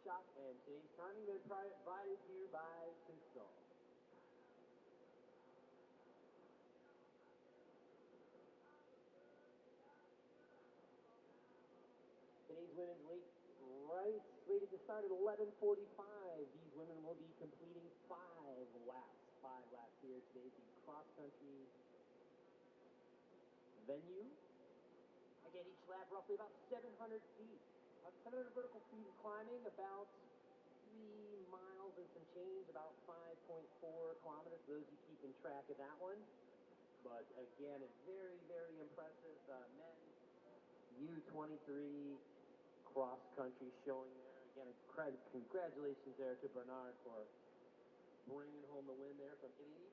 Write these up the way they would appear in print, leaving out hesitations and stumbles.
shot, and today's timing been provided to you by XCO. Today's women's race slated to start at 11:45. These women will be completing 5 laps here today at the cross-country venue. Again, each lap roughly about 700 feet. About 700 vertical feet of climbing, about 3 miles and some change, about 5.4 kilometers, for those of you keeping track of that one. But again, a very, very impressive men's U23 cross-country showing there. Again, congratulations there to Bernard for bringing home the win there from Italy.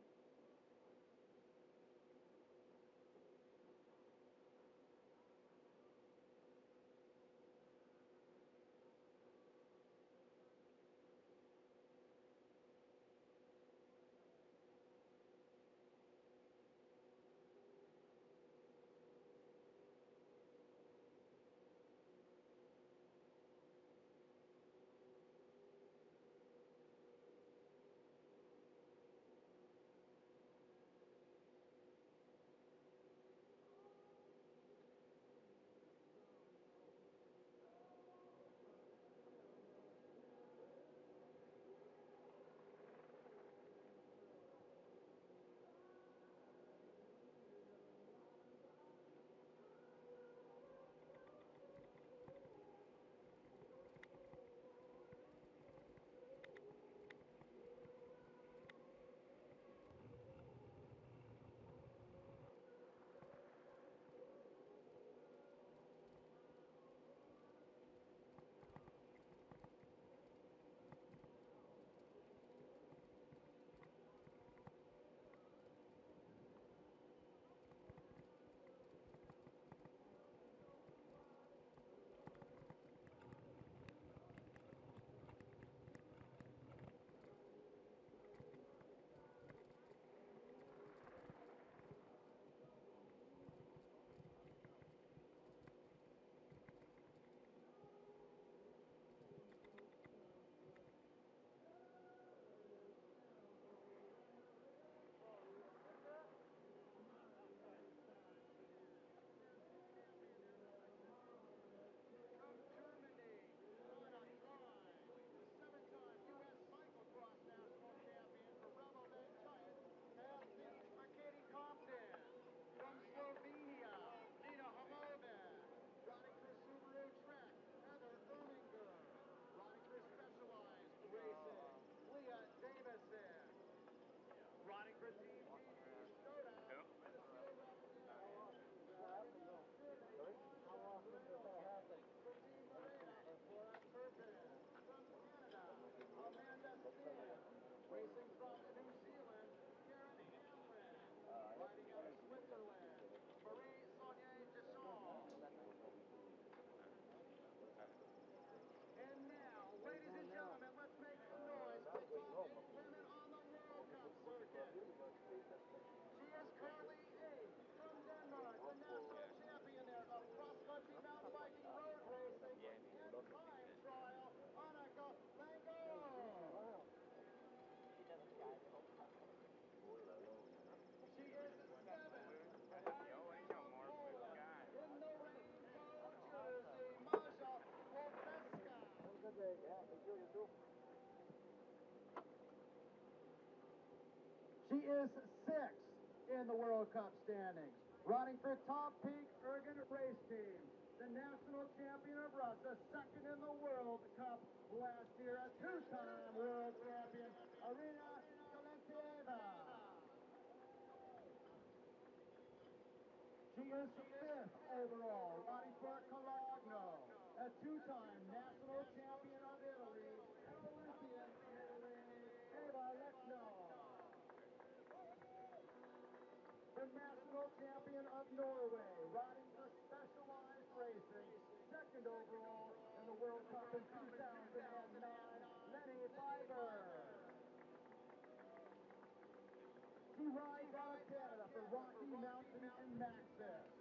From Slovenia, Nina Hamoda. Riding for Subaru Trek, Heather Erminger. Riding for Specialized Racing, Leah Davison. Riding for Team GT Skoda, for Team Marina, Laura Turpin. From Canada, Amanda Steen. Racing from New Zealand, Karen Hamlin. Riding out of Switzerland, Marie-Helene Deschamps. And now, ladies and gentlemen, let's make some noise for the top 8 women on the World Cup circuit. She is currently 8 from Denmark, the national champion there of cross-country mountain biking, road racing, and time trial, Annika Lango. She is 7, riding from Poland, in the rainbow jersey, Maja Wolfeska. She is 6th in the World Cup standings, riding for Top Peak Ergen Race Team, the national champion of Russia, 2nd in the World Cup last year, a 2-time world champion, Arina Galentieva. She is 5th overall, riding for Calagno, a 2-time national champion of Italy, and Olympian from Italy, Eva Lechno. The national champion of Norway, riding for Specialized Racing, 2nd overall in the World Cup in 2009, Lenny Fiber. She rides out of Canada for Rocky Mountain and Maxis.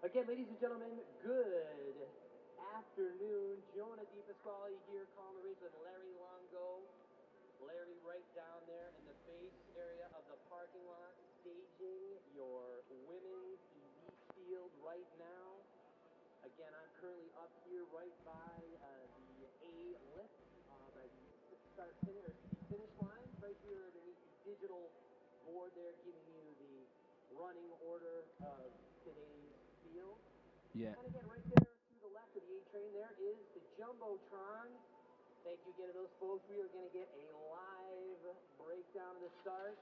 Again, ladies and gentlemen, good afternoon. Jonah DePasquale here calling the race with Larry Longo. Larry right down there in the base area of the parking lot, staging your women's elite field right now. Again, I'm currently up here right by the A-lip, by the finish line, right here underneath the digital board there, giving you the running order of today's field. Yeah. And again, right there to the left of the A train, there is the Jumbotron. Thank you again to those folks. We are going to get a live breakdown of the start.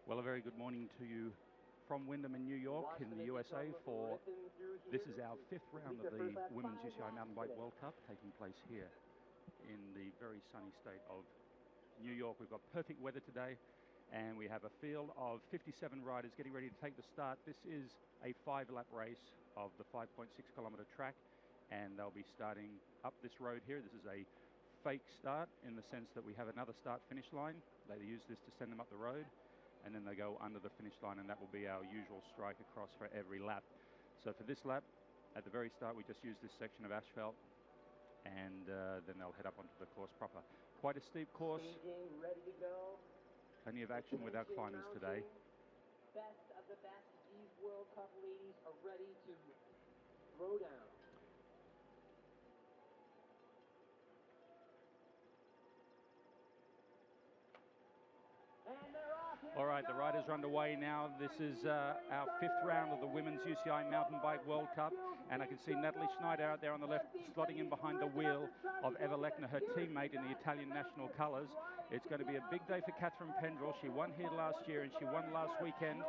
Well, a very good morning to you from Wyndham in New York in the USA for this is our 5th round of the Women's UCI Mountain Bike World Cup taking place here in the very sunny state of New York. We've got perfect weather today and we have a field of 57 riders getting ready to take the start. This is a 5-lap race of the 5.6-kilometer track and they'll be starting up this road here. This is a fake start in the sense that we have another start-finish line. They use this to send them up the road, and then they go under the finish line, and that will be our usual strike across for every lap. So for this lap, at the very start, we just use this section of asphalt, and then they'll head up onto the course proper. Quite a steep course. Ready to go. Plenty of action with our climbers today. Best of the best. These World Cup ladies are ready to throw down. All right, the riders are underway now. This is our 5th round of the Women's UCI Mountain Bike World Cup. And I can see Natalie Schneider out there on the left, slotting in behind the wheel of Eva Lechner, her teammate in the Italian national colours. It's going to be a big day for Catherine Pendrell. She won here last year and she won last weekend.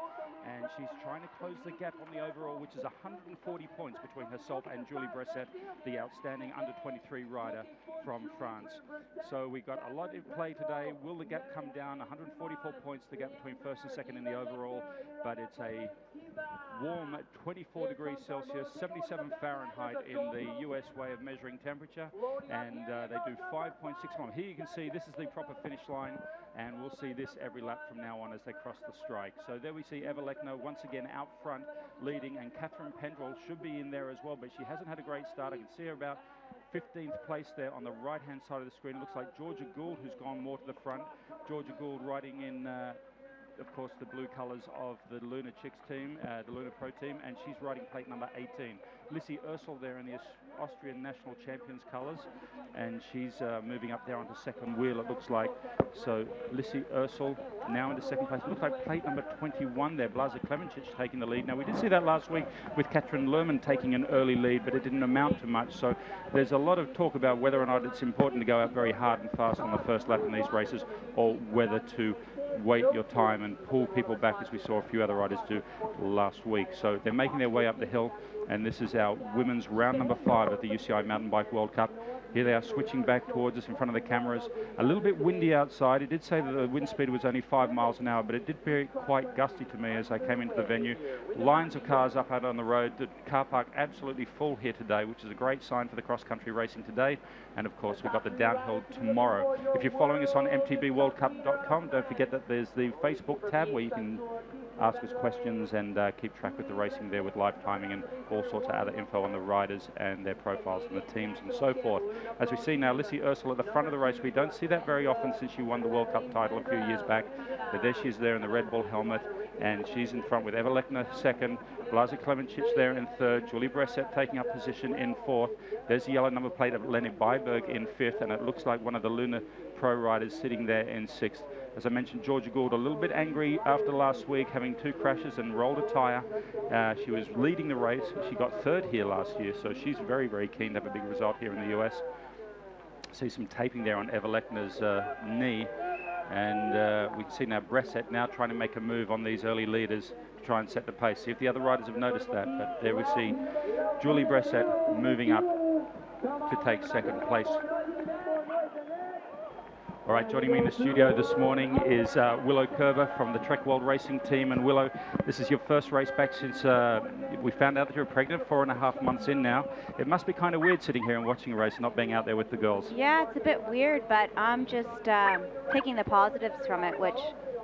And she's trying to close the gap on the overall, which is 140 points between herself and Julie Bressette, the outstanding under-23 rider from France. So we got a lot in play today. Will the gap come down? 144 points, the gap between first and second in the overall. But it's a warm 24 degrees Celsius, 77 Fahrenheit in the US way of measuring temperature. And they do 5.6 kilometers. Here you can see this is the proper finish line. And we'll see this every lap from now on as they cross the strike. So there we see Eva Lechner once again out front leading, and Catherine Pendrell should be in there as well, but she hasn't had a great start. I can see her about 15th place there on the right-hand side of the screen. It looks like Georgia Gould, who's gone more to the front. Georgia Gould riding in, of course, the blue colours of the Luna Chicks team, the Luna Pro team, and she's riding plate number 18. Lissy Ursel there in the Austrian national champions colours, and she's moving up there onto second wheel, it looks like. So Lissy Ursel now into second place. It looks like plate number 21 there, Blaza Klemencic taking the lead. Now we did see that last week with Katrin Lerman taking an early lead, but it didn't amount to much. So there's a lot of talk about whether or not it's important to go out very hard and fast on the first lap in these races, or whether to wait your time and pull people back, as we saw a few other riders do last week. So they're making their way up the hill, and this is our women's round number 5 at the UCI Mountain Bike World Cup. Here they are switching back towards us in front of the cameras. A little bit windy outside. It did say that the wind speed was only 5 miles an hour, but it did be quite gusty to me as I came into the venue. Lines of cars up out on the road. The car park absolutely full here today, which is a great sign for the cross-country racing today. And of course, we've got the downhill tomorrow. If you're following us on mtbworldcup.com, don't forget that there's the Facebook tab where you can ask us questions and keep track with the racing there with live timing and all sorts of other info on the riders and their profiles and the teams and so forth. As we see now, Lissy Ursel at the front of the race. We don't see that very often since she won the World Cup title a few years back. But there she is there in the Red Bull helmet, and she's in front with Eva Lechner second, Blaza Klemencic there in third, Julie Bressette taking up position in fourth. There's the yellow number plate of Lenny Byberg in fifth, and it looks like one of the Luna Pro riders sitting there in sixth. As I mentioned, Georgia Gould a little bit angry after last week, having 2 crashes and rolled a tyre. She was leading the race. She got third here last year, so she's very, very keen to have a big result here in the US. See some taping there on Eva Lechner's knee. And we can see now Bressette now trying to make a move on these early leaders to try and set the pace. See if the other riders have noticed that. But there we see Julie Bressette moving up to take second place. All right, joining me in the studio this morning is Willow Kerber from the Trek World Racing team. And Willow, this is your first race back since we found out that you're pregnant, 4.5 months in now. It must be kind of weird sitting here and watching a race and not being out there with the girls. Yeah, it's a bit weird, but I'm just taking the positives from it, which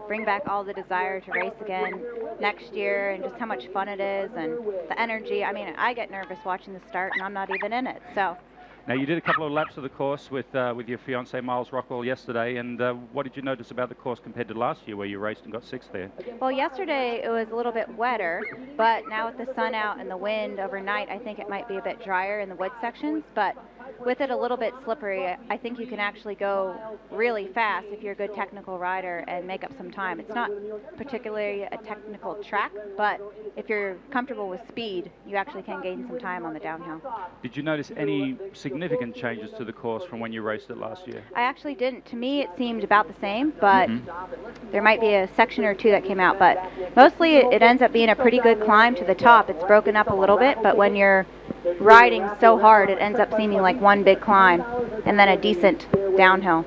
bring back all the desire to race again. next year and just how much fun it is and the energy. I mean, I get nervous watching the start, and I'm not even in it. So. Now, you did a couple of laps of the course with your fiancé Miles Rockwell yesterday, and what did you notice about the course compared to last year where you raced and got 6th there? Well, yesterday it was a little bit wetter, but now with the sun out and the wind overnight, I think it might be a bit drier in the wood sections, but with it a little bit slippery, I think you can actually go really fast if you're a good technical rider and make up some time. It's not particularly a technical track, but if you're comfortable with speed, you actually can gain some time on the downhill. Did you notice any significant changes to the course from when you raced it last year? I actually didn't. To me, it seemed about the same, but there might be a section or two that came out, but mostly it ends up being a pretty good climb to the top. It's broken up a little bit, but when you're riding so hard, it ends up seeming like one big climb and then a decent downhill.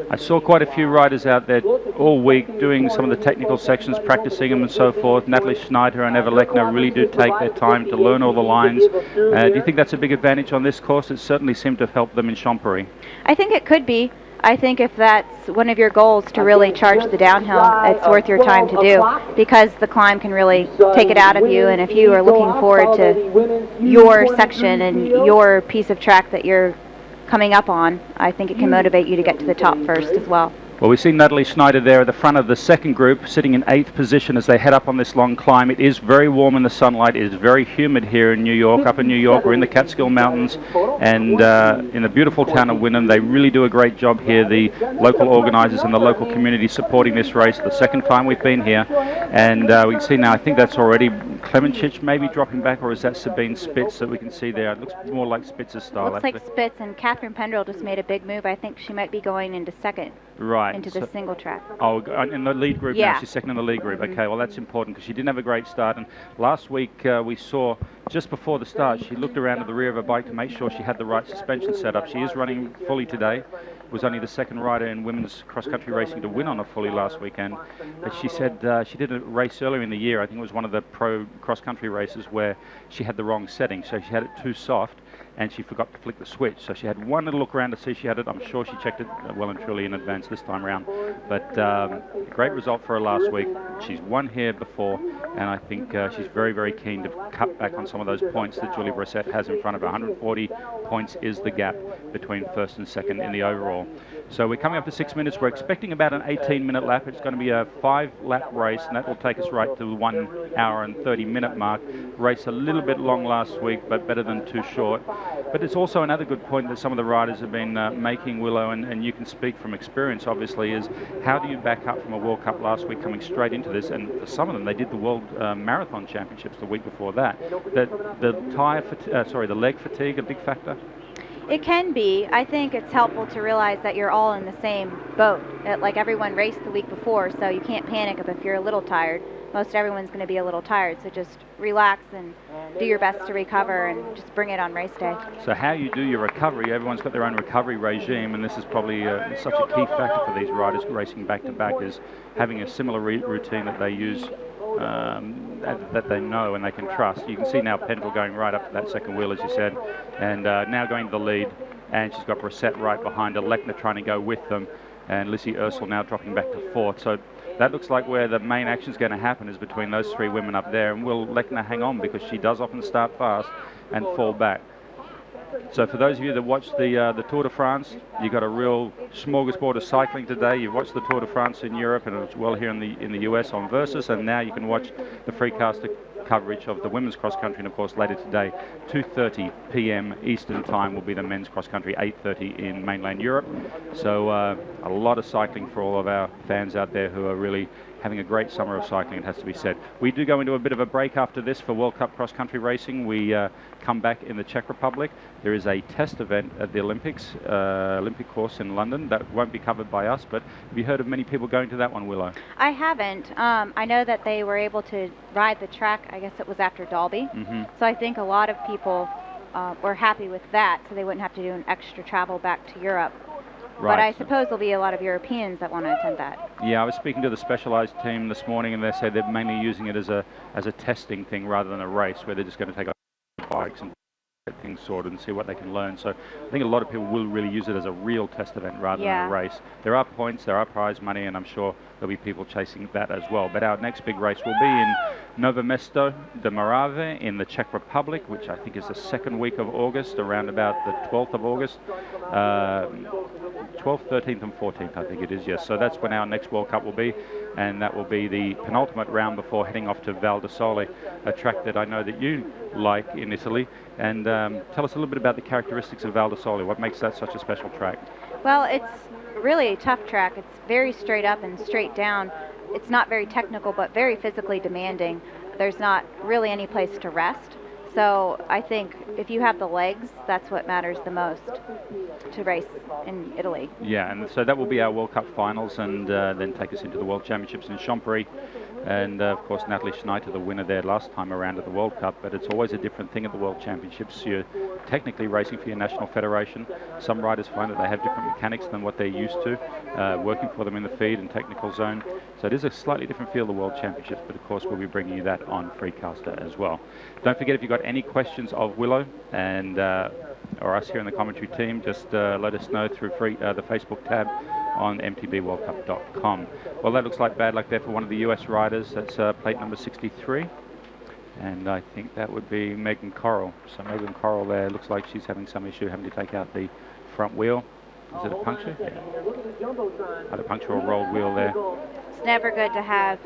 I saw quite a few riders out there all week doing some of the technical sections, practicing them and so forth. Natalie Schneider and Eva Lechner really do take their time to learn all the lines. Do you think that's a big advantage on this course? It certainly seemed to have helped them in Champery. I think it could be. I think if that's one of your goals to really charge the downhill, it's worth your time to do because the climb can really take it out of you. And if you are looking forward to your section and your piece of track that you're coming up on, I think it can motivate you to get to the top first as well. Well, we see Natalie Schneider there at the front of the second group, sitting in 8th position as they head up on this long climb. It is very warm in the sunlight. It is very humid here in New York. Up in New York, we're in the Catskill Mountains, and in the beautiful town of Windham. They really do a great job here, the local organisers and the local community supporting this race. The second time we've been here, and we can see now, I think that's already Klemenchich maybe dropping back, or is that Sabine Spitz that we can see there? It looks more like Spitz's style. Looks like Spitz, and Catherine Pendrell just made a big move. I think she might be going into second. Right. Into the single track. Oh, in the lead group now. She's second in the lead group. Okay, well, that's important because she didn't have a great start. And last week we saw, just before the start, she looked around at the rear of her bike to make sure she had the right suspension set up. She is running fully today. Was only the second rider in women's cross-country racing to win on a fully last weekend. But she said she did a race earlier in the year. I think it was one of the pro cross-country races where she had the wrong setting. So she had it too soft, and she forgot to flick the switch. So she had one little look around to see she had it. I'm sure she checked it well and truly in advance this time around. But a great result for her last week. She's won here before, and I think she's very, very keen to cut back on some of those points that Julie Brissett has in front of her. 140 points is the gap between first and second in the overall. So we're coming up to 6 minutes. We're expecting about an 18-minute lap. It's going to be a 5-lap race, and that will take us right to the 1 hour and 30-minute mark. Race a little bit long last week, but better than too short. But it's also another good point that some of the riders have been making, Willow, and you can speak from experience, obviously, is how do you back up from a World Cup last week coming straight into this? And for some of them, they did the World Marathon Championships the week before that. The leg fatigue, a big factor? It can be. I think it's helpful to realize that you're all in the same boat. Like everyone raced the week before, so you can't panic if you're a little tired. Most everyone's going to be a little tired, so just relax and do your best to recover and just bring it on race day. So how you do your recovery, everyone's got their own recovery regime, and this is probably such a key factor for these riders racing back-to-back is having a similar routine that they use, that they know and they can trust. You can see now Pendrell going right up to that second wheel, as you said, and now going to the lead, and she's got Brissett right behind her, Lechner trying to go with them, and Lizzie Ursel now dropping back to fourth. So that looks like where the main action is going to happen is between those three women up there, and will Lechner hang on because she does often start fast and fall back. So for those of you that watched the Tour de France, you got a real smorgasbord of cycling today. You've watched the Tour de France in Europe and as well here in the US on Versus, and now you can watch the freecaster coverage of the women's cross country, and of course later today 2:30 p.m. Eastern time will be the men's cross country, 8:30 in mainland Europe. So a lot of cycling for all of our fans out there who are really having a great summer of cycling, it has to be said. We do go into a bit of a break after this for World Cup cross country racing. We come back in the Czech Republic. There is a test event at the Olympics, Olympic course in London that won't be covered by us, but have you heard of many people going to that one, Willow? I haven't. I know that they were able to ride the track, I guess it was after Dalby. So I think a lot of people were happy with that, so they wouldn't have to do an extra travel back to Europe. Right. But I suppose there'll be a lot of Europeans that want to attend that. Yeah, I was speaking to the Specialized team this morning, and they said they're mainly using it as a testing thing rather than a race, where they're just going to take bikes and get things sorted and see what they can learn. So I think a lot of people will really use it as a real test event rather than a race. There are points, there are prize money, and I'm sure there'll be people chasing that as well. But our next big race will be in Novo Mesto de Morave in the Czech Republic, which I think is the second week of August, around about the 12th of August. 12th, 13th and 14th, I think it is, yes. So that's when our next World Cup will be, and that will be the penultimate round before heading off to Val di Sole, a track that I know that you like in Italy. And tell us a little bit about the characteristics of Val di Sole. What makes that such a special track? Well, it's really a tough track. It's very straight up and straight down. It's not very technical, but very physically demanding. There's not really any place to rest. So I think if you have the legs, that's what matters the most to race in Italy. Yeah, and so that will be our World Cup finals, and then take us into the World Championships in Champéry. And of course, Natalie Schneider, the winner there last time around at the World Cup. But it's always a different thing at the World Championships. You're technically racing for your national federation. Some riders find that they have different mechanics than what they're used to, working for them in the feed and technical zone. So it is a slightly different feel, the World Championships, but of course we'll be bringing you that on Freecaster as well. Don't forget, if you've got any questions of Willow and or us here in the commentary team, just let us know through the Facebook tab on mtbworldcup.com. Well, that looks like bad luck there for one of the US riders. That's plate number 63. And I think that would be Megan Corral. So Megan Corral there looks like she's having some issue having to take out the front wheel. Is it a puncture? Yeah. Had a puncture or rolled wheel there. It's never good to have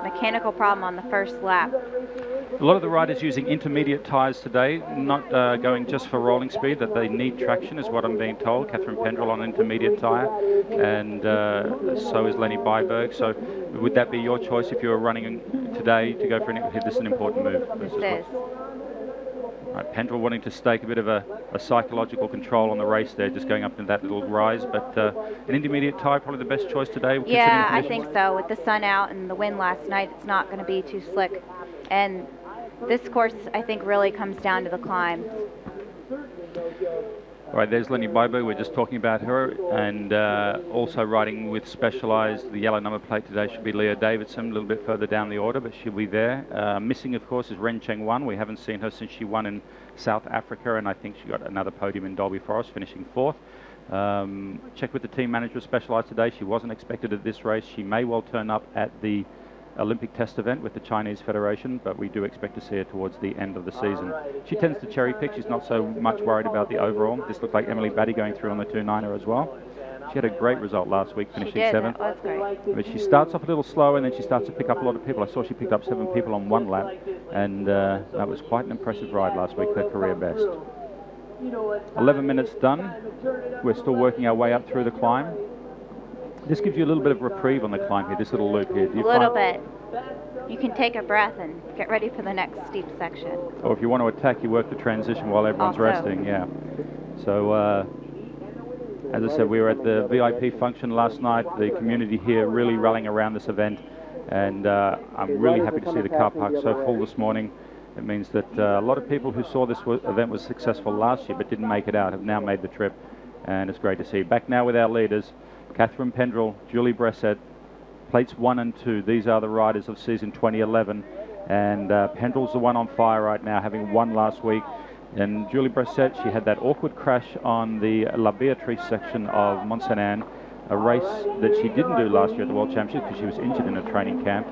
mechanical problem on the first lap. A lot of the riders using intermediate tyres today, not going just for rolling speed, that they need traction is what I'm being told. Catherine Pendrell on intermediate tyre, and so is Lenny Byberg. So would that be your choice if you were running today to go for this is an important move? This is. Right, Pendrell wanting to stake a bit of a psychological control on the race there, just going up into that little rise, but an intermediate tyre probably the best choice today? Yeah, I think so. With the sun out and the wind last night, it's not going to be too slick. And this course, I think, really comes down to the climb. All right, there's Lenny Byberg. We're just talking about her. And also riding with Specialized, the yellow number plate today should be Leah Davidson, a little bit further down the order, but she'll be there. Missing, of course, is Ren Cheng Wan. We haven't seen her since she won in South Africa, and I think she got another podium in Dolby Forest, finishing 4th. Check with the team manager of Specialized today. She wasn't expected at this race. She may well turn up at the Olympic test event with the Chinese Federation, but we do expect to see her towards the end of the season. She tends to cherry pick. She's not so much worried about the overall. This looked like Emily Batty going through on the 2.9er as well. She had a great result last week, finishing 7th. That was great. But she starts off a little slow, and then she starts to pick up a lot of people. I saw she picked up 7 people on 1 lap, and that was quite an impressive ride last week, her career best. 11 minutes done. We're still working our way up through the climb. This gives you a little bit of reprieve on the climb here, this little loop here. A little bit. You can take a breath and get ready for the next steep section. Or if you want to attack, you work the transition while everyone's resting, yeah. So, as I said, we were at the VIP function last night, the community here really rallying around this event, and I'm really happy to see the car park so full this morning. It means that a lot of people who saw this event was successful last year but didn't make it out have now made the trip, and it's great to see. Back now with our leaders, Catherine Pendrell, Julie Bressett, plates 1 and 2. These are the riders of season 2011, and Pendrell's the one on fire right now, having won last week. And Julie Bressett, she had that awkward crash on the La Beatrice section of Mont Saint Anne, a race that she didn't do last year at the World Championships because she was injured in a training camp.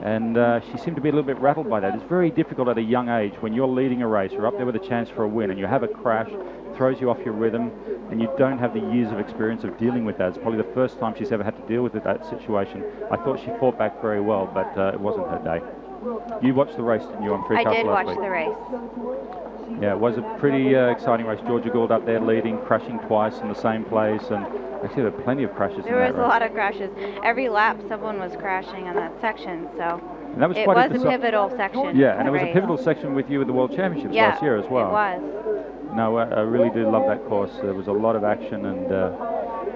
And she seemed to be a little bit rattled by that. It's very difficult at a young age when you're leading a race, you're up there with a chance for a win, and you have a crash, throws you off your rhythm, and you don't have the years of experience of dealing with that. It's probably the first time she's ever had to deal with that situation. I thought she fought back very well, but it wasn't her day. You watched the race, didn't you, on Freecast last week? I did watch the race. Yeah, it was a pretty exciting race. Georgia Gould up there leading, crashing twice in the same place, and actually there were plenty of crashes in that race. There was a lot of crashes. Every lap someone was crashing on that section, so that was it quite was a pivotal section. Yeah, and it was a pivotal section with you at the World Championships last year as well. It was. No, I really do love that course. There was a lot of action, and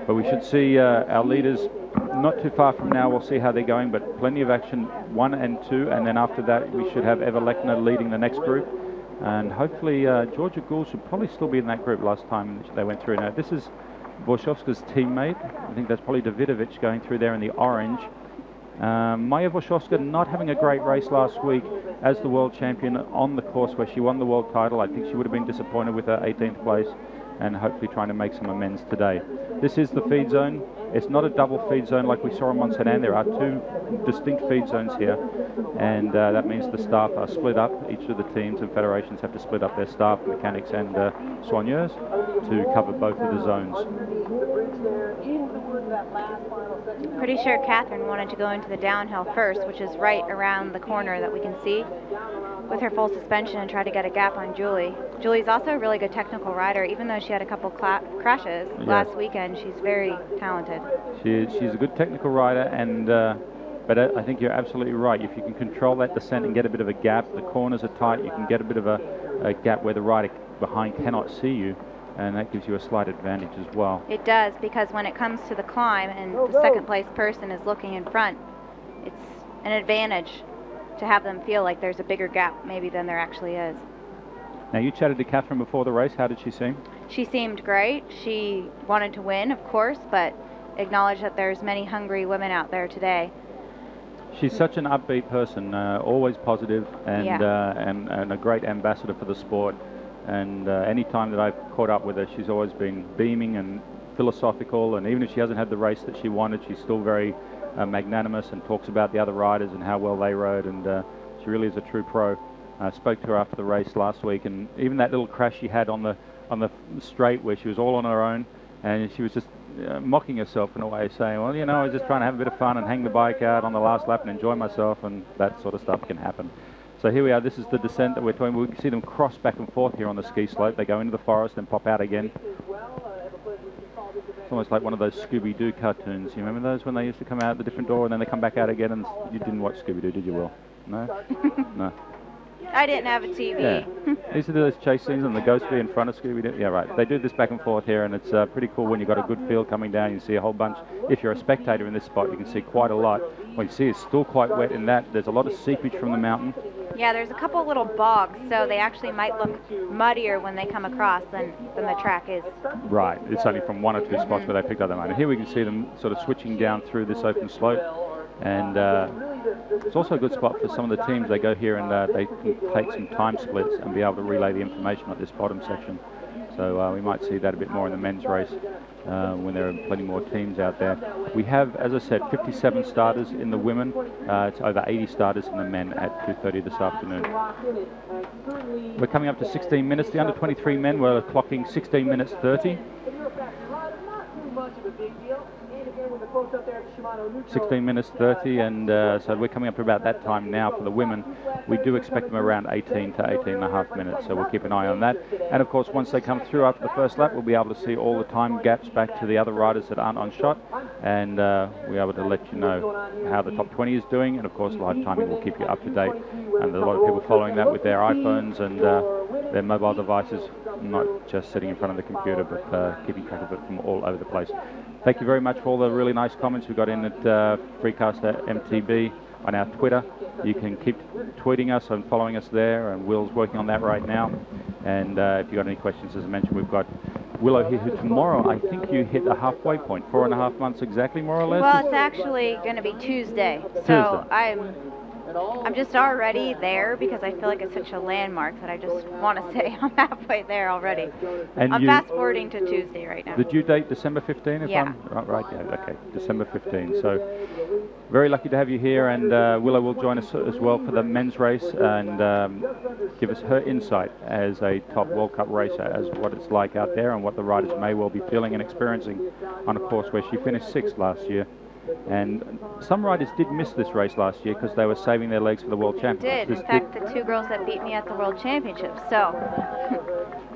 but we should see our leaders not too far from now. We'll see how they're going, but plenty of action 1 and 2, and then after that we should have Eva Lechner leading the next group, and hopefully Georgia Gould should probably still be in that group last time they went through. Now this is Warszawska's teammate. I think that's probably Davidovich going through there in the orange. Maja Warszawska not having a great race last week as the world champion on the course where she won the world title. I think she would have been disappointed with her 18th place, and hopefully trying to make some amends today. This is the feed zone. It's not a double feed zone like we saw in Montserrat. There are two distinct feed zones here, and that means the staff are split up. Each of the teams and federations have to split up their staff, mechanics and soigneurs, to cover both of the zones. Pretty sure Catherine wanted to go into the downhill first, which is right around the corner that we can see, with her full suspension, and try to get a gap on Julie. Julie's also a really good technical rider, even though she had a couple crashes last weekend. She's very talented. She's a good technical rider, and but I think you're absolutely right. If you can control that descent and get a bit of a gap, the corners are tight, you can get a bit of a gap where the rider behind cannot see you, and that gives you a slight advantage as well. It does, because when it comes to the climb and the second place person is looking in front, it's an advantage to have them feel like there's a bigger gap maybe than there actually is. Now, you chatted to Catherine before the race. How did she seem? She seemed great. She wanted to win, of course, but acknowledged that there's many hungry women out there today. She's such an upbeat person, always positive, and a great ambassador for the sport. And any time that I've caught up with her, she's always been beaming and philosophical, and even if she hasn't had the race that she wanted, she's still very magnanimous and talks about the other riders and how well they rode, and she really is a true pro. I spoke to her after the race last week, and even that little crash she had on the straight where she was all on her own, and she was just mocking herself in a way, saying, well, you know, I was just trying to have a bit of fun and hang the bike out on the last lap and enjoy myself, and that sort of stuff can happen. So here we are. This is the descent that we're talking. We can see them cross back and forth here on the ski slope. They go into the forest and pop out again. It's almost like one of those Scooby-Doo cartoons. You remember those when they used to come out the different door and then they come back out again? And you didn't watch Scooby-Doo, did you, Will? No? No. I didn't have a TV. Yeah. These are those chase scenes and the ghost be in front of Scooby-Doo. Yeah, right. They do this back and forth here, and it's pretty cool when you've got a good field coming down. You see a whole bunch. If you're a spectator in this spot, you can see quite a lot. What you see is still quite wet in that. There's a lot of seepage from the mountain. Yeah, there's a couple little bogs, so they actually might look muddier when they come across than the track is. Right. It's only from one or two spots where they picked up the mud. And here we can see them sort of switching down through this open slope. And it's also a good spot for some of the teams. They go here and they can take some time splits and be able to relay the information at this bottom section. So we might see that a bit more in the men's race when there are plenty more teams out there. We have, as I said, 57 starters in the women. It's over 80 starters in the men at 2:30 this afternoon. We're coming up to 16 minutes. The under 23 men were clocking 16 minutes 30. 16 minutes 30, and so we're coming up to about that time now for the women. We do expect them around 18 to 18 and a half minutes, so we'll keep an eye on that. And of course, once they come through after the first lap, we'll be able to see all the time gaps back to the other riders that aren't on shot, and we'll be able to let you know how the top 20 is doing, and of course live timing will keep you up to date. And there's a lot of people following that with their iPhones and their mobile devices, not just sitting in front of the computer, but keeping track of it from all over the place. Thank you very much for all the really nice comments we got in at Freecaster MTB on our Twitter. You can keep tweeting us and following us there, and Will's working on that right now. And if you've got any questions, as I mentioned, we've got Willow here, who tomorrow, I think you hit a halfway point, 4.5 months exactly, more or less? Well, it's actually going to be Tuesday. So I'm just already there because I feel like it's such a landmark that I just want to say I'm halfway there already. And I'm fast forwarding to Tuesday right now. The due date, December 15, if yeah. Right, yeah, okay, December 15. So very lucky to have you here, and Willow will join us as well for the men's race and give us her insight as a top World Cup racer as what it's like out there and what the riders may well be feeling and experiencing on a course where she finished 6th last year. And some riders did miss this race last year because they were saving their legs for the World Championships. In fact, the two girls that beat me at the World Championships, so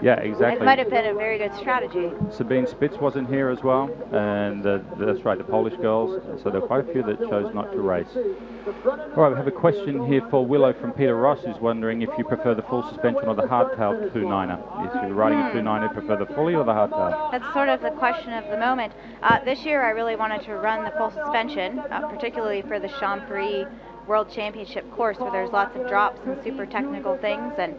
yeah, exactly. It might have been a very good strategy. Sabine Spitz wasn't here as well, and that's right, the Polish girls. So there were quite a few that chose not to race. All right, we have a question here for Willow from Peter Ross, who's wondering if you prefer the full suspension or the hardtail 2.9er. If you're riding a 2.9er, prefer the fully or the hardtail? That's sort of the question of the moment. This year I really wanted to run the full suspension, particularly for the Champery World Championship course where there's lots of drops and super technical things, and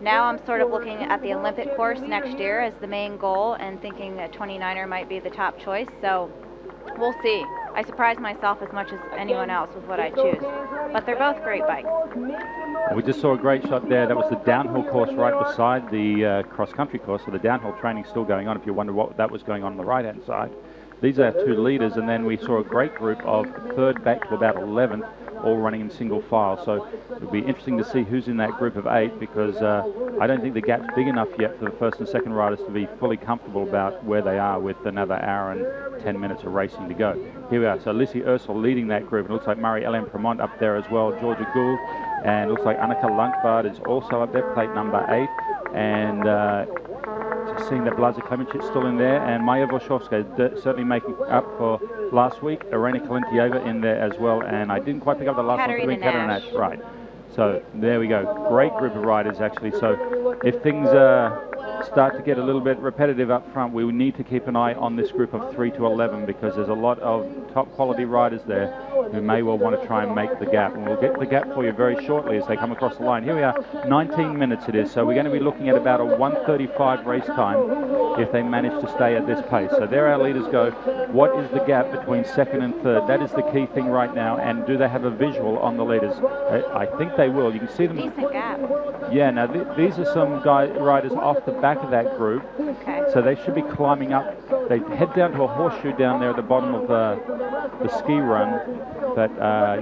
now I'm sort of looking at the Olympic course next year as the main goal and thinking that 29er might be the top choice, so we'll see. I surprise myself as much as anyone else with what I choose. But they're both great bikes. We just saw a great shot there. That was the downhill course right beside the cross-country course, so the downhill training's still going on, if you wonder what that was going on the right-hand side. These are our two leaders, and then we saw a great group of 3rd back to about 11th, all running in single file. So it'll be interesting to see who's in that group of 8, because I don't think the gap's big enough yet for the 1st and 2nd riders to be fully comfortable about where they are with another hour and 10 minutes of racing to go. Here we are. So Lizzie Ursel leading that group. It looks like Marie-Helene Premont up there as well, Georgia Gould, and it looks like Annika Lankbard is also up there, plate number 8. And seeing that Blaza Klemencic still in there, and Maya Volshovska certainly making up for last week. Irena Kalentieva in there as well, and I didn't quite pick up the last one between Katarina Nash. Right. So there we go. Great group of riders actually. So if things start to get a little bit repetitive up front, we need to keep an eye on this group of 3 to 11, because there's a lot of top quality riders there who may well want to try and make the gap, and we'll get the gap for you very shortly as they come across the line. Here we are, 19 minutes it is, so we're going to be looking at about a 1:35 race time if they manage to stay at this pace. So there our leaders go. What is the gap between 2nd and 3rd? That is the key thing right now, and do they have a visual on the leaders? I think they will. You can see them. Decent gap. Yeah, now these are some riders off the back of that group. Okay. So they should be climbing up. They head down to a horseshoe down there at the bottom of the ski run. But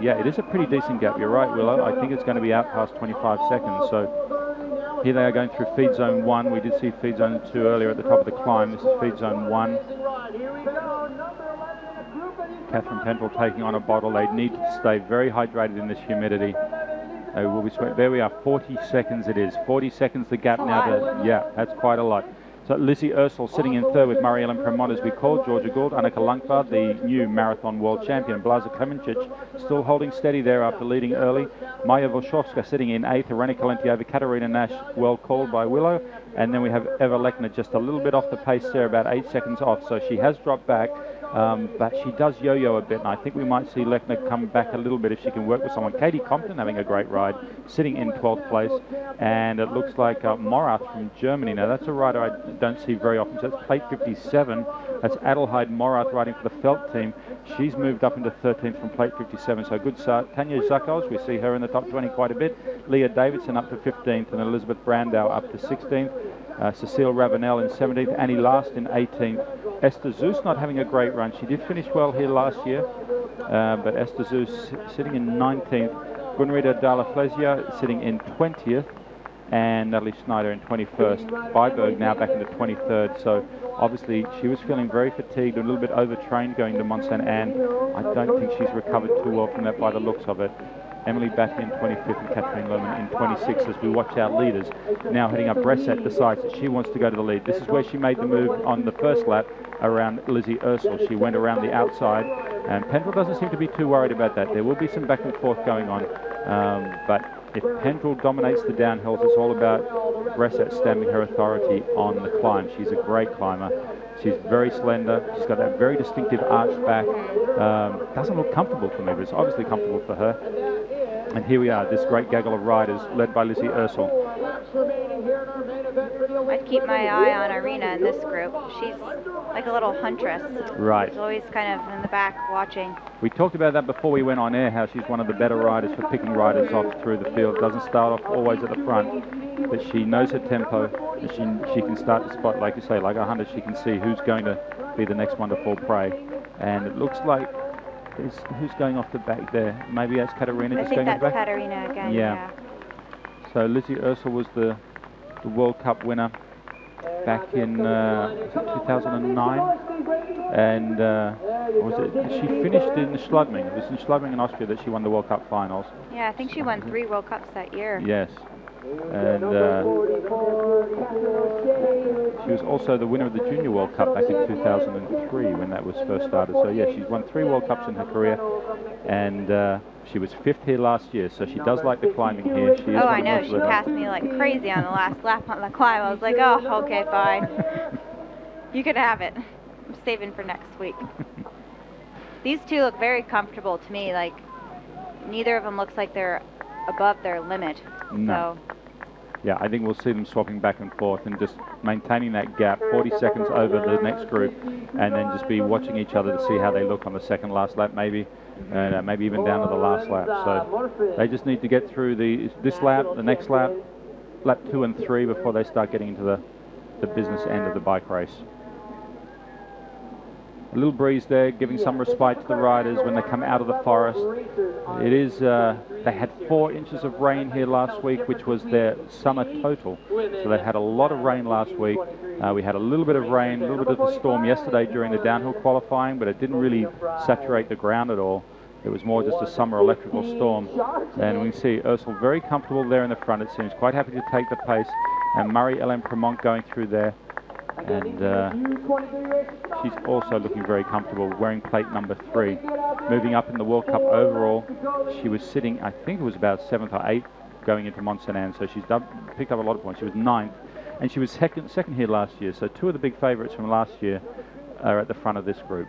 yeah, it is a pretty decent gap. You're right, Willow. I think it's going to be out past 25 seconds. So here they are going through feed zone 1. We did see feed zone 2 earlier at the top of the climb. This is feed zone 1. Catherine Pentel taking on a bottle. They need to stay very hydrated in this humidity. They will be there we are, 40 seconds it is. 40 seconds the gap now. Yeah, that's quite a lot. So Lizzie Ursel sitting in 3rd with Marie-Helene Premont, as we called. Georgia Gould, Annika Lankbard, the new marathon world champion. Blaza Klemencic still holding steady there after leading early. Maya Volshovska sitting in 8th. Irena Kalentieva, Katarina Nash, well called by Willow. And then we have Eva Lechner just a little bit off the pace there, about 8 seconds off. So she has dropped back. But she does yo-yo a bit, and I think we might see Lechner come back a little bit if she can work with someone. Katie Compton having a great ride, sitting in 12th place, and it looks like Morath from Germany. Now that's a rider I don't see very often, so that's plate 57. That's Adelheid Morath riding for the Felt team. She's moved up into 13th from plate 57, so good start. Tanya Zakos, we see her in the top 20 quite a bit. Leah Davidson up to 15th, and Elizabeth Brandau up to 16th. Cecile Ravenel in 17th, Annie Last in 18th. Esther Zeus not having a great run. She did finish well here last year, but Esther Zeus sitting in 19th. Gunrida Dalla Flesia sitting in 20th, and Natalie Schneider in 21st. Byberg now back into 23rd, so obviously she was feeling very fatigued, a little bit overtrained going to Mont Saint Anne. I don't think she's recovered too well from that by the looks of it. Emily Batty in 25th and Catherine Lohman in 26th as we watch our leaders. Now heading up, Bressett decides that she wants to go to the lead. This is where she made the move on the first lap around Lizzie Ursel. She went around the outside, and Pendrell doesn't seem to be too worried about that. There will be some back and forth going on, but if Pendrell dominates the downhills, it's all about Bressett stamping her authority on the climb. She's a great climber. She's very slender. She's got that very distinctive arched back. Doesn't look comfortable for me, but it's obviously comfortable for her. And here we are, this great gaggle of riders led by Lizzie Ursel. I'd keep my eye on Irina in this group. She's like a little huntress. Right. She's always kind of in the back watching. We talked about that before we went on air, how she's one of the better riders for picking riders off through the field. Doesn't start off always at the front, but she knows her tempo, and she can start to spot, like you say, like a hunter. She can see who's going to be the next one to fall prey. And it looks like who's going off the back there? Maybe that's Katarina just going off the back? I think that's Katarina again, yeah. So Lizzie Ursel was the World Cup winner back in 2009, and she finished in Schladming. It was in Schladming in Austria that she won the World Cup finals. Yeah, I think she won 3 World Cups that year. Yes. And she was also the winner of the Junior World Cup back in 2003 when that was first started. So yeah, she's won 3 World Cups in her career, and she was 5th here last year, so she does like the climbing here. She is I know, she passed me like crazy on the last lap on the climb. I was like, oh, okay, fine. You can have it. I'm saving for next week. These two look very comfortable to me. Like, neither of them looks like they're above their limit. No. So Yeah, I think we'll see them swapping back and forth and just maintaining that gap, 40 seconds over the next group, and then just be watching each other to see how they look on the second last lap, maybe, and maybe even down to the last lap. So they just need to get through this lap, the next lap, lap 2 and 3 before they start getting into the business end of the bike race. A little breeze there, giving some respite to the riders when they come out of the forest. It is, they had 4 inches of rain here last week, which was their summer total. So they had a lot of rain last week. We had a little bit of rain, a little bit of a storm yesterday during the downhill qualifying, but it didn't really saturate the ground at all. It was more just a summer electrical storm. And we can see Ursel very comfortable there in the front, it seems, quite happy to take the pace. And Marie-Helene going through there. And she's also looking very comfortable, wearing plate number 3. Moving up in the World Cup overall, she was sitting, I think it was about 7th or 8th going into Mont-Saint-Anne, so she's picked up a lot of points. She was 9th, and she was second here last year, so 2 of the big favourites from last year are at the front of this group.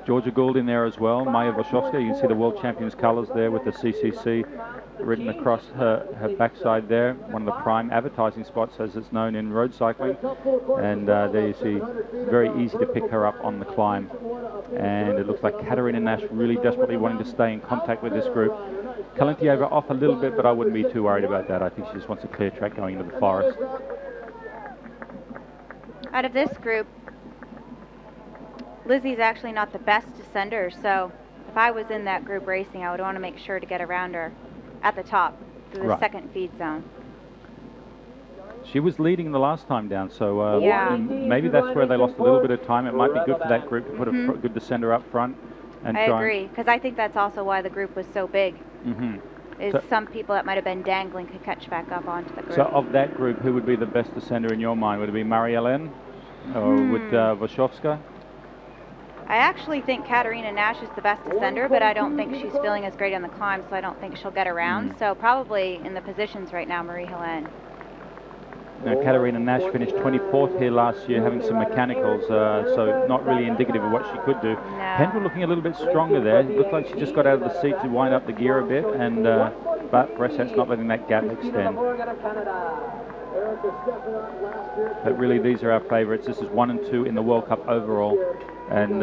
Georgia Gould in there as well, Maya Wachowska. You can see the world champions colours there with the CCC written across her backside there. One of the prime advertising spots, as it's known in road cycling. And there you see, very easy to pick her up on the climb. And it looks like Katarina Nash really desperately wanting to stay in contact with this group. Kalentieva off a little bit, but I wouldn't be too worried about that. I think she just wants a clear track going into the forest. Out of this group, Lizzie's actually not the best descender, so if I was in that group racing, I would want to make sure to get around her at the top through the second feed zone. She was leading the last time down, so yeah. Maybe that's where they lost a little bit of time. It might be good for that group to put a good descender up front. And I agree, because I think that's also why the group was so big. Is so some people that might have been dangling could catch back up onto the group. So of that group, who would be the best descender in your mind? Would it be Marie-Helene or would Wachowska? I actually think Katarina Nash is the best descender, but I don't think she's feeling as great on the climb, so I don't think she'll get around. So probably in the positions right now, Marie-Helene. Now, Katarina Nash finished 24th here last year, having some mechanicals, so not really indicative of what she could do. No. Hendra looking a little bit stronger there. It looked like she just got out of the seat to wind up the gear a bit, and but Bresset's not letting that gap extend. But really, these are our favourites. This is 1 and 2 in the World Cup overall, and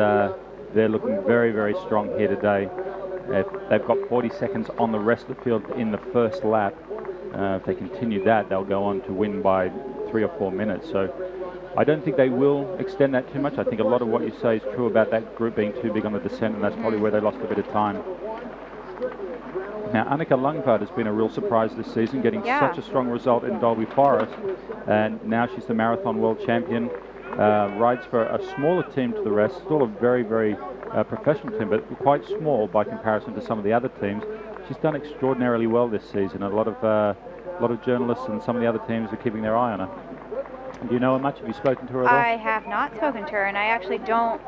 they're looking very, very strong here today. They've got 40 seconds on the rest of the field in the first lap. If they continue that, they'll go on to win by 3 or 4 minutes. So I don't think they will extend that too much. I think a lot of what you say is true about that group being too big on the descent, and that's probably where they lost a bit of time. Now, Annika Lundgaard has been a real surprise this season, getting such a strong result in Dolby Forest, and now she's the marathon world champion. Rides for a smaller team to the rest, still a very, very professional team, but quite small by comparison to some of the other teams. She's done extraordinarily well this season. A lot of journalists and some of the other teams are keeping their eye on her. Do you know her much? Have you spoken to her at all? I have not spoken to her, and I actually don't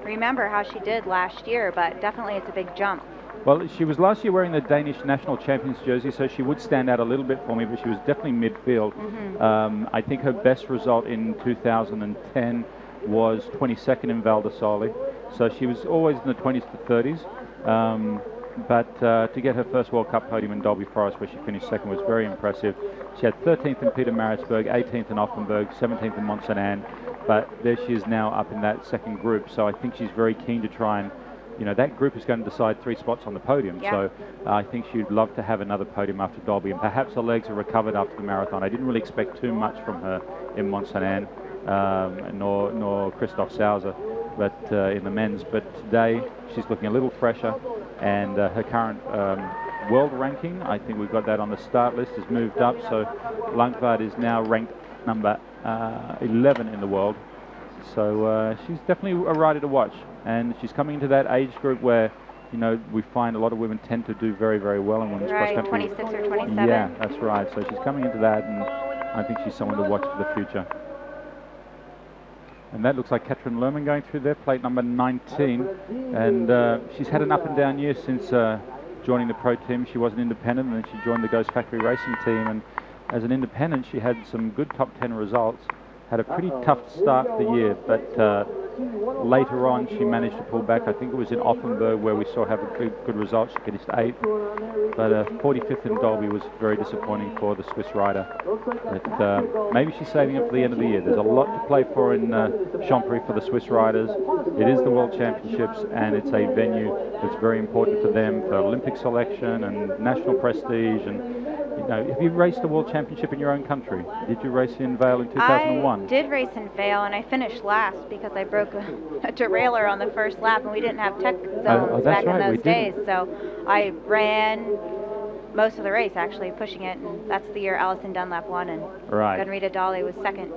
remember how she did last year, but definitely it's a big jump. Well, she was last year wearing the Danish national champions jersey, so she would stand out a little bit for me, but she was definitely midfield. I think her best result in 2010 was 22nd in Val di Sole, so she was always in the 20s to 30s. But to get her first World Cup podium in Dolby Forest, where she finished second, was very impressive. She had 13th in Peter Maritzburg, 18th in Offenburg, 17th in Mont-Saint-Anne, but there she is now up in that second group, so I think she's very keen to try and, you know, that group is going to decide 3 spots on the podium, so I think she'd love to have another podium after Dolby, and perhaps her legs are recovered after the marathon. I didn't really expect too much from her in Mont-Saint-Anne, nor Christoph Sauser, but in the men's. But today she's looking a little fresher, and her current world ranking, I think we've got that on the start list, has moved up, so Lundgaard is now ranked number 11 in the world. So she's definitely a rider to watch, and she's coming into that age group where, you know, we find a lot of women tend to do very, very well in women's cross country. 26 or 27. Yeah, that's right. So she's coming into that, and I think she's someone to watch for the future. And that looks like Katrin Lerman going through there, plate number 19. And she's had an up and down year since joining the pro team. She was an independent, and then she joined the Ghost Factory Racing team. And as an independent, she had some good top 10 results. Had a pretty tough start to the year, but later on, she managed to pull back. I think it was in Offenburg where we saw her have a good result. She finished 8th. But 45th in Dolby was very disappointing for the Swiss rider. But maybe she's saving it for the end of the year. There's a lot to play for in Chambéry for the Swiss riders. It is the World Championships, and it's a venue that's very important for them for Olympic selection and national prestige. And have you raced the World Championship in your own country? Did you race in Vale in 2001? I did race in Vale, and I finished last because I broke a derailleur on the first lap, and we didn't have tech zones back in those days. So I ran most of the race, actually, pushing it, and that's the year Alison Dunlap won, and Gunrita Dali was second.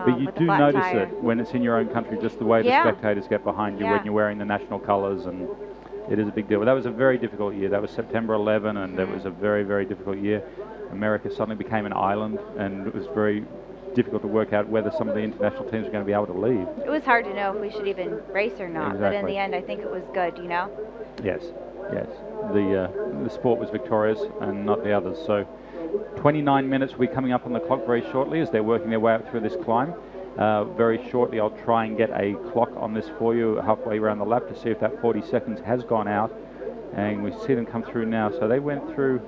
But you do notice it when it's in your own country, just the way the spectators get behind you when you're wearing the national colours, and it is a big deal. But that was a very difficult year. That was September 11, and it was a very, very difficult year. America suddenly became an island, and it was very difficult to work out whether some of the international teams were going to be able to leave. It was hard to know if we should even race or not, but in the end, I think it was good, Yes, yes. The sport was victorious and not the others. So 29 minutes will be coming up on the clock very shortly as they're working their way up through this climb. Very shortly, I'll try and get a clock on this for you halfway around the lap to see if that 40 seconds has gone out. And we see them come through now. So they went through,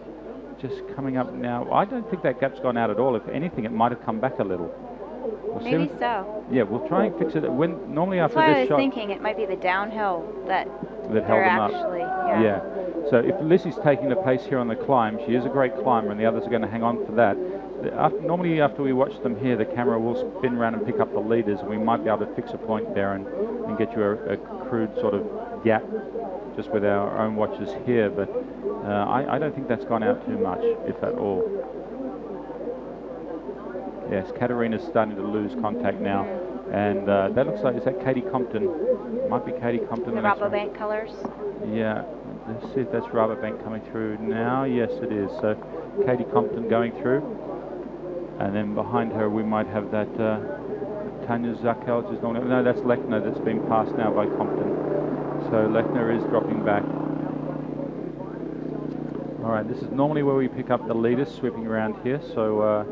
just coming up now. I don't think that gap's gone out at all. If anything, it might have come back a little. Maybe so. Yeah, we'll try and fix it. Normally after this shot... That's why I was shot, thinking it might be the downhill that held them actually, up. Yeah. So if Lizzie's taking the pace here on the climb, she is a great climber, and the others are going to hang on for that. Normally after we watch them here, the camera will spin around and pick up the leaders, and we might be able to fix a point there and get you a crude sort of gap just with our own watches here. But I don't think that's gone out too much, if at all. Yes, Katarina's starting to lose contact now. And that looks like, is that Katie Compton? Might be Katie Compton. The Rabobank colours? Yeah, let's see if that's Rabobank coming through now. Yes, it is. So Katie Compton going through. And then behind her we might have that Tanya Zakel. No, that's Lechner that's been passed now by Compton. So Lechner is dropping back. All right, this is normally where we pick up the leaders sweeping around here. So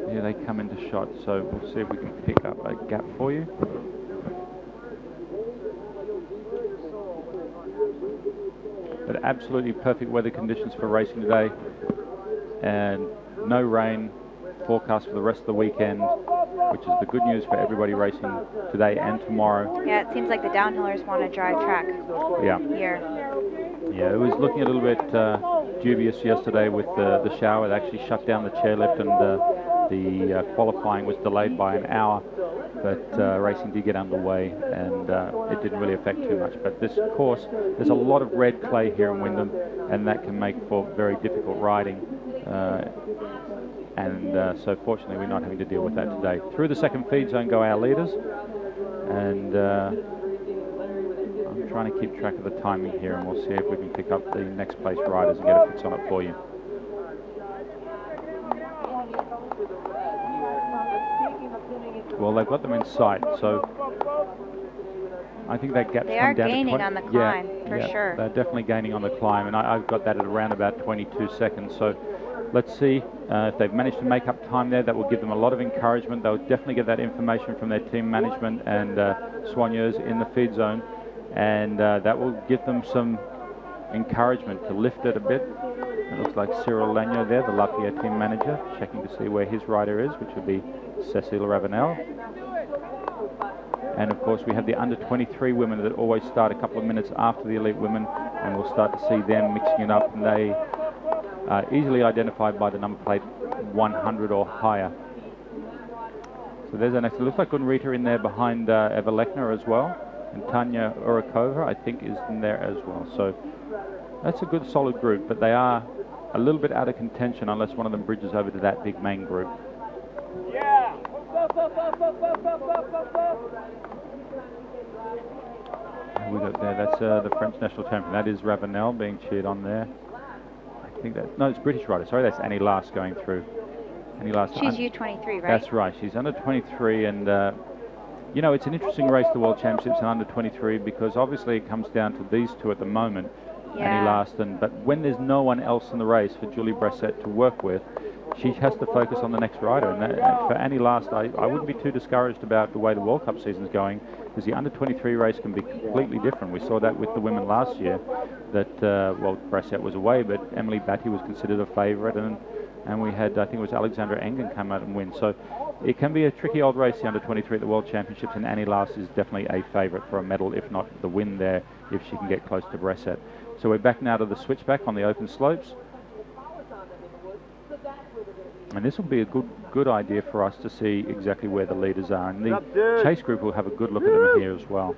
here they come into shot. So we'll see if we can pick up a gap for you. But absolutely perfect weather conditions for racing today, and no rain forecast for the rest of the weekend, which is the good news for everybody racing today and tomorrow. Yeah, it seems like the downhillers want a dry track here. Yeah, it was looking a little bit dubious yesterday with the shower. It actually shut down the chairlift, and the qualifying was delayed by an hour. But racing did get underway, and it didn't really affect too much. But this course, there's a lot of red clay here in Windham, and that can make for very difficult riding. So fortunately, we're not having to deal with that today. Through the second feed zone go our leaders, and I'm trying to keep track of the timing here, and we'll see if we can pick up the next place riders and get a fix on it for you. Well, they've got them in sight, so I think that gap's come down to 20. They are gaining on the climb, for sure. They're definitely gaining on the climb, and I've got that at around about 22 seconds. So let's see if they've managed to make up time there. That will give them a lot of encouragement. They'll definitely get that information from their team management and soigneurs in the feed zone, and that will give them some encouragement to lift it a bit. It looks like Cyril Lagneau there, the Lafayette team manager, checking to see where his rider is, which would be Cécile Ravenel. And of course we have the under 23 women that always start a couple of minutes after the elite women, and we'll start to see them mixing it up, and they are easily identified by the number plate 100 or higher. So there's our next. It looks like Gunrita in there behind Eva Lechner as well, and Tanya Urakova I think is in there as well. So that's a good solid group, but they are a little bit out of contention unless one of them bridges over to that big main group. Yeah. We got there. That's the French national champion. That is Ravenel being cheered on there. I think that it's British rider. Sorry, that's Annie Last going through. Annie Last. She's U23, right? That's right. She's under 23, and you know, it's an interesting race, the World Championships and under 23, because obviously it comes down to these two at the moment. Annie Last, but when there's no one else in the race for Julie Bressett to work with, she has to focus on the next rider. And for Annie Last, I wouldn't be too discouraged about the way the World Cup season's going, because the under-23 race can be completely different. We saw that with the women last year, that, well, Brasset was away, but Emily Batty was considered a favourite, and we had, I think it was Alexandra Engen come out and win. So it can be a tricky old race, the under-23 at the World Championships, and Annie Last is definitely a favourite for a medal, if not the win there, if she can get close to Brasset. So we're back now to the switchback on the open slopes. And this will be a good idea for us to see exactly where the leaders are. And the chase group will have a good look at them here as well.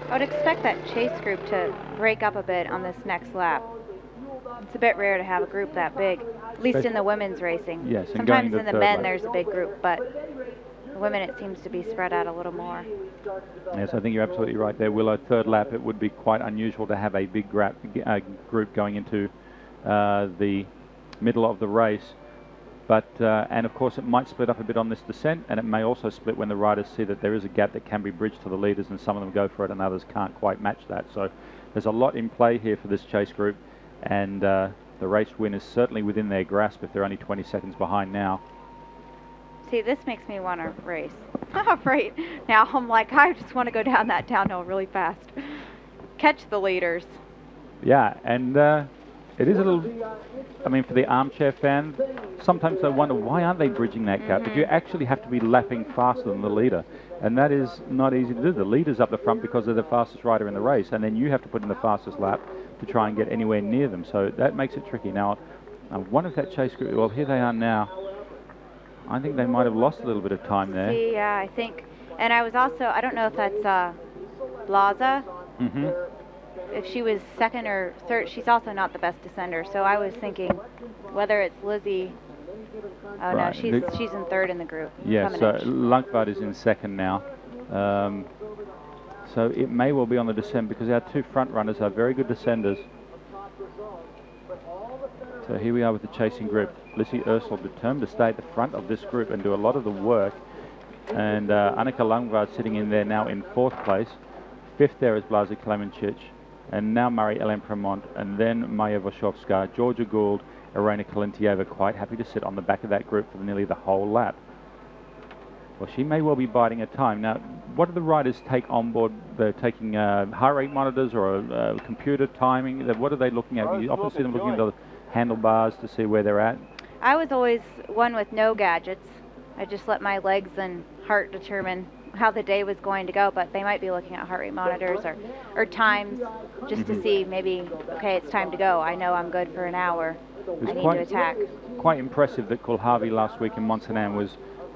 I would expect that chase group to break up a bit on this next lap. It's a bit rare to have a group that big, at least in the women's racing. Yes, sometimes in the men there's a big group, but the women it seems to be spread out a little more. Yes, I think you're absolutely right there, Willow. Third lap, it would be quite unusual to have a big group going into the middle of the race. But and of course it might split up a bit on this descent, and it may also split when the riders see that there is a gap that can be bridged to the leaders, and some of them go for it and others can't quite match that. So there's a lot in play here for this chase group, and the race win is certainly within their grasp if they're only 20 seconds behind now. See, this makes me want to race. Right now I'm like, I just want to go down that downhill really fast. Catch the leaders. Yeah, and it is a little, I mean, for the armchair fan, sometimes they wonder, why aren't they bridging that gap? But you actually have to be lapping faster than the leader, and that is not easy to do. The leader's up the front because they're the fastest rider in the race, and then you have to put in the fastest lap to try and get anywhere near them. So that makes it tricky. Now, I wonder if that chase group, well, here they are now. I think they might have lost a little bit of time there. Yeah, I think, and I was also, I don't know if that's Blaza. If she was second or third, she's also not the best descender. So I was thinking whether it's Lizzie. Oh right. No, she's in third in the group. Yeah, so Lunkvad is in second now. So it may well be on the descent, because our two front runners are very good descenders. So here we are with the chasing group. Lizzie Ursel determined to stay at the front of this group and do a lot of the work. And Annika Lundgaard sitting in there now in fourth place. Fifth there is Blaza Klemencic. And now Marie-Helene Premont. And then Maya Voshovska, Georgia Gould, Irena Kalentieva, quite happy to sit on the back of that group for nearly the whole lap. Well, she may well be biding her time. Now, what do the riders take on board? They're taking heart rate monitors or computer timing. What are they looking at? You often see them looking at the handlebars to see where they're at. I was always one with no gadgets. I just let my legs and heart determine how the day was going to go, but they might be looking at heart rate monitors or times just to see maybe, okay, it's time to go. I know I'm good for an hour. I need to attack. Quite impressive that Kulhavi last week in Montsanan was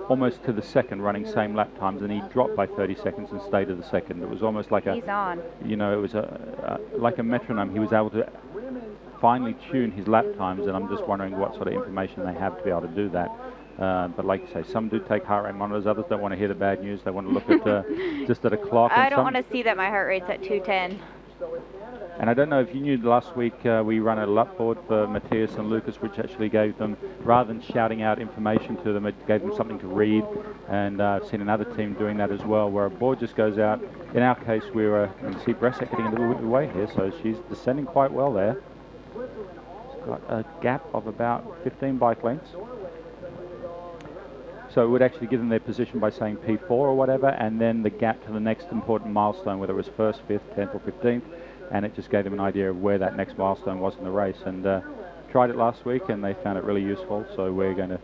almost to the second running same lap times, and he dropped by 30 seconds and stayed to the second. It was almost like He's on. You know, it was like a metronome. He was able to finely tune his lap times, and I'm just wondering what sort of information they have to be able to do that. But like you say, some do take heart rate monitors, others don't want to hear the bad news. They want to look at just at a clock. I don't want to see that my heart rate's at 210. And I don't know if you knew, last week we ran a lap board for Matthias and Lucas, which actually gave them, rather than shouting out information to them, it gave them something to read. And I've seen another team doing that as well, where a board just goes out. In our case, we were, you can see Brasset getting a little bit away here, so she's descending quite well there. She's got a gap of about 15 bike lengths. So it would actually give them their position by saying P4 or whatever, and then the gap to the next important milestone, whether it was 1st, 5th, 10th or 15th, and it just gave them an idea of where that next milestone was in the race. And tried it last week and they found it really useful, so we're going to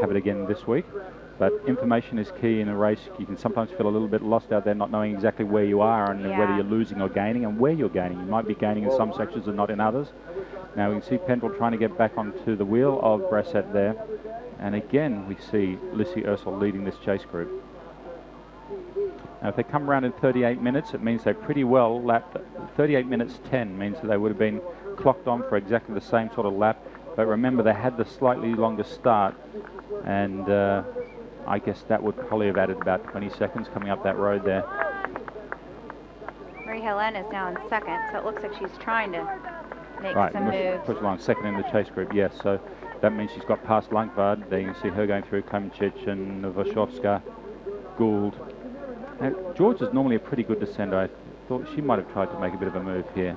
have it again this week. But information is key in a race. You can sometimes feel a little bit lost out there, not knowing exactly where you are and whether you're losing or gaining, and where you're gaining. You might be gaining in some sections and not in others. Now we can see Pendrell trying to get back onto the wheel of Brasset there. And again, we see Lissy Ursel leading this chase group. Now, if they come around in 38 minutes, it means they're pretty well lapped. 38 minutes 10 means that they would have been clocked on for exactly the same sort of lap. But remember, they had the slightly longer start, and I guess that would probably have added about 20 seconds coming up that road there. Marie-Helene is now in second, so it looks like she's trying to make some moves. Push along second in the chase group, yes. So that means she's got past Lunkvad. There you can see her going through Klemencic and Voshovska, Gould. Now, George is normally a pretty good descender. I thought she might have tried to make a bit of a move here.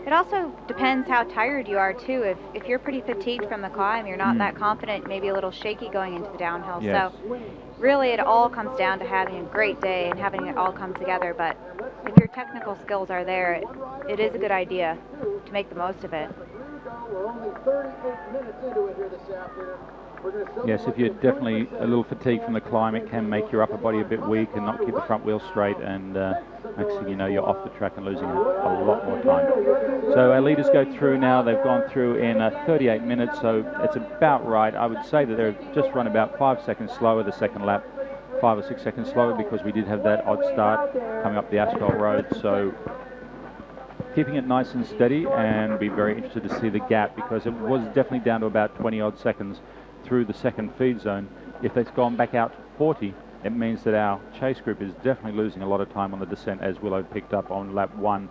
It also depends how tired you are too. If you're pretty fatigued from the climb, you're not that confident, maybe a little shaky going into the downhill. Yes. So really it all comes down to having a great day and having it all come together. But if your technical skills are there, it is a good idea to make the most of it. We're only 38 minutes into it here this afternoon. Yes, if you're definitely a little fatigued from the climb, it can make your upper body a bit weak and not keep the front wheel straight, and next thing you know, you're off the track and losing a lot more time. So our leaders go through now. They've gone through in 38 minutes, so it's about right. I would say that they've just run about 5 seconds slower the second lap, 5 or 6 seconds slower, because we did have that odd start coming up the asphalt road. So keeping it nice and steady, and be very interested to see the gap, because it was definitely down to about 20 odd seconds through the second feed zone. If it's gone back out to 40, it means that our chase group is definitely losing a lot of time on the descent, as Willow picked up on lap 1.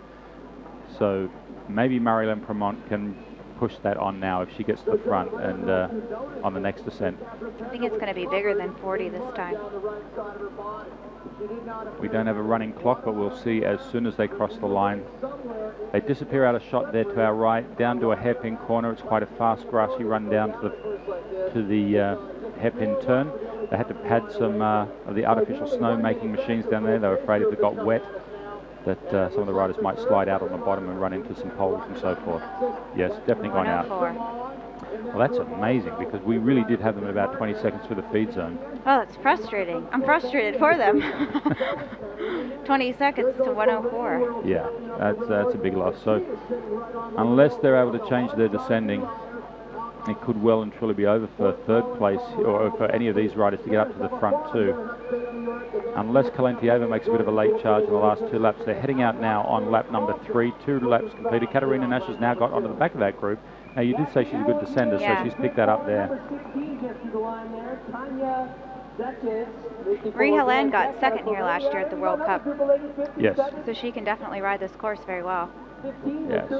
So maybe Marie-Helene can push that on now if she gets to the front and on the next descent. I think it's going to be bigger than 40 this time. We don't have a running clock, but we'll see as soon as they cross the line. They disappear out of shot there to our right, down to a hairpin corner. It's quite a fast grassy run down to the hairpin turn. They had to pad some of the artificial snow making machines down there. They were afraid if it got wet that some of the riders might slide out on the bottom and run into some poles and so forth. Yes, definitely gone out. Well, that's amazing, because we really did have them at about 20 seconds through the feed zone. Oh, that's frustrating. I'm frustrated for them. 20 seconds to 104. Yeah, that's a big loss. So unless they're able to change their descending, it could well and truly be over for third place, or for any of these riders to get up to the front too. Unless Kalentieva makes a bit of a late charge in the last 2 laps. They're heading out now on lap number 3. 2 laps completed. Katarina Nash has now got onto the back of that group. Now, you did say she's a good descender, so she's picked that up there. Marie-Helene got second here last year at the World Cup. Yes. So she can definitely ride this course very well. Yes.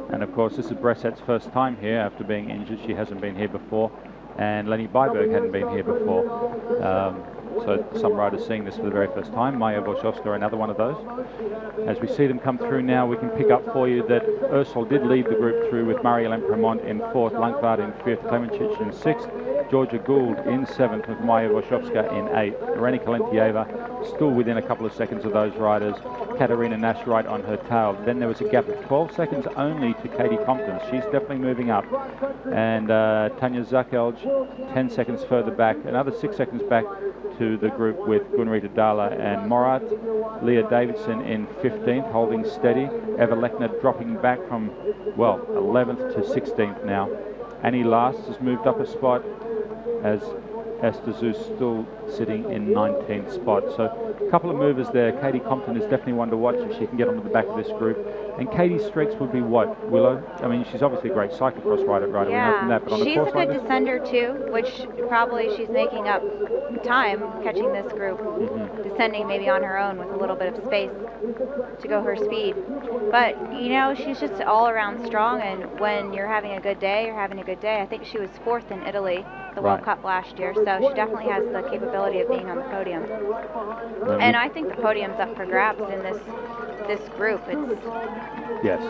And of course, this is Bressett's first time here after being injured. She hasn't been here before. And Lenny Byberg hadn't been here before. So some riders seeing this for the very first time. Maya Wojcicka, another one of those. As we see them come through now, we can pick up for you that Ursel did lead the group through with Marie-Helene Premont in 4th, Langvaart in 5th, Klemencic in 6th, Georgia Gould in 7th with Maya Wojcicka in 8th. Irene Kalentieva still within a couple of seconds of those riders. Katarina Nash right on her tail. Then there was a gap of 12 seconds only to Katie Compton. She's definitely moving up. And Tanya Zakelj 10 seconds further back, another 6 seconds back to the group with Gunrita Dala and Morat. Leah Davidson in 15th, holding steady. Eva Lechner dropping back from, well, 11th to 16th now. Annie Last has moved up a spot, as Esther Zeus still sitting in 19th spot. So a couple of movers there. Katie Compton is definitely one to watch if she can get onto the back of this group. And Katie's strengths would be what, Willow? I mean, she's obviously a great cyclocross rider, we know from that. But on she's a course a good like descender too, which probably she's making up time catching this group, descending maybe on her own with a little bit of space to go her speed. But, you know, she's just all around strong, and when you're having a good day, you're having a good day. I think she was 4th in Italy, the World Cup last year, so she definitely has the capability of being on the podium. And I think the podium's up for grabs in this group. Yes.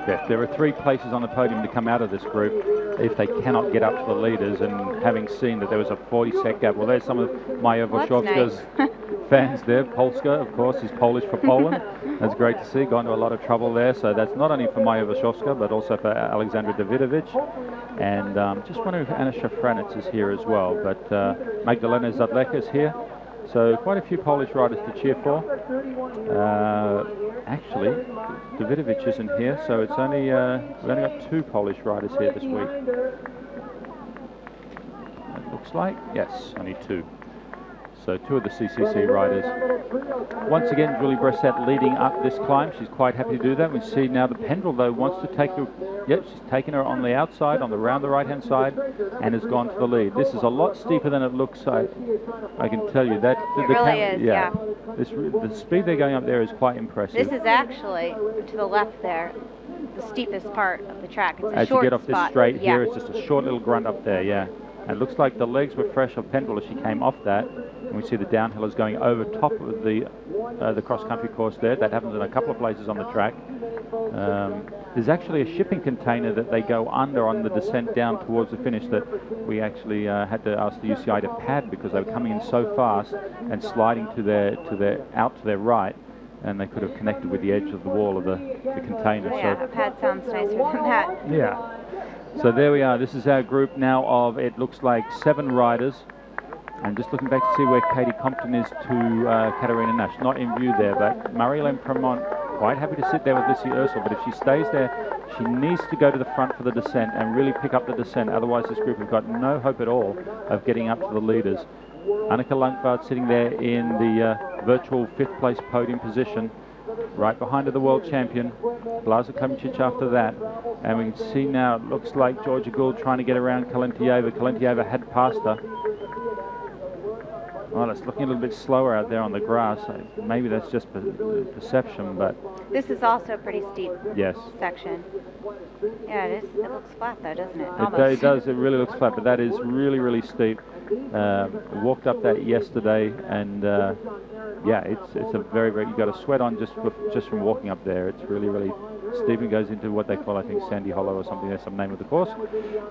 Yes, there are 3 places on the podium to come out of this group if they cannot get up to the leaders, and having seen that there was a 40-sec gap. Well, there's some of Maya Wojcicka's fans there. Polska, of course, is Polish for Poland. That's great to see. Gone to a lot of trouble there. So that's not only for Maya Wojcicka, but also for Alexandra Davidovich. And just wondering if Anna Shafranec is here as well. But Magdalena Zadleka is here. So quite a few Polish riders to cheer for. Actually, Davidovich isn't here, so it's only we've only got 2 Polish riders here this week. It looks like, yes, only 2. So 2 of the CCC riders. Once again, Julie Bressett leading up this climb. She's quite happy to do that. We see now the Pendrell, though, wants to take her. Yep, she's taken her on the outside, around the right-hand side, and has gone to the lead. This is a lot steeper than it looks. I can tell you that. It really is, yeah. The speed they're going up there is quite impressive. This is actually to the left there, the steepest part of the track. It's a As short you get off spot. this straight here, it's just a short little grunt up there, yeah. And it looks like the legs were fresh of Pendrell as she came off that. And we see the downhillers going over top of the cross-country course there. That happens in a couple of places on the track. There's actually a shipping container that they go under on the descent down towards the finish that we actually had to ask the UCI to pad because they were coming in so fast and sliding to their right, and they could have connected with the edge of the wall of the container. Yeah, so a pad sounds nicer than that. Yeah. So there we are. This is our group now of, it looks like 7 riders. And just looking back to see where Katie Compton is to Katarina Nash. Not in view there, but Marie-Helene Premont quite happy to sit there with Lissy Ursel. But if she stays there, she needs to go to the front for the descent and really pick up the descent. Otherwise, this group have got no hope at all of getting up to the leaders. Annika Lundgaard sitting there in the virtual 5th place podium position. Right behind her, the world champion, Blaza Komicic after that. And we can see now, it looks like Georgia Gould trying to get around Kalentieva. Kalentieva had passed her. Well, it's looking a little bit slower out there on the grass. Maybe that's just perception, but... This is also a pretty steep yes. section. Yeah, it is. It looks flat, though, doesn't it? It does. It really looks flat, but that is really, really steep. Walked up that yesterday, and yeah, it's a very, very... You got a sweat on just from walking up there. It's really, really steep and goes into what they call, I think, Sandy Hollow or something. That's some name of the course.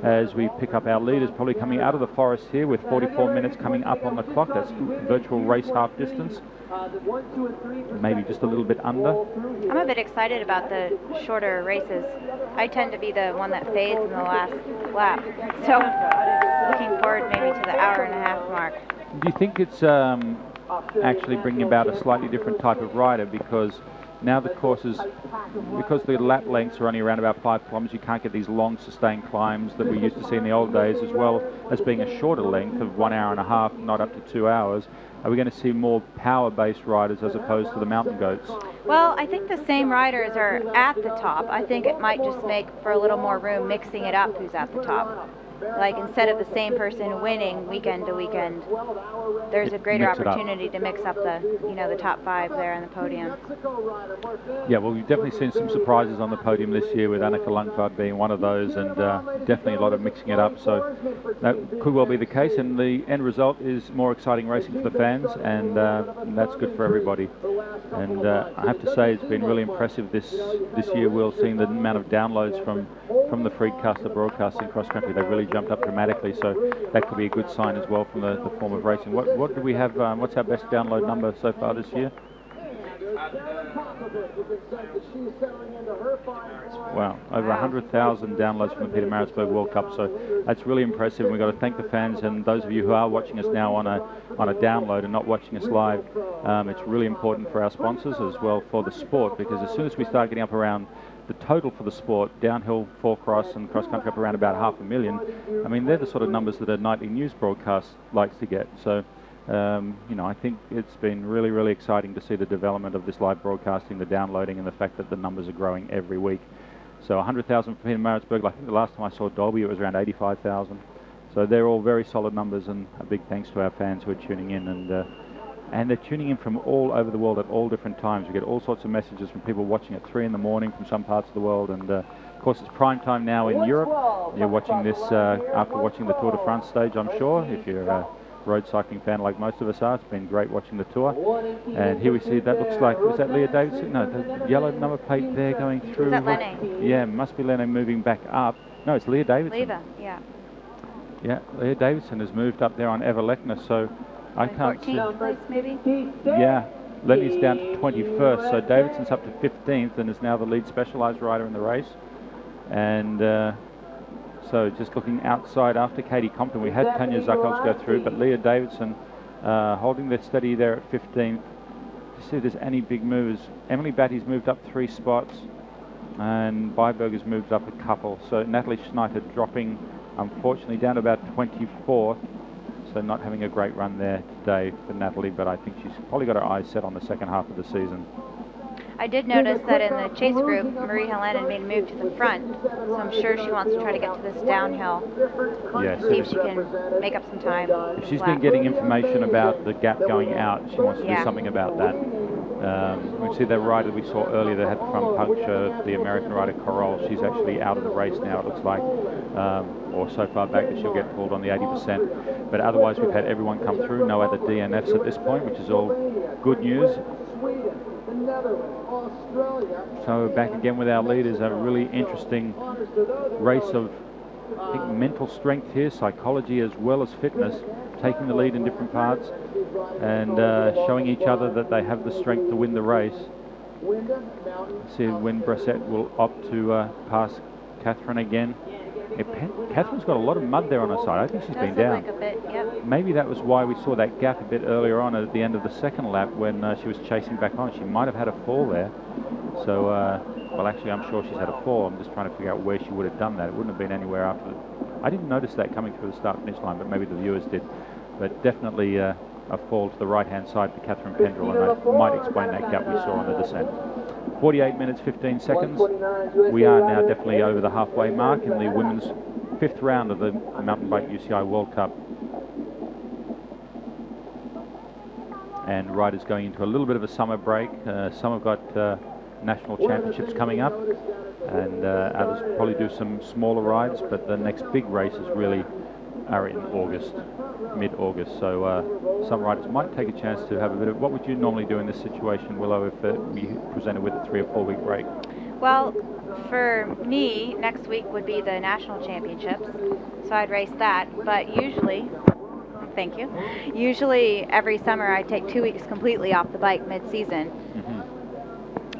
As we pick up our leaders, probably coming out of the forest here with 44 minutes coming up on the clock. That's virtual race half distance. Maybe just a little bit under. I'm a bit excited about the shorter races. I tend to be the one that fades in the last lap. So looking forward maybe to the hour-and-a-half mark. Do you think it's actually bringing about a slightly different type of rider, because now the courses, because the lap lengths are only around about 5 kilometres, you can't get these long sustained climbs that we used to see in the old days, as well as being a shorter length of 1 hour and a half, not up to 2 hours. Are we going to see more power-based riders as opposed to the mountain goats? Well, I think the same riders are at the top. I think it might just make for a little more room mixing it up who's at the top. Like, instead of the same person winning weekend to weekend, there's a greater opportunity to mix up the, the top 5 there on the podium. Yeah, well, we've definitely seen some surprises on the podium this year, with Annika Lundgaard being one of those, and definitely a lot of mixing it up. So that could well be the case, and the end result is more exciting racing for the fans, and that's good for everybody. And I have to say, it's been really impressive this year, Will, seeing the amount of downloads from the Freecaster broadcasting cross country. They've really jumped up dramatically, so that could be a good sign as well from the form of racing. What do we have? What's our best download number so far this year? Wow, over 100,000 downloads from the Peter Maritzburg World Cup, so that's really impressive. And we've got to thank the fans and those of you who are watching us now on a download and not watching us live. It's really important for our sponsors as well for the sport, because as soon as we start getting up around the total for the sport, downhill, 4-cross and cross-country up around about 500,000, I mean, they're the sort of numbers that a nightly news broadcast likes to get. So, I think it's been really, really exciting to see the development of this live broadcasting, the downloading, and the fact that the numbers are growing every week. So 100,000 for Peter Maritzburg. I think the last time I saw Dolby, it was around 85,000. So they're all very solid numbers, and a big thanks to our fans who are tuning in. And they're tuning in from all over the world at all different times. We get all sorts of messages from people watching at 3 in the morning from some parts of the world. And of course, it's prime time now in Europe. You're watching this after watching the Tour de France stage, I'm sure. If you're a road cycling fan like most of us are, it's been great watching the Tour. And here we see, that looks like, was that Leah Davidson? No, the yellow number plate there going through. Is that Lene? Yeah, must be Lene moving back up. No, it's Leah Davidson. Leva, yeah. Yeah, Leah Davidson has moved up there on Everlechner, so I can't see. 14th place, maybe? Yeah, Lenny's down to 21st, so Davidson's up to 15th and is now the lead specialised rider in the race. And so just looking outside after Katie Compton, we had Tanya Zuckels go through, but Leah Davidson holding their steady there at 15th. To see if there's any big moves. Emily Batty's moved up 3 spots, and Byberger's moved up a couple. So Natalie Schneider dropping, unfortunately, down to about 24th. So not having a great run there today for Natalie, but I think she's probably got her eyes set on the second half of the season. I did notice that in the chase group, Marie-Helene had made a move to the front, so I'm sure she wants to try to get to this downhill. Yes. See if she can make up some time. She's been getting information about the gap going out. She wants to do something about that. We see that rider we saw earlier that had the front puncture, the American rider Corral. She's actually out of the race now, it looks like, or so far back that she'll get pulled on the 80%. But otherwise, we've had everyone come through. No other DNFs at this point, which is all good news. So back again with our leaders. A really interesting race of, I think, mental strength here, psychology as well as fitness, taking the lead in different parts and showing each other that they have the strength to win the race. See when Bressette will opt to pass Catherine again. Catherine's got a lot of mud there on her side. I think she's been down. Like a bit, yep. Maybe that was why we saw that gap a bit earlier on at the end of the second lap when she was chasing back on. She might have had a fall there. So, well, actually, I'm sure she's had a fall. I'm just trying to figure out where she would have done that. It wouldn't have been anywhere after. I didn't notice that coming through the start-finish line, but maybe the viewers did. But definitely a fall to the right-hand side for Catherine Pendrell, and that might explain that gap we saw on the descent. 48 minutes, 15 seconds. We are now definitely over the halfway mark in the women's 5th round of the Mountain Bike UCI World Cup. And riders going into a little bit of a summer break. Some have got national championships coming up, and others probably do some smaller rides, but the next big races really are in August, mid-August. So some riders might take a chance to have a bit of... What would you normally do in this situation, Willow, if we presented with a 3 or 4 week break? Well, for me, next week would be the national championships, so I'd race that. But usually, thank you, usually every summer I take 2 weeks completely off the bike mid-season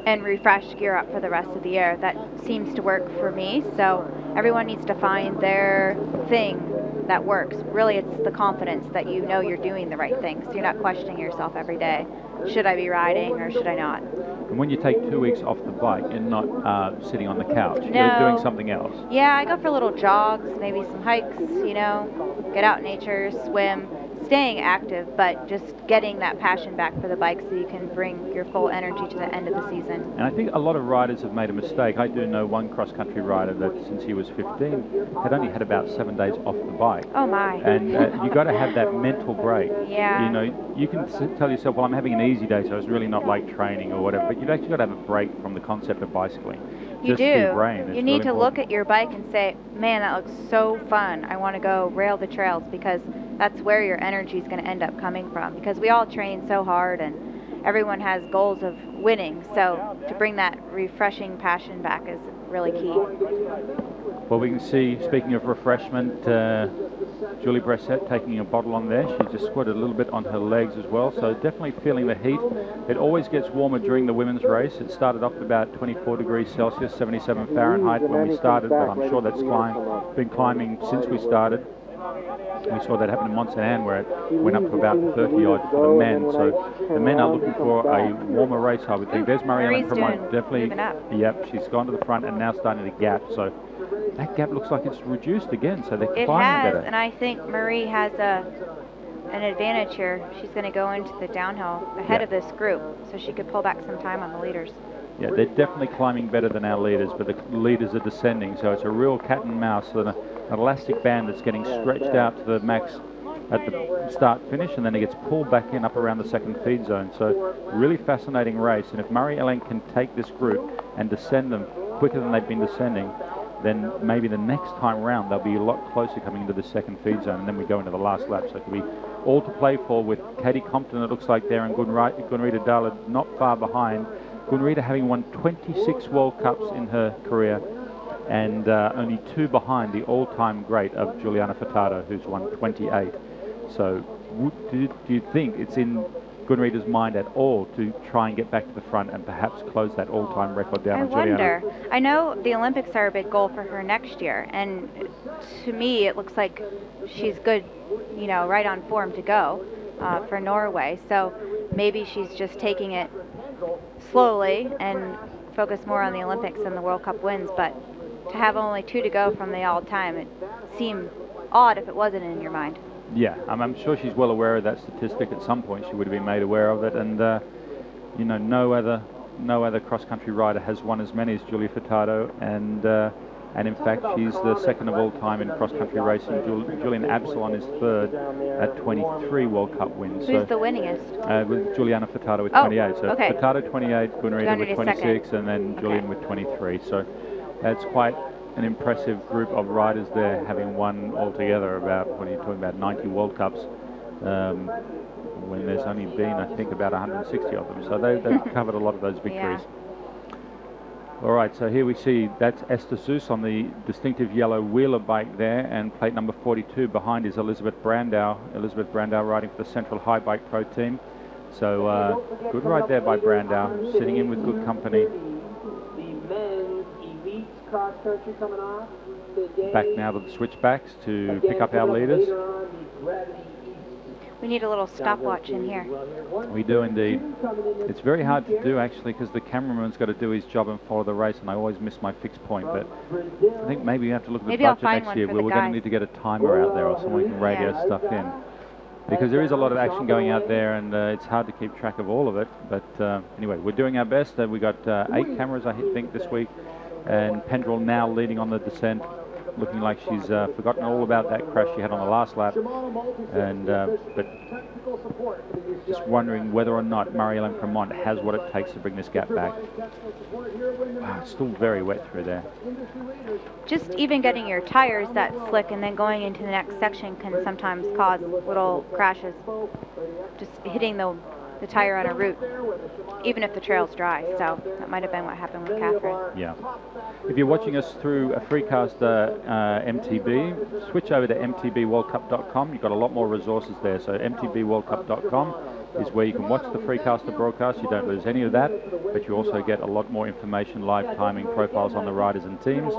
and refresh, gear up for the rest of the year. That seems to work for me, so everyone needs to find their thing that works. Really, it's the confidence that you know you're doing the right things. You're not questioning yourself every day. Should I be riding or should I not? And when you take 2 weeks off the bike, you're not sitting on the couch. No. You're doing something else. Yeah, I go for little jogs, maybe some hikes, you know, get out in nature, swim, staying active, but just getting that passion back for the bike so you can bring your full energy to the end of the season. And I think a lot of riders have made a mistake. I do know one cross-country rider that since he was 15 had only had about 7 days off the bike. Oh my. And you've got to have that mental break. Yeah. You know, you can tell yourself, well, I'm having an easy day, so it's really not like training or whatever, but you've actually got to have a break from the concept of bicycling. You Just do. for your brain. You need to look at your bike and say, man, that looks so fun. I want to go rail the trails, because that's where your energy is going to end up coming from. Because we all train so hard and everyone has goals of winning. So to bring that refreshing passion back is really key. Well, we can see, speaking of refreshment, Julie Bressette taking a bottle on there. She just squirted a little bit on her legs as well, so definitely feeling the heat. It always gets warmer during the women's race. It started off about 24 degrees Celsius, 77 Fahrenheit when we started, but I'm sure that's been climbing since we started. We saw that happen in Mont Saint Anne, where it went up to about 30 odd for the men. So the men are looking for a warmer race, I would think. There's Marie-Helene from definitely. Yep, she's gone to the front and now starting to gap. So that gap looks like it's reduced again. So they're climbing better. And I think Marie has an advantage here. She's going to go into the downhill ahead of this group, so she could pull back some time on the leaders. Yeah, they're definitely climbing better than our leaders, but the leaders are descending, so it's a real cat and mouse. So an elastic band that's getting stretched out to the max at the start-finish, and then it gets pulled back in up around the second feed zone. So really fascinating race, and if Marie-Helene can take this group and descend them quicker than they've been descending, then maybe the next time round they'll be a lot closer coming into the second feed zone, and then we go into the last lap. So it could be all to play for with Katie Compton, it looks like there, and Gunrita Dalla not far behind. Gunrita having won 26 World Cups in her career, and only 2 behind the all-time great of Giuliana Furtado, who's won 28. So do you think it's in Gunrita's mind at all to try and get back to the front and perhaps close that all-time record down on Giuliana? I wonder. I know the Olympics are a big goal for her next year, and to me it looks like she's good, you know, right on form to go for Norway. So maybe she's just taking it slowly and focus more on the Olympics and the World Cup wins, but to have only 2 to go from the all-time, it seemed odd if it wasn't in your mind. Yeah, I'm sure she's well aware of that statistic. At some point she would have been made aware of it, and you know, no other cross-country rider has won as many as Julia Furtado, and And in fact, she's the second of all time in cross-country racing. Julian Absalon is third at 23 World Cup wins. Who's the winningest? With Juliana Furtado with Oh, 28. So okay. Furtado 28, Gunrita with 26, second. and then Julian Okay. with 23. So that's quite an impressive group of riders there, having won altogether about, what are you talking about, 90 World Cups, when there's only been, I think, about 160 of them. So they've covered a lot of those victories. Yeah. All right, so here we see that's Esther Zeus on the distinctive yellow wheeler bike there, and plate number 42 behind is Elizabeth Brandau. Elizabeth Brandau riding for the Central High Bike Pro team. So good ride there by Brandau, sitting in with good company. The men's elite cross country coming off. Back now to the switchbacks to pick up our leaders. We need a little stopwatch in here. We do indeed. It's very hard to do actually, because the cameraman's got to do his job and follow the race, and I always miss my fixed point. But I think maybe we have to look at the budget next year, where we're going to need to get a timer out there, or someone can radio stuff in, because there is a lot of action going out there, and it's hard to keep track of all of it. But anyway, we're doing our best. We got 8 cameras, I think, this week, and Pendrell now leading on the descent, looking like she's forgotten all about that crash she had on the last lap, and but just wondering whether or not Marie-Helene Cremont has what it takes to bring this gap back. Wow, it's still very wet through there. Just even getting your tires that slick and then going into the next section can sometimes cause little crashes. Just hitting the tire on a route, even if the trail's dry. So that might have been what happened with Catherine. Yeah. If you're watching us through a Freecaster MTB, switch over to mtbworldcup.com. You've got a lot more resources there. So mtbworldcup.com is where you can watch the Freecaster broadcast. You don't lose any of that, but you also get a lot more information, live timing, profiles on the riders and teams,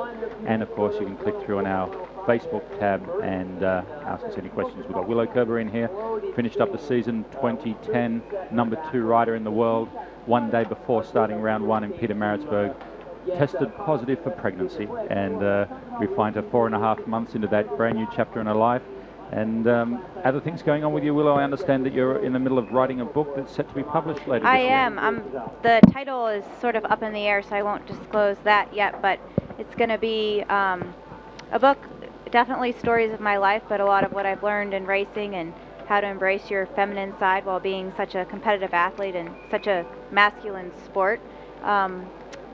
and of course you can click through on our Facebook tab and ask us any questions. We've got Willow Kerber in here, finished up the season 2010, number 2 rider in the world, one day before starting round 1 in Pietermaritzburg. Tested positive for pregnancy, and we find her 4.5 months into that brand new chapter in her life. And other things going on with you, Willow. I understand that you're in the middle of writing a book that's set to be published later this year. I am. The title is sort of up in the air, so I won't disclose that yet, but it's going to be a book, definitely stories of my life, but a lot of what I've learned in racing and how to embrace your feminine side while being such a competitive athlete and such a masculine sport.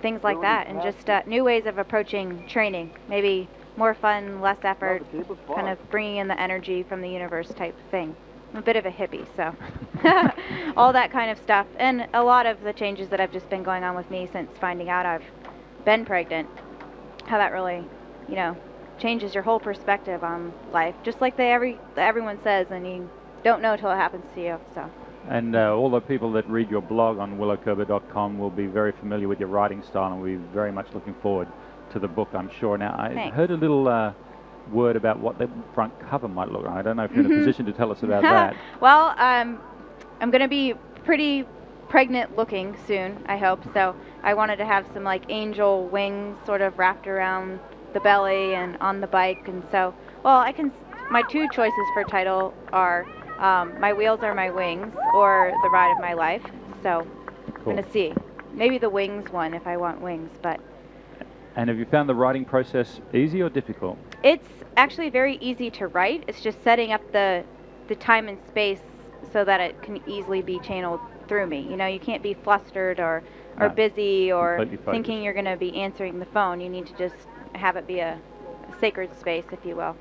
Things like that, and just new ways of approaching training. Maybe more fun, less effort, kind of bringing in the energy from the universe type thing. I'm a bit of a hippie, so all that kind of stuff. And a lot of the changes that have just been going on with me since finding out I've been pregnant, how that really, you know, changes your whole perspective on life. Just like everyone says, and you don't know till it happens to you, so. And all the people that read your blog on willowkerber.com will be very familiar with your writing style, and we're very much looking forward to the book, I'm sure. Now, I heard a little word about what the front cover might look like. I don't know if you're in a position to tell us about that. Well, I'm going to be pretty pregnant looking soon, I hope. So I wanted to have some like angel wings sort of wrapped around the belly and on the bike. And so, well, my 2 choices for title are My Wheels Are My Wings or The Ride of My Life. So I'm going to see. Maybe the wings one if I want wings, but. And have you found the writing process easy or difficult? It's actually very easy to write. It's just setting up the time and space so that it can easily be channeled through me. You know, you can't be flustered or busy or thinking you're going to be answering the phone. You need to just have it be a sacred space, if you will.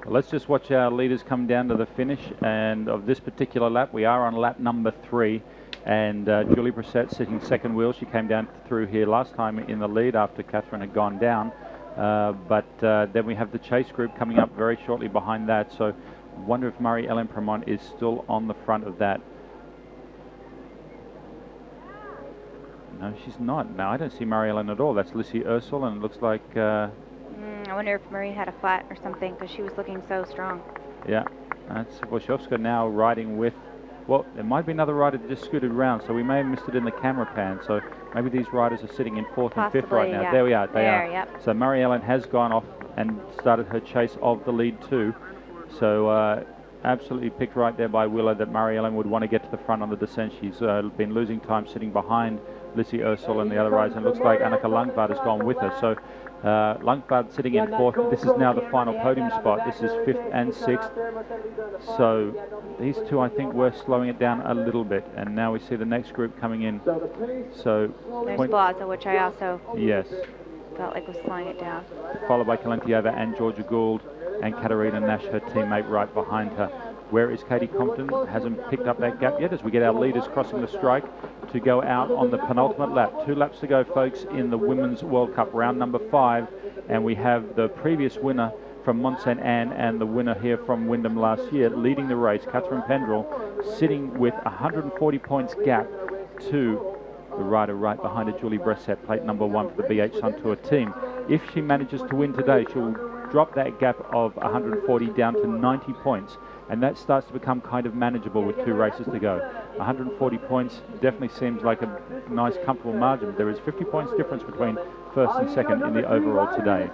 Well, let's just watch our leaders come down to the finish. And of this particular lap, we are on lap number 3. And Julie Brissett sitting second wheel. She came down through here last time in the lead after Catherine had gone down. But then we have the chase group coming up very shortly behind that. So I wonder if Marie-Helene Cremont is still on the front of that. No, she's not. No, I don't see Marie-Helene at all. That's Lissy Ursel, and it looks like... I wonder if Marie had a flat or something, because she was looking so strong. Yeah, that's Wojciechowska now riding with... Well, there might be another rider that just scooted around, so we may have missed it in the camera pan. So maybe these riders are sitting in 4th and 5th right now. Yeah. There we are. They are. Yep. So Marie-Helene has gone off and started her chase of the lead too. So absolutely picked right there by Willow that Marie-Helene would want to get to the front on the descent. She's been losing time sitting behind Lissy Ursel and the other riders, and it looks like Annika Langvaart has gone with her. So Lundblad sitting in 4th. This is now the final podium spot. This is 5th and 6th. So these two, I think, were slowing it down a little bit. And now we see the next group coming in. So there's Blaza, which I also felt like was slowing it down. Followed by Kalentieva and Georgia Gould and Katerina Nash, her teammate, right behind her. Where is Katie Compton? Hasn't picked up that gap yet as we get our leaders crossing the strike to go out on the penultimate lap. 2 laps to go, folks, in the Women's World Cup, round number 5. And we have the previous winner from Mont Saint Anne and the winner here from Windham last year leading the race, Catherine Pendrell, sitting with 140 points gap to the rider right behind her, Julie Bressett, plate number 1 for the BH Sun Tour team. If she manages to win today, she'll drop that gap of 140 down to 90 points. And that starts to become kind of manageable with 2 races to go. 140 points definitely seems like a nice, comfortable margin. There is 50 points difference between first and second in the overall today.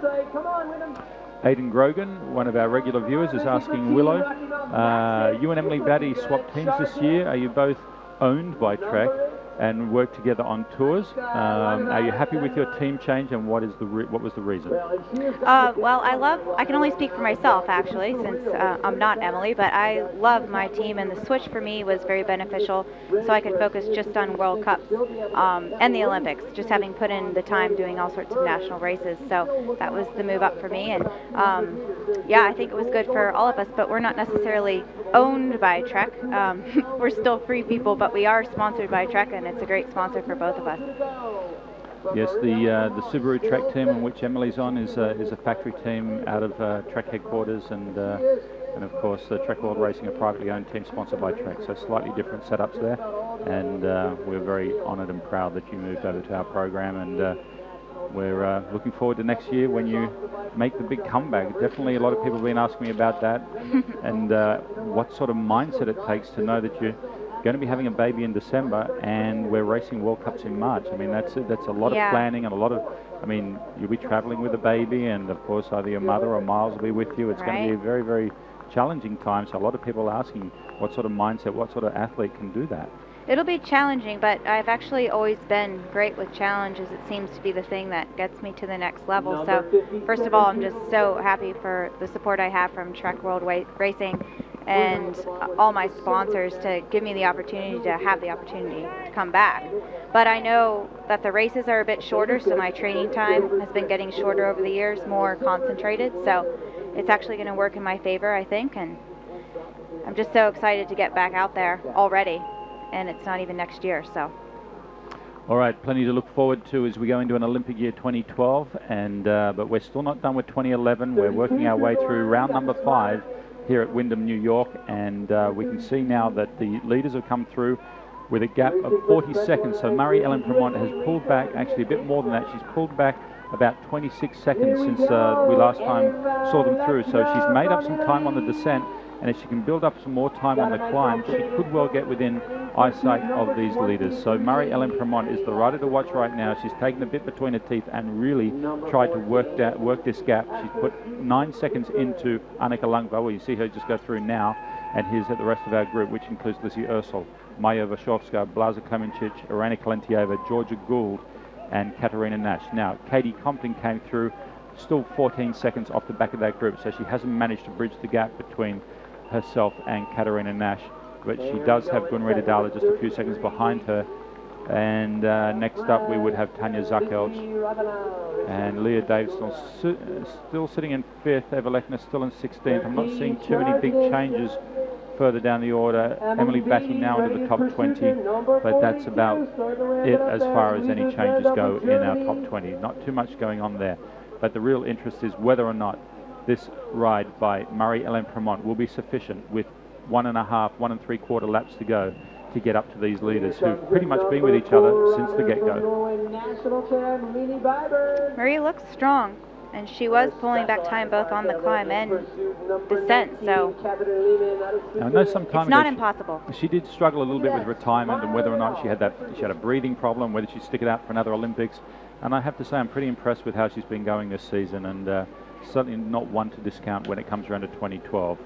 Aidan Grogan, one of our regular viewers, is asking, Willow, you and Emily Batty swapped teams this year. Are you both owned by Trek and work together on tours? Are you happy with your team change, and what was the reason? Well, I can only speak for myself actually, since I'm not Emily, but I love my team, and the switch for me was very beneficial, so I could focus just on World Cups and the Olympics, just having put in the time doing all sorts of national races. So that was the move up for me, and yeah, I think it was good for all of us, but we're not necessarily owned by Trek. We're still free people, but we are sponsored by Trek, and it's a great sponsor for both of us. Yes, the Subaru Trek team in which Emily's on is a factory team out of Trek headquarters, and of course Trek World Racing, a privately owned team sponsored by Trek, so slightly different setups there, and we're very honoured and proud that you moved over to our program, and we're looking forward to next year when you make the big comeback. Definitely a lot of people have been asking me about that, and what sort of mindset it takes to know that you're going to be having a baby in December and we're racing World Cups in March. I mean, that's a lot of planning and a lot of, I mean, you'll be traveling with a baby, and of course either your mother or Miles will be with you. It's going to be a very, very challenging time. So a lot of people are asking what sort of mindset, what sort of athlete can do that. It'll be challenging, but I've actually always been great with challenges. It seems to be the thing that gets me to the next level. So first of all, I'm just so happy for the support I have from Trek World Racing and all my sponsors to give me the opportunity to come back. But I know that the races are a bit shorter, so my training time has been getting shorter over the years, more concentrated. So it's actually going to work in my favor, I think, and I'm just so excited to get back out there already. And it's not even next year, so. All right, plenty to look forward to as we go into an Olympic year 2012, and but we're still not done with 2011. We're working our way through round number 5 here at Windham, New York, and we can see now that the leaders have come through with a gap of 40 seconds. So Marie-Helene Premont has pulled back, actually a bit more than that. She's pulled back about 26 seconds since we last time saw them through. So she's made up some time on the descent, and if she can build up some more time on the climb, she could well get within eyesight of these leaders. So Marie-Helene Premont is the rider to watch right now. She's taken a bit between her teeth and really tried to work this gap. She's put 9 seconds into Annika Lundblad. Well, you see her just go through now, and here's the rest of our group, which includes Lizzie Ursel, Maja Vashovska, Blaza Klemencic, Irena Kalentieva, Georgia Gould, and Katerina Nash. Now, Katie Compton came through, still 14 seconds off the back of that group, so she hasn't managed to bridge the gap between herself and Katerina Nash, but she does have Gunrita Dala just a few seconds behind her. And next up we would have Tanya Zakelj and Leah Davison still sitting in 5th, Eva Lechner still in 16th. I'm not seeing too many big changes further down the order. Emily Batty now into the top 20, but that's about it as far as any changes go in our top 20. Not too much going on there, but the real interest is whether or not this ride by Marie-Helene Premont will be sufficient with 1.5, 1 3/4 laps to go to get up to these leaders who've pretty much been with each other since the get-go. Marie looks strong, and she was pulling back time both on the climb and descent, so now, I know sometime it's not impossible. She did struggle a little bit with retirement and whether or not she had a breathing problem, whether she'd stick it out for another Olympics. And I have to say I'm pretty impressed with how she's been going this season, and certainly not one to discount when it comes around to 2012.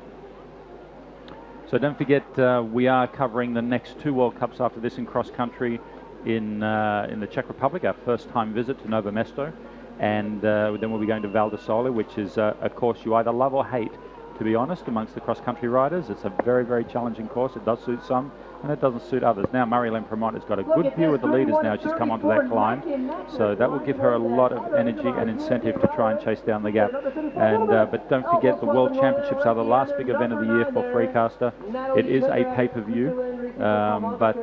So don't forget, we are covering the next 2 World Cups after this in cross country in the Czech Republic, our first time visit to Novo Mesto, and then we'll be going to Val di Sole, which is a course you either love or hate, to be honest, amongst the cross-country riders. It's a very, very challenging course. It does suit some, and it doesn't suit others. Now, Marie-Helene has got a good view of the leaders now. She's come onto that climb, so that will give her a lot of energy and incentive to try and chase down the gap. And but don't forget, the World Championships are the last big event of the year for Freecaster. It is a pay-per-view, but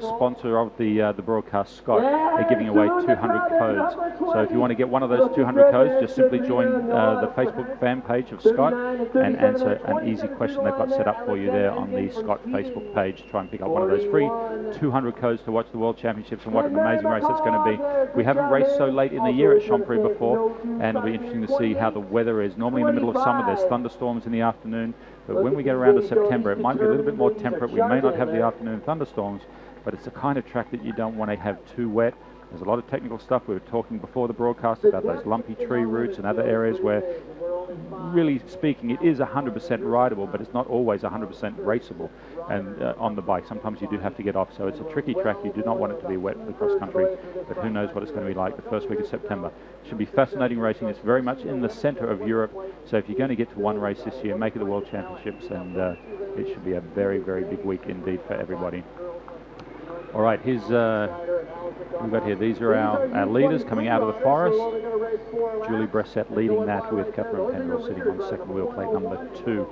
sponsor of the broadcast, Scott, are giving away 200 codes. So if you want to get one of those 200 codes, just simply join the Facebook fan page of Scott and answer an easy question they've got set up for you there on the Scott Facebook page. Try and pick up one of those free 200 codes to watch the World Championships, and what an amazing race it's going to be. We haven't raced so late in the year at Chambéry before, and it'll be interesting to see how the weather is. Normally in the middle of summer there's thunderstorms in the afternoon, but when we get around to September it might be a little bit more temperate. We may not have the afternoon thunderstorms, but it's the kind of track that you don't want to have too wet. There's a lot of technical stuff. We were talking before the broadcast about those lumpy tree roots and other areas where, really speaking, it is 100% rideable, but it's not always 100% raceable and on the bike. Sometimes you do have to get off, so it's a tricky track. You do not want it to be wet for the cross country, but who knows what it's going to be like the first week of September. It should be fascinating racing. It's very much in the center of Europe, so if you're going to get to one race this year, make it the World Championships, and it should be a very, very big week indeed for everybody. All right, here's we've got here, these are our leaders coming out of the forest. Julie Bressett leading that with Catherine Pendrell sitting on second wheel, plate number 2.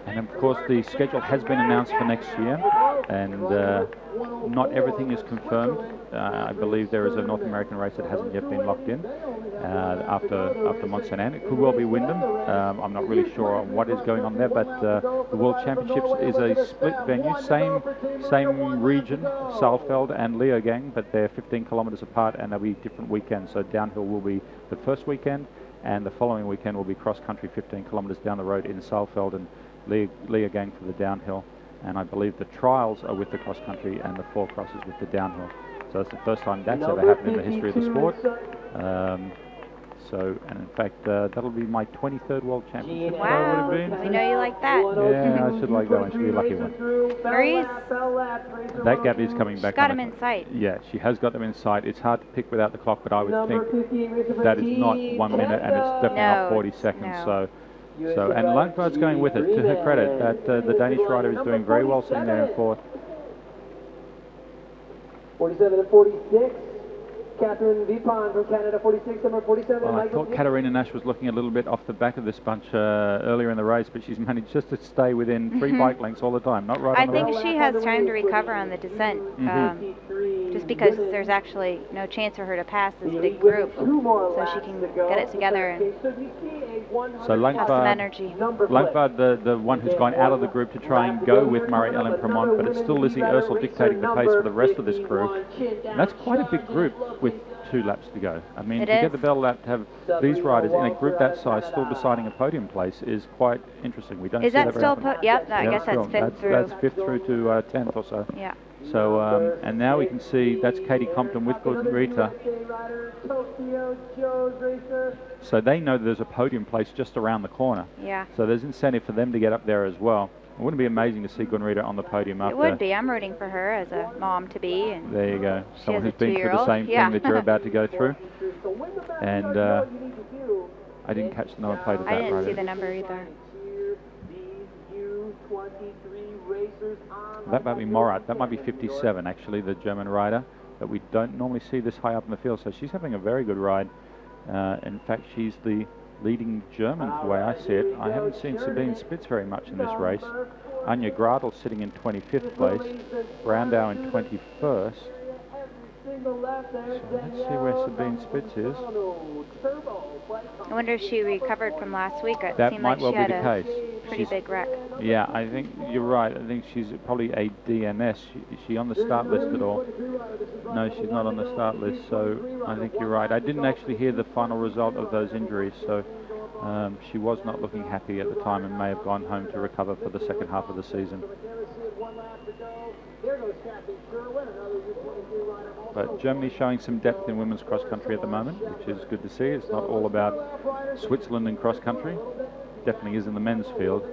And of course the schedule has been announced for next year, and not everything is confirmed. I believe there is a North American race that hasn't yet been locked in after Mont Saint Anne. It could well be Windham. I'm not really sure on what is going on there, but the World Championships is a split venue, same region, Saalfeld and Leogang, but they're 15 kilometres apart, and they'll be different weekends. So downhill will be the first weekend, and the following weekend will be cross-country 15 kilometres down the road in Saalfeld and Leogang for the downhill. And I believe the trials are with the cross-country and the 4 crosses with the downhill. So that's the first time that's ever happened in the history of the sport. And in fact, that'll be my 23rd World Championship. Wow, we know you like that. Yeah, I should like that one. She'll be a lucky one. Maurice? That gap is coming back. She's got them in sight. Yeah, she has got them in sight. It's hard to pick without the clock, but I would think that is not 1 minute, and it's definitely not 40 seconds. No. So, and Langford's going with it. To her credit, that the Danish rider is doing very well sitting there in 4th. 47 and 46. Catherine Vipon from Canada, 46, number 47. Well, I thought Katarina Nash was looking a little bit off the back of this bunch earlier in the race, but she's managed just to stay within 3 bike lengths all the time, not right on the I think she has time to recover on the descent, just because there's actually no chance for her to pass this big group, so she can get it together and so have some energy. Langford, the one who's gone out of the group to try and go with Marie-Helene Premont, but it's still Lizzie Ursel dictating the pace for the rest of this crew. And that's quite a big group with 2 laps to go. I mean, to get the bell lap, to have these riders in a group that size still deciding a podium place is quite interesting. We don't see that very often. Yep, I guess that's 5th through. That's 5th through to 10th or so. Yeah. So, and now we can see that's Katie Compton with Rita. So they know there's a podium place just around the corner. Yeah. So there's incentive for them to get up there as well. It wouldn't be amazing to see Gunrita on the podium after. It would be. I'm rooting for her as a mom-to-be. And there you go. Someone who's been through the same thing that you're about to go through. And I didn't catch the number plate of that. I didn't see the number either. That might be Morat. That might be 57, actually, the German rider. But we don't normally see this high up in the field. So she's having a very good ride. In fact, she's the leading German, the way I see it. I haven't seen Sabine Spitz very much in this race. Anja Gradl sitting in 25th place, Brandau in 21st. So let's see where Sabine Spitz is. I wonder if she recovered from last week. It that seemed might like well she be had the a case. pretty big wreck. Yeah, I think you're right. I think she's probably a DNS. Is she on the start list at all? No, she's not on the start list, so I think you're right. I didn't actually hear the final result of those injuries, so she was not looking happy at the time and may have gone home to recover for the second half of the season. But Germany showing some depth in women's cross country at the moment, which is good to see. It's not all about Switzerland in cross country. Definitely is in the men's field.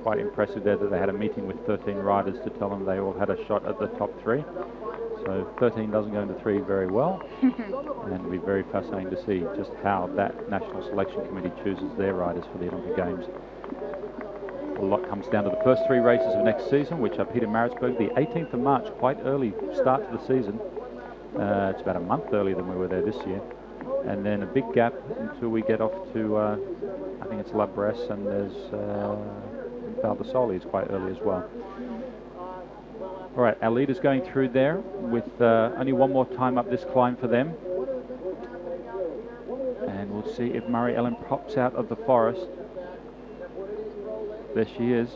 Quite impressive there that they had a meeting with 13 riders to tell them they all had a shot at the top 3. So 13 doesn't go into 3 very well. And it'll be very fascinating to see just how that National Selection Committee chooses their riders for the Olympic Games. A lot comes down to the first 3 races of next season, which are Peter-Maritzburg, the 18th of March, quite early start to the season. It's about a month earlier than we were there this year. And then a big gap until we get off to, I think it's La Bresse, and there's Val di Sole is quite early as well. All right, our leaders going through there with only one more time up this climb for them. And we'll see if Marie-Helene pops out of the forest. There she is.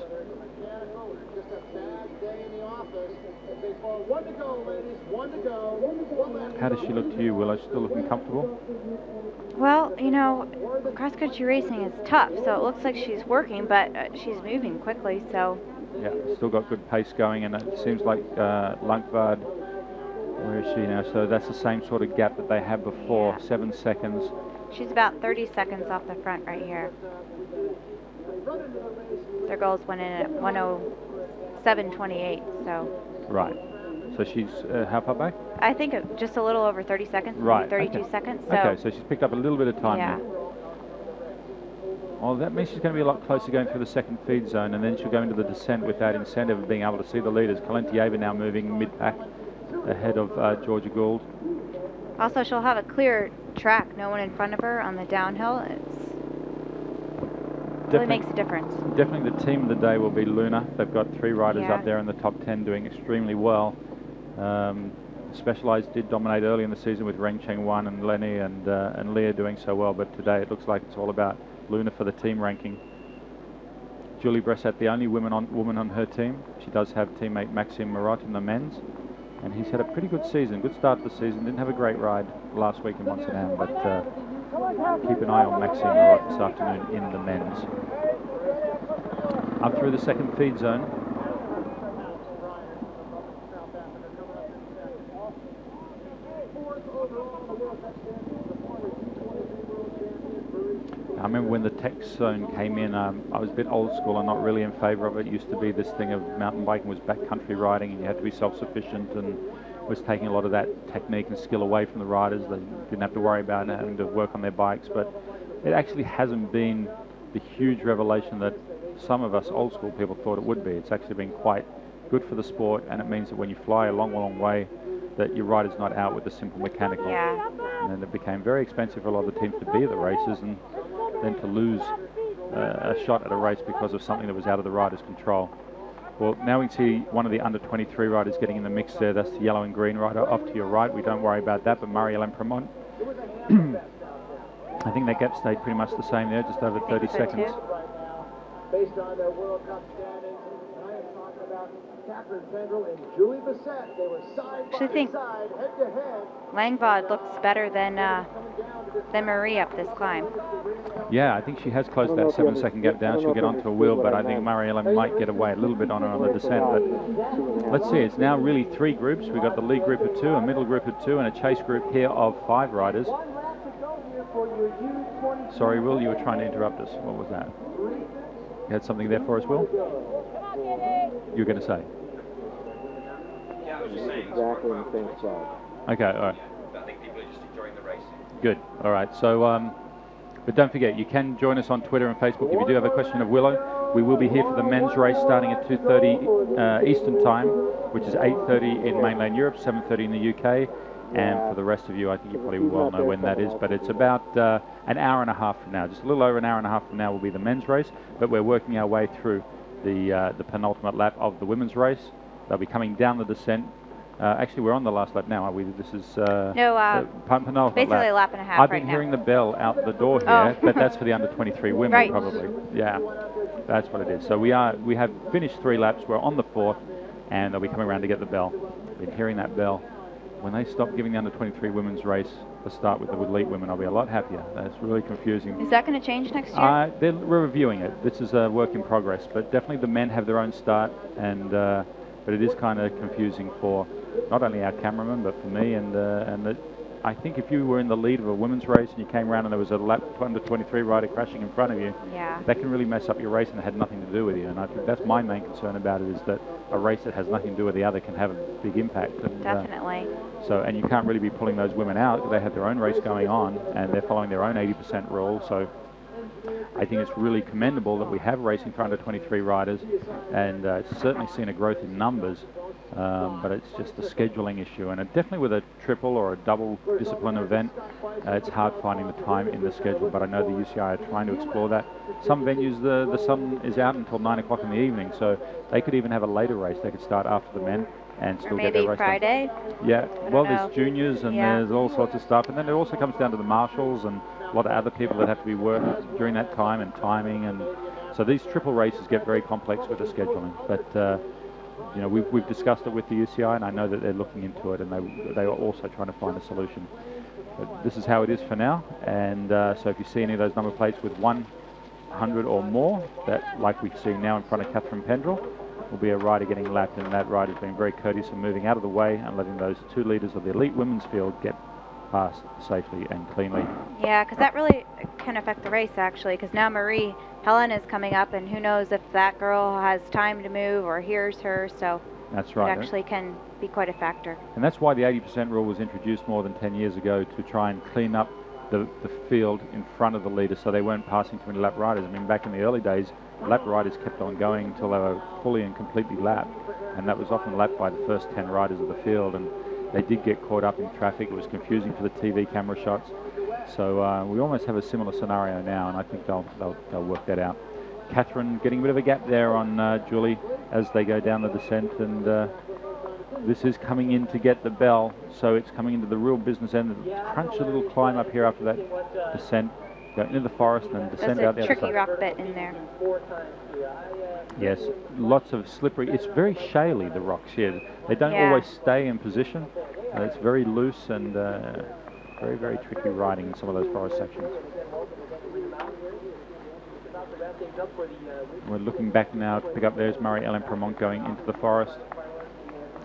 How does she look to you, Willow? Still looking comfortable? Well, you know, cross-country racing is tough, so it looks like she's working, but she's moving quickly, so... Yeah, still got good pace going, and it seems like Langvaard, where is she now? So that's the same sort of gap that they had before, yeah. 7 seconds. She's about 30 seconds off the front right here. Their goals went in at 1:07:28, so... Right. So she's how far back? I think just a little over 30 seconds, right. 32 okay. seconds. So okay, so she's picked up a little bit of time yeah. now. Well, that means she's going to be a lot closer going through the second feed zone, and then she'll go into the descent with that incentive of being able to see the leaders. Kalentieva now moving mid-pack ahead of Georgia Gould. Also, she'll have a clear track, no one in front of her on the downhill. It really makes a difference. Definitely the team of the day will be Luna. They've got 3 riders yeah. up there in the top 10 doing extremely well. Specialized did dominate early in the season with Ren Cheng Wan and Lenny and Leah doing so well, but today it looks like it's all about Luna for the team ranking. Julie Bressat, the only woman on her team. She does have teammate Maxime Marot in the men's, and he's had a pretty good season, good start to the season. Didn't have a great ride last week in Amsterdam, but keep an eye on Maxime Marot this afternoon in the men's. Up through the second feed zone. I remember when the tech zone came in, I was a bit old school and not really in favour of it. It used to be this thing of mountain biking was backcountry riding and you had to be self-sufficient, and was taking a lot of that technique and skill away from the riders. They didn't have to worry about having to work on their bikes, but it actually hasn't been the huge revelation that some of us old school people thought it would be. It's actually been quite good for the sport, and it means that when you fly a long, long way, that your rider's not out with the simple mechanical. Yeah. And it became very expensive for a lot of the teams to be at the races, and then to lose a shot at a race because of something that was out of the rider's control. Well, now we can see one of the under 23 riders getting in the mix there. That's the yellow and green rider off to your right. We don't worry about that, but Marie-Helene Premont, I think that gap stayed pretty much the same there, just over 30 seconds. Based on their World Cup standings, I am talking about Catherine Fendrell and Julie Bissett. They were side by side, head to head. Langvaard looks better than Marie up this climb. Yeah, I think she has closed that 7-second gap down. She'll get onto a wheel, but I think Marie-Helene might get away a little bit on her on the descent. But let's see, it's now really 3 groups. We've got the lead group of 2, a middle group of 2, and a chase group here of 5 riders. Sorry, Will, you were trying to interrupt us. What was that? You had something there for us, Will? You were going to say? Yeah, I was just saying. Exactly the same spot. Okay, all right. I think people are just enjoying the racing. Good, all right. So, but don't forget, you can join us on Twitter and Facebook if you do have a question of Willow. We will be here for the men's race starting at 2:30 Eastern Time, which is 8:30 in mainland Europe, 7:30 in the UK. And for the rest of you, I think you probably well know when that is, but it's about an hour and a half from now. Just a little over an hour and a half from now will be the men's race, but we're working our way through the penultimate lap of the women's race. They'll be coming down the descent. Actually, we're on the last lap now, are we? This is penultimate basically lap. A lap and a half. I've been hearing the bell out the door here, but that's for the under 23 women, right. Probably. Yeah, that's what it is. So we have finished 3 laps. We're on the 4th, and they'll be coming around to get the bell. Been hearing that bell. When they stop giving the under 23 women's race to start with the elite women, I'll be a lot happier. That's really confusing. Is that going to change next year? We're reviewing it. This is a work in progress, but definitely the men have their own start, and but it is kind of confusing for not only our cameraman but for me, and I think if you were in the lead of a women's race and you came around and there was a lap under 23 rider crashing in front of you, that can really mess up your race and it had nothing to do with you. And I think that's my main concern about it, is that a race that has nothing to do with the other can have a big impact. And, definitely. and you can't really be pulling those women out. They have their own race going on and they're following their own 80% rule. So I think it's really commendable that we have racing for under 23 riders, and it's certainly seen a growth in numbers. But it's just a scheduling issue, and definitely with a triple or a double discipline event, it's hard finding the time in the schedule. But I know the UCI are trying to explore that. Some venues, the sun is out until 9 o'clock in the evening, so they could even have a later race. They could start after the men and still get their race Friday. Yeah, well, there's juniors and there's all sorts of stuff, and then it also comes down to the marshals and a lot of other people that have to be worked during that time and timing, and so these triple races get very complex with the scheduling. But you know, we've discussed it with the UCI, and I know that they're looking into it, and they are also trying to find a solution. But this is how it is for now, and so if you see any of those number plates with 100 or more, that, like we see now in front of Catherine Pendrell, will be a rider getting lapped, and that rider's been very courteous in moving out of the way and letting those two leaders of the elite women's field get past safely and cleanly. Yeah, because that really can affect the race, actually, because now Marie-Helene is coming up, and who knows if that girl has time to move or hears her, so that's right. It actually can be quite a factor. And that's why the 80% rule was introduced more than 10 years ago, to try and clean up the field in front of the leaders so they weren't passing too many lap riders. I mean, back in the early days, lap riders kept on going until they were fully and completely lapped, and that was often lapped by the first 10 riders of the field, and they did get caught up in traffic. It was confusing for the TV camera shots. So we almost have a similar scenario now, and I think they'll work that out. Catherine getting a bit of a gap there on Julie as they go down the descent, and this is coming in to get the bell, so it's coming into the real business end. Crunch a little climb up here after that descent, go into the forest and descend out the other side. There's a tricky rock bit in there. Yes, lots of slippery. It's very shaly, the rocks here. They don't always stay in position. It's very loose and very, very tricky riding in some of those forest sections. We're looking back now to pick up. There's Marie-Helene going into the forest.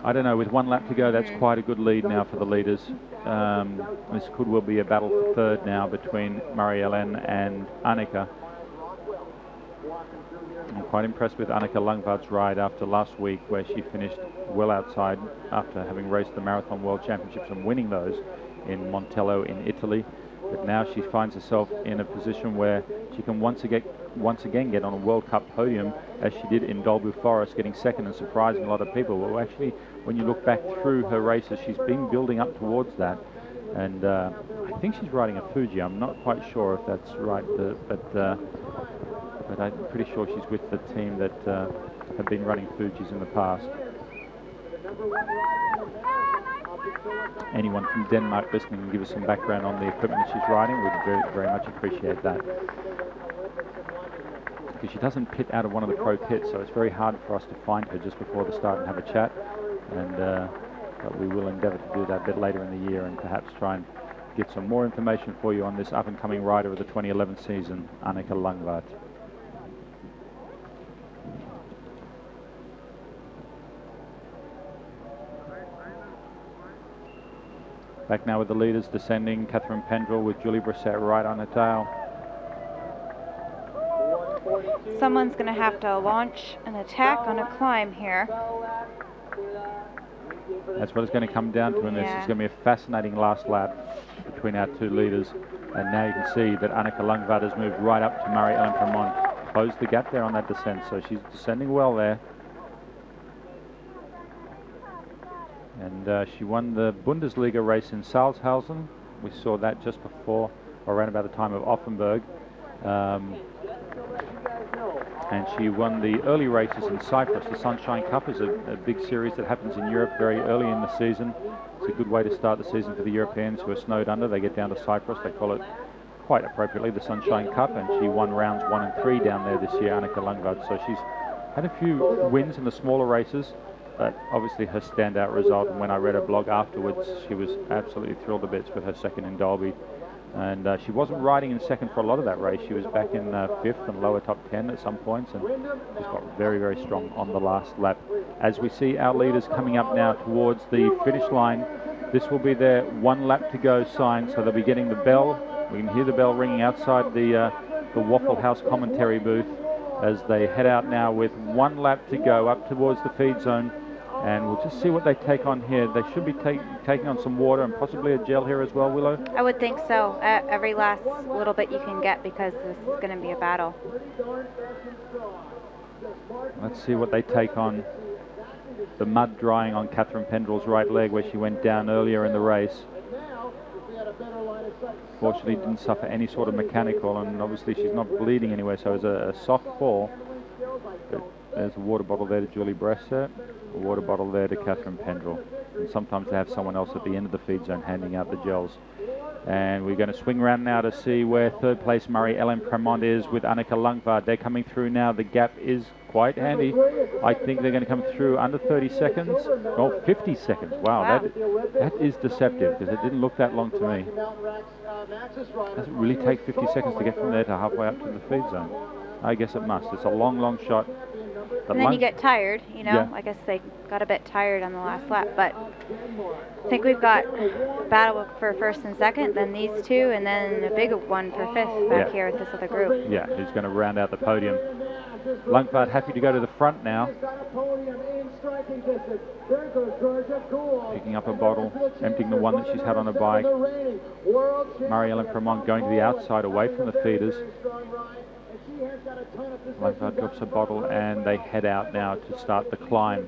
I don't know, with one lap to go, that's quite a good lead now for the leaders. This could well be a battle for third now between Marie-Helene and Annika. I'm quite impressed with Annika Lungvard's ride after last week, where she finished well outside after having raced the Marathon World Championships and winning those in Montello in Italy. But now she finds herself in a position where she can once again get on a World Cup podium, as she did in Dolbu Forest, getting second and surprising a lot of people. Well, actually, when you look back through her races, she's been building up towards that. And I think she's riding a Fuji. I'm not quite sure if that's right, but I'm pretty sure she's with the team that have been running Fujis in the past. Anyone from Denmark listening and give us some background on the equipment that she's riding, we'd very, very much appreciate that. Because she doesn't pit out of one of the pro pits, so it's very hard for us to find her just before the start and have a chat. And but we will endeavour to do that a bit later in the year, and perhaps try and get some more information for you on this up-and-coming rider of the 2011 season, Annika Lungvard. Back now with the leaders descending, Catherine Pendrell with Julie Brissett right on her tail. Someone's going to have to launch an attack on a climb here. That's what it's going to come down to, and this is going to be a fascinating last lap between our two leaders. And now you can see that Annika Lungvard has moved right up to Marie-Helene, closed the gap there on that descent, so she's descending well there. And she won the Bundesliga race in Salzhausen. We saw that just before, or around about the time of Offenburg. And she won the early races in Cyprus. The Sunshine Cup is a big series that happens in Europe very early in the season. It's a good way to start the season for the Europeans who are snowed under. They get down to Cyprus. They call it, quite appropriately, the Sunshine Cup, and she won rounds 1 and 3 down there this year, Annika Lungvard. So she's had a few wins in the smaller races, but obviously her standout result, and when I read her blog afterwards, she was absolutely thrilled to bits with her second in Dolby. And she wasn't riding in second for a lot of that race. She was back in 5th and lower top 10 at some points, and just got very, very strong on the last lap. As we see our leaders coming up now towards the finish line, This will be their 1 lap to go sign, so they'll be getting the bell. We can hear the bell ringing outside the Waffle House commentary booth as they head out now with 1 lap to go up towards the feed zone. And we'll just see what they take on here. They should be taking on some water and possibly a gel here as well, Willow? I would think so. Every last little bit you can get, because this is going to be a battle. Let's see what they take on. The mud drying on Catherine Pendrell's right leg where she went down earlier in the race. Fortunately didn't suffer any sort of mechanical, and obviously she's not bleeding anywhere, so it's a soft fall. But there's a water bottle there to Julie Bressett, a water bottle there to Catherine Pendrell. And sometimes they have someone else at the end of the feed zone handing out the gels. And we're going to swing around now to see where third place Marie-Helene Premont is with Annika Lungvad. They're coming through now. The gap is quite handy. I think they're going to come through under 30 seconds. Oh, 50 seconds. Wow. That is deceptive, because it didn't look that long to me. Does it really take 50 seconds to get from there to halfway up to the feed zone? I guess it must. It's a long, long shot. And then you get tired, you know. Yeah. I guess they got a bit tired on the last lap, but I think we've got a battle for first and second, then these two, and then a big one for fifth back here with this other group. Yeah, who's going to round out the podium. Lungvad happy to go to the front now. Picking up a bottle, emptying the one that she's had on her bike. Marie-Helene Premont going to the outside away from the feeders. Lungvad drops a bottle and they head out now to start the climb.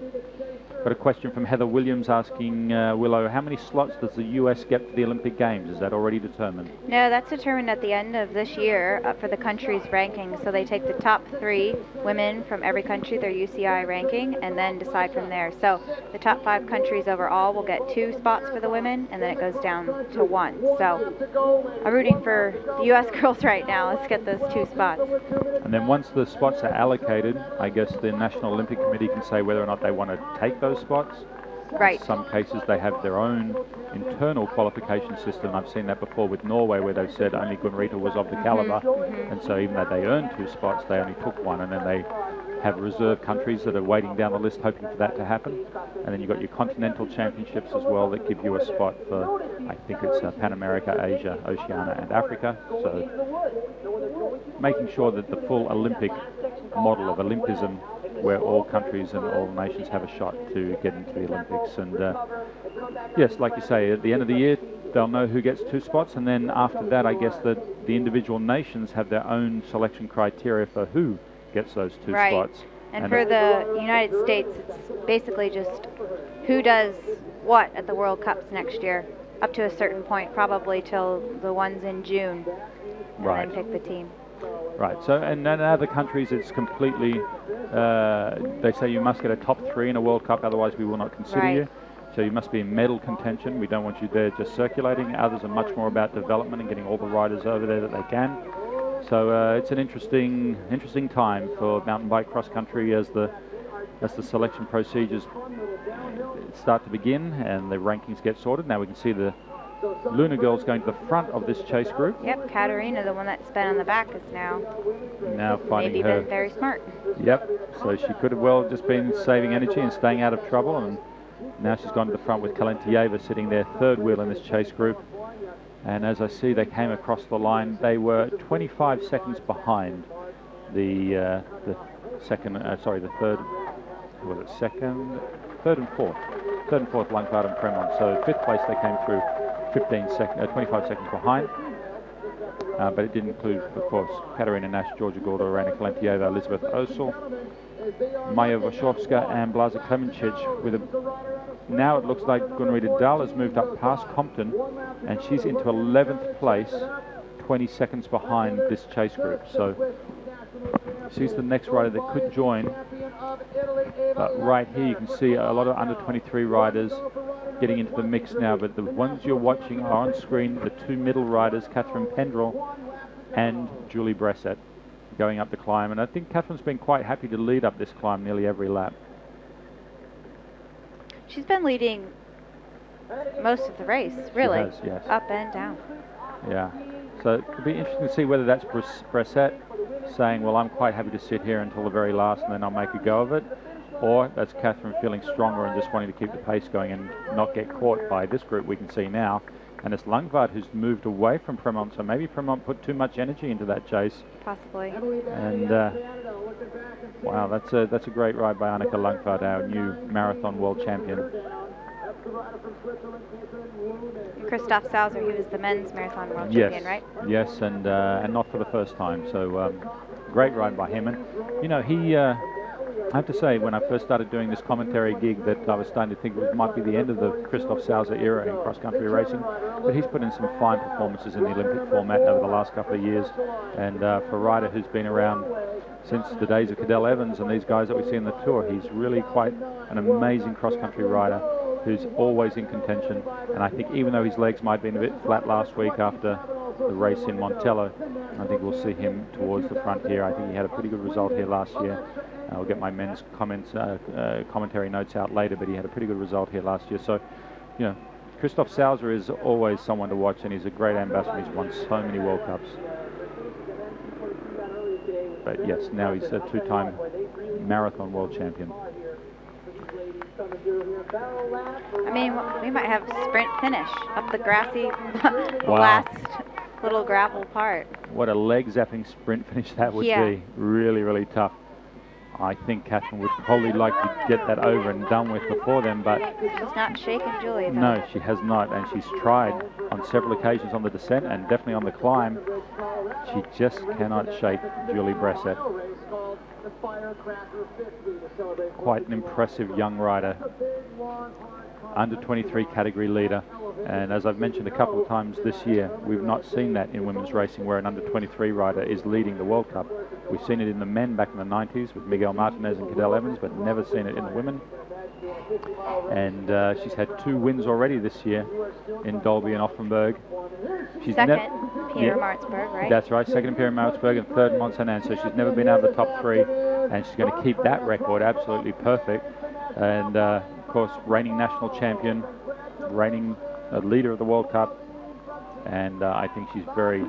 Got a question from Heather Williams asking, Willow, how many slots does the US get for the Olympic Games? Is that already determined? No, that's determined at the end of this year for the country's ranking. So they take the top 3 women from every country, their UCI ranking, and then decide from there. So the top 5 countries overall will get 2 spots for the women, and then it goes down to 1. So I'm rooting for the US girls right now. Let's get those 2 spots. And then once the spots are allocated, I guess the National Olympic Committee can say whether or not they want to take those spots. Right. In some cases they have their own internal qualification system. I've seen that before with Norway, where they've said only Gunrita was of the caliber, and so even though they earned 2 spots, they only took 1, and then they have reserve countries that are waiting down the list hoping for that to happen. And then you've got your continental championships as well that give you a spot for, I think it's Pan America, Asia, Oceania and Africa. So making sure that the full Olympic model of Olympism, where all countries and all nations have a shot to get into the Olympics. And yes, like you say, at the end of the year they'll know who gets 2 spots, and then after that I guess that the individual nations have their own selection criteria for who gets those 2 spots. And for the United States, it's basically just who does what at the World Cups next year, up to a certain point, probably till the ones in June, and then pick the team. Right, so and in other countries it's completely, they say you must get a top 3 in a World Cup, otherwise we will not consider you. So you must be in medal contention. We don't want you there just circulating. Others are much more about development and getting all the riders over there that they can. So it's an interesting time for mountain bike cross country as the selection procedures start to begin and the rankings get sorted. Now we can see the Luna girls going to the front of this chase group. Yep, Katarina, the one that's been on the back, is now finding maybe her been very smart. Yep, so she could have well just been saving energy and staying out of trouble, and now she's gone to the front with Kalentieva sitting there third wheel in this chase group. And as I see, they came across the line. They were 25 seconds behind the third. Was it second, third and fourth Lungvad and Premont. So 5th place they came through 25 seconds behind. But it did include, of course, Katarina Nash, Georgia Gorda, Irena Kalentieva, Elizabeth Osel, Maya Vashovska and Blaza Klemencic. Now it looks like Gunrita Dahl has moved up past Compton, and she's into 11th place, 20 seconds behind this chase group. So she's the next rider that could join. But right here you can see a lot of under 23 riders getting into the mix now, but the ones you're watching are on screen, the 2 middle riders, Catherine Pendrell and Julie Bressett, going up the climb. And I think Catherine's been quite happy to lead up this climb nearly every lap. She's been leading most of the race, really. She has, yes. Up and down. Yeah. So it'll be interesting to see whether that's Bressett saying, well, I'm quite happy to sit here until the very last and then I'll make a go of it, or that's Catherine feeling stronger and just wanting to keep the pace going and not get caught by this group we can see now. And it's Lungvad who's moved away from Fremont, so maybe Fremont put too much energy into that chase. Possibly. And wow, that's a great ride by Annika Lungvad, our new marathon world champion. Christoph Sauser, he was the men's marathon world champion, right? Yes, and not for the first time. So great ride by him. And you know, he. I have to say, when I first started doing this commentary gig, that I was starting to think it might be the end of the Christoph Sauser era in cross-country racing. But he's put in some fine performances in the Olympic format over the last couple of years. And for a rider who's been around since the days of Cadel Evans and these guys that we see in the Tour, he's really quite an amazing cross-country rider who's always in contention. And I think even though his legs might have been a bit flat last week after the race in Montello, I think we'll see him towards the front here. I think he had a pretty good result here last year. I'll get my men's commentary notes out later, but he had a pretty good result here last year. So, you know, Christoph Sauser is always someone to watch, and he's a great ambassador. He's won so many World Cups. But yes, now he's a two-time marathon world champion. I mean, we might have sprint finish up the grassy Wow. last little gravel part. What a leg-zapping sprint finish that would be. Really, really tough. I think Catherine would probably like to get that over and done with before then, but She's not shaking Julie, though. no, she has not, and she's tried on several occasions on the descent and definitely on the climb. She just cannot shake Julie Bressett. Quite an impressive young rider, under 23 category leader, and as I've mentioned a couple of times this year, we've not seen that in women's racing where an under 23 rider is leading the World Cup. We've seen it in the men back in the 90s with Miguel Martinez and Cadel Evans, but never seen it in the women. And she's had 2 wins already this year in Dolby and Offenburg. She's second, Pierre Maritzburg, right? That's right, second in Pierre Maritzburg and third in Mont Saint Anne. So she's never been out of the top 3, and she's going to keep that record absolutely perfect. And of course, reigning national champion, reigning leader of the World Cup, and I think she's very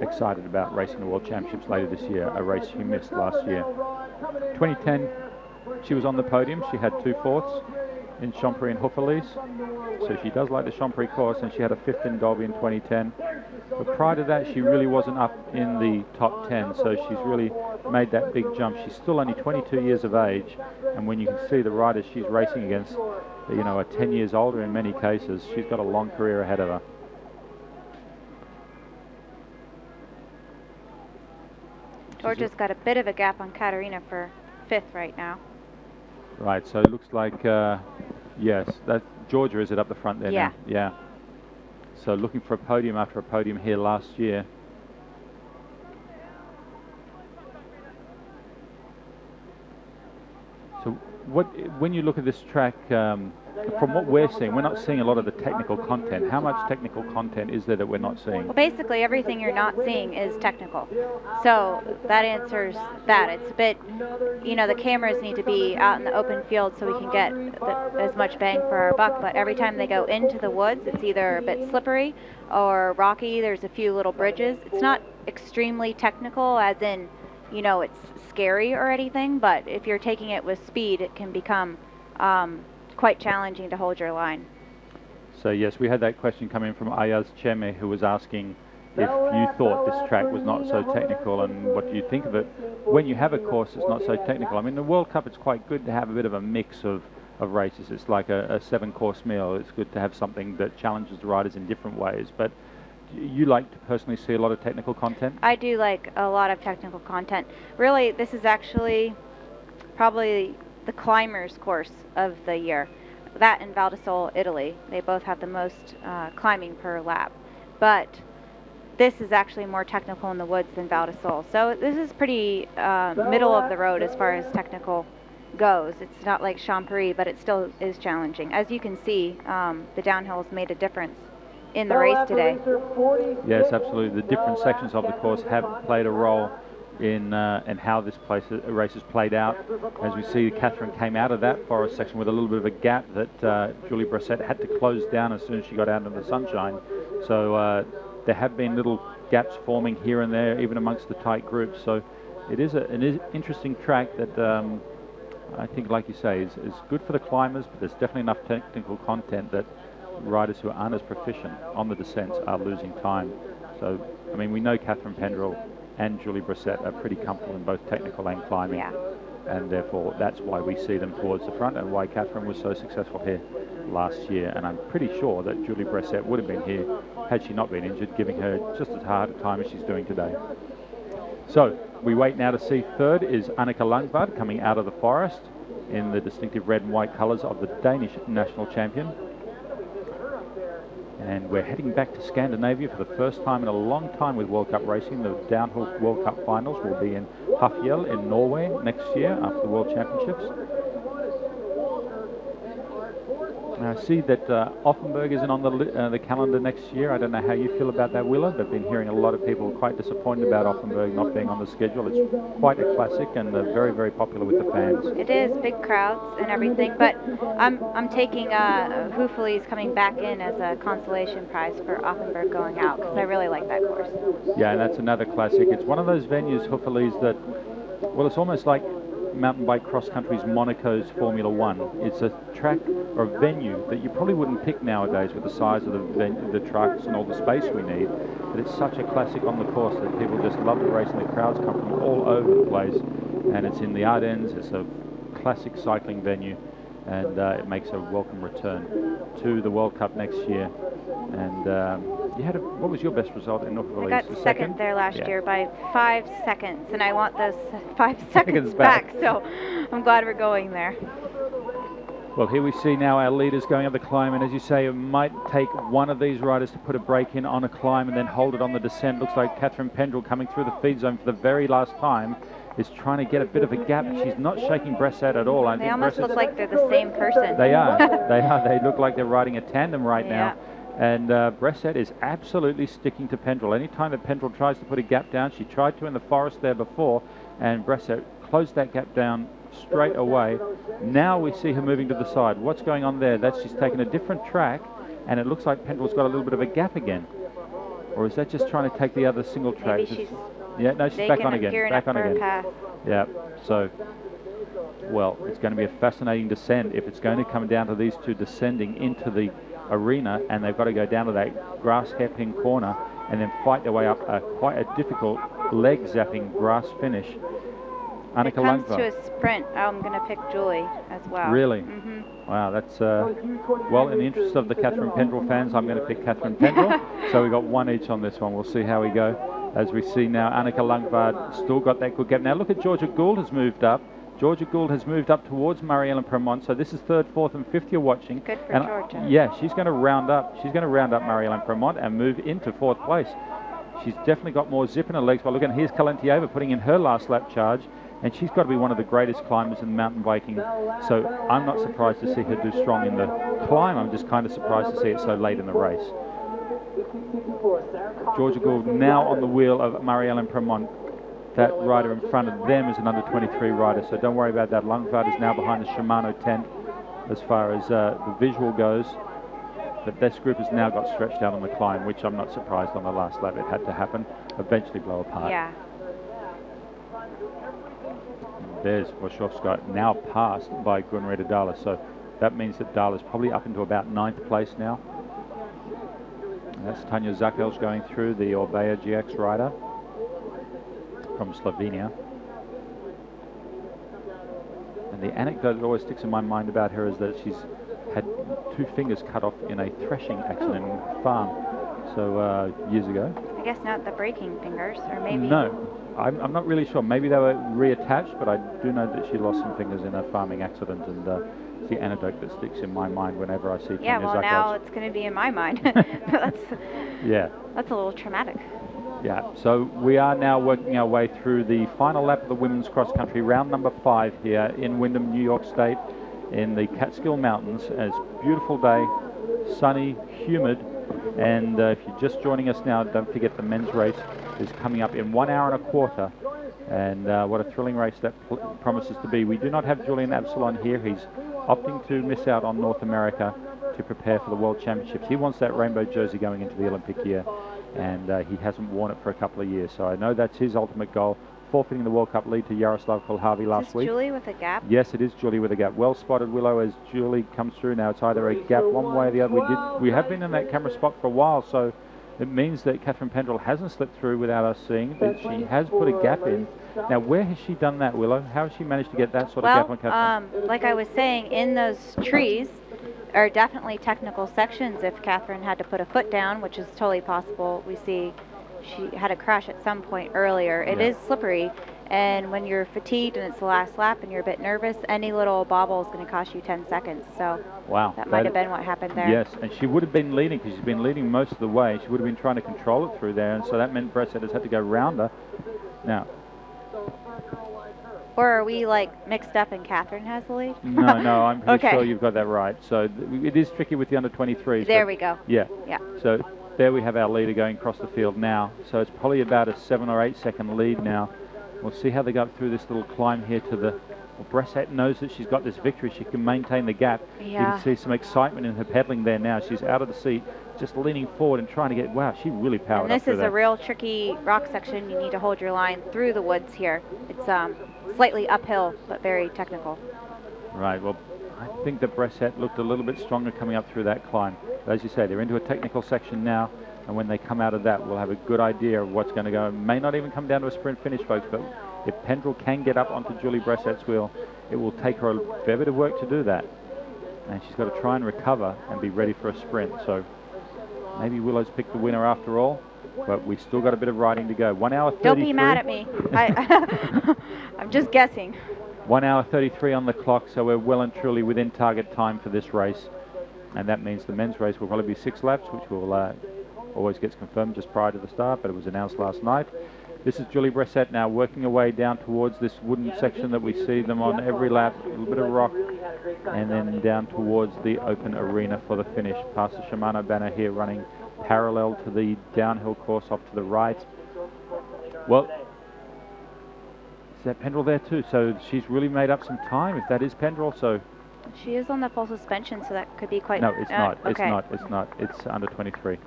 excited about racing the World Championships later this year, a race she missed last year. 2010, she was on the podium. She had 2 fourths in Champrix and Houffalize, so she does like the Champrix course, and she had a 5th in Dolby in 2010. But prior to that, she really wasn't up in the top 10, so she's really made that big jump. She's still only 22 years of age, and when you can see the riders she's racing against, you know, are 10 years older in many cases, she's got a long career ahead of her. Georgia's got a bit of a gap on Katarina for 5th right now. Right, so it looks like, yes, that Georgia is it up the front there now? Yeah. So looking for a podium after a podium here last year. So when you look at this track, from what we're seeing, we're not seeing a lot of the technical content. How much technical content is there that we're not seeing? Well, basically everything you're not seeing is technical. So that answers that. It's a bit, you know, the cameras need to be out in the open field so we can get as much bang for our buck, but every time they go into the woods, it's either a bit slippery or rocky. There's a few little bridges. It's not extremely technical, as in, you know, it's scary or anything, but if you're taking it with speed, it can become quite challenging to hold your line. So yes, we had that question come in from Ayaz Cheme, who was asking if you thought this track was not so technical and what do you think of it when you have a course that's not so technical. I mean, the World Cup, it's quite good to have a bit of a mix of races. It's like a 7-course meal. It's good to have something that challenges the riders in different ways. But you like to personally see a lot of technical content? I do like a lot of technical content. Really, this is actually probably the climbers course of the year. That and Val di Sole, Italy. They both have the most climbing per lap. But this is actually more technical in the woods than Val di Sole. So this is pretty middle of the road as far as technical goes. It's not like Champrix, but it still is challenging. As you can see, the downhills made a difference in the race today. Yes, absolutely. The different sections of the course have played a role in how this race has played out. As we see, Catherine came out of that forest section with a little bit of a gap that Julie Bressett had to close down as soon as she got out into the sunshine. So there have been little gaps forming here and there, even amongst the tight groups. So it is an interesting track that I think, like you say, is good for the climbers, but there's definitely enough technical content that riders who aren't as proficient on the descents are losing time. So, I mean, we know Catherine Pendrell and Julie Brissett are pretty comfortable in both technical and climbing. Yeah. And therefore, that's why we see them towards the front and why Catherine was so successful here last year. And I'm pretty sure that Julie Brissett would have been here had she not been injured, giving her just as hard a time as she's doing today. So we wait now to see third is Annika Langvad coming out of the forest in the distinctive red and white colours of the Danish national champion. And we're heading back to Scandinavia for the first time in a long time with World Cup racing. The downhill World Cup finals will be in Hafjell in Norway next year after the World Championships. Now, I see that Offenburg isn't on the calendar next year. I don't know how you feel about that, Willa. I've been hearing a lot of people quite disappointed about Offenburg not being on the schedule. It's quite a classic and very, very popular with the fans. It is, big crowds and everything, but I'm taking Hufeli's coming back in as a consolation prize for Offenburg going out, because I really like that course. Yeah, and that's another classic. It's one of those venues, Hufeli's, that, well, it's almost like mountain bike cross country's Monaco's Formula One. It's a track or a venue that you probably wouldn't pick nowadays with the size of the trucks and all the space we need, but it's such a classic on the course that people just love to race, and the crowds come from all over the place. And it's in the Ardennes. It's a classic cycling venue, and it makes a welcome return to the World Cup next year. And you had what was your best result in North I got second there last year by 5 seconds, and I want those 5 seconds back, so I'm glad we're going there. Well, here we see now our leaders going up the climb, and as you say, it might take one of these riders to put a break in on a climb and then hold it on the descent. Looks like Catherine Pendrell, coming through the feed zone for the very last time, is trying to get a bit of a gap. She's not shaking Brissett at all. They almost look like they're the same person. They are. They are. They look like they're riding a tandem right now. And Brissett is absolutely sticking to Pendrell. Anytime that Pendrell tries to put a gap down, she tried to in the forest there before, and Brissett closed that gap down straight away. Now we see her moving to the side. What's going on there? That's she's taken a different track, and it looks like Pendrell's got a little bit of a gap again. Or is that just trying to take the other single track? Maybe she's she's back on again. Back on again. Pass. Yeah. So, well, it's going to be a fascinating descent if it's going to come down to these two descending into the arena, and they've got to go down to that grass hairpin corner and then fight their way up quite a difficult leg zapping grass finish. It comes to a sprint. I'm going to pick Julie as well. Really? Mm-hmm. Wow, that's well, in the interest of the Catherine Pendrell fans, I'm going to pick Catherine Pendrell. So we got one each on this one. We'll see how we go. As we see now, Annika Langvad still got that good gap. Now look at Georgia Gould has moved up. Georgia Gould has moved up towards Marie-Helene Premont. So this is third, fourth, and fifth you're watching. Good for Georgia. Yeah, she's going to round up. She's going to round up Marie-Helene Premont and move into fourth place. She's definitely got more zip in her legs. But look, and here's Kalentieva putting in her last lap charge. And she's got to be one of the greatest climbers in mountain biking. So I'm not surprised to see her do strong in the climb. I'm just kind of surprised to see it so late in the race. Georgia Gould now on the wheel of Marie-Helene Premont. That rider in front of them is an under-23 rider, so don't worry about that. Langvad is now behind the Shimano tent as far as the visual goes. But this group has now got stretched out on the climb, which I'm not surprised on the last lap. It had to happen, eventually blow apart. Yeah. There's Wachowska now passed by Gunrita Dahler, so that means that Dahler's probably up into about 9th place now. And that's Tanja Zakels going through, the Orbea GX rider from Slovenia. And the anecdote that always sticks in my mind about her is that she's had 2 fingers cut off in a threshing accident in a farm, so years ago. I guess not the breaking fingers, or maybe... No. I'm not really sure. Maybe they were reattached, but I do know that she lost some fingers in a farming accident, and it's the anecdote that sticks in my mind whenever I see Tanja Zakels. Yeah, well, now it's going to be in my mind. That's a little traumatic. Yeah, so we are now working our way through the final lap of the women's cross-country, round number 5 here in Windham, New York State, in the Catskill Mountains. It's a beautiful day, sunny, humid, and if you're just joining us now, don't forget the men's race is coming up in 1 hour and a quarter, and what a thrilling race that promises to be. We do not have Julian Absalon here. He's opting to miss out on North America to prepare for the World Championships. He wants that rainbow jersey going into the Olympic year, and he hasn't worn it for a couple of years, so I know that's his ultimate goal, forfeiting the World Cup lead to Yaroslav Kulhavi last week. Julie with a gap? Yes, it is Julie with a gap. Well spotted, Willow, as Julie comes through. Now it's either a gap one way or the other. We have been in that camera spot for a while, so it means that Catherine Pendrell hasn't slipped through without us seeing that she has put a gap in. Now, where has she done that, Willow? How has she managed to get that sort of gap on Catherine? Like I was saying, in those trees are definitely technical sections if Catherine had to put a foot down, which is totally possible. We see she had a crash at some point earlier. It is slippery, and when you're fatigued and it's the last lap and you're a bit nervous, any little bobble is going to cost you 10 seconds. So that might have been what happened there. Yes, and she would have been leading because she's been leading most of the way. She would have been trying to control it through there, and so that meant Bressett has had to go round her. Now, or are we like mixed up and Catherine has the lead? No, I'm pretty sure you've got that right. So it is tricky with the under 23s. There we go. Yeah. So there we have our leader going across the field now. So it's probably about a 7 or 8 second lead now. We'll see how they go up through this little climb here to the... Well, Bressett knows that she's got this victory. She can maintain the gap. You can see some excitement in her pedaling there now. She's out of the seat, just leaning forward and trying to get... Wow, she really powered up. This is a real tricky rock section. You need to hold your line through the woods here. It's slightly uphill, but very technical. Right, well, I think that Bressett looked a little bit stronger coming up through that climb. But as you say, they're into a technical section now, and when they come out of that, we'll have a good idea of what's going to go. It may not even come down to a sprint finish, folks, but if Pendrell can get up onto Julie Bressett's wheel, it will take her a fair bit of work to do that. And she's got to try and recover and be ready for a sprint. So maybe Willow's picked the winner after all, but we still got a bit of riding to go. 1 hour 33. Don't be mad at me. I'm just guessing. 1 hour 33 on the clock, so we're well and truly within target time for this race. And that means the men's race will probably be 6 laps, which will always gets confirmed just prior to the start, but it was announced last night. This is Julie Bressett now working her way down towards this wooden section that we see them on every lap, a little bit of rock, and then down towards the open arena for the finish. Past the Shimano banner here running parallel to the downhill course off to the right. Well, is that Pendrell there too? So she's really made up some time, if that is Pendrell. So she is on the full suspension, so that could be quite... No, it's not. It's okay. not. It's under 23.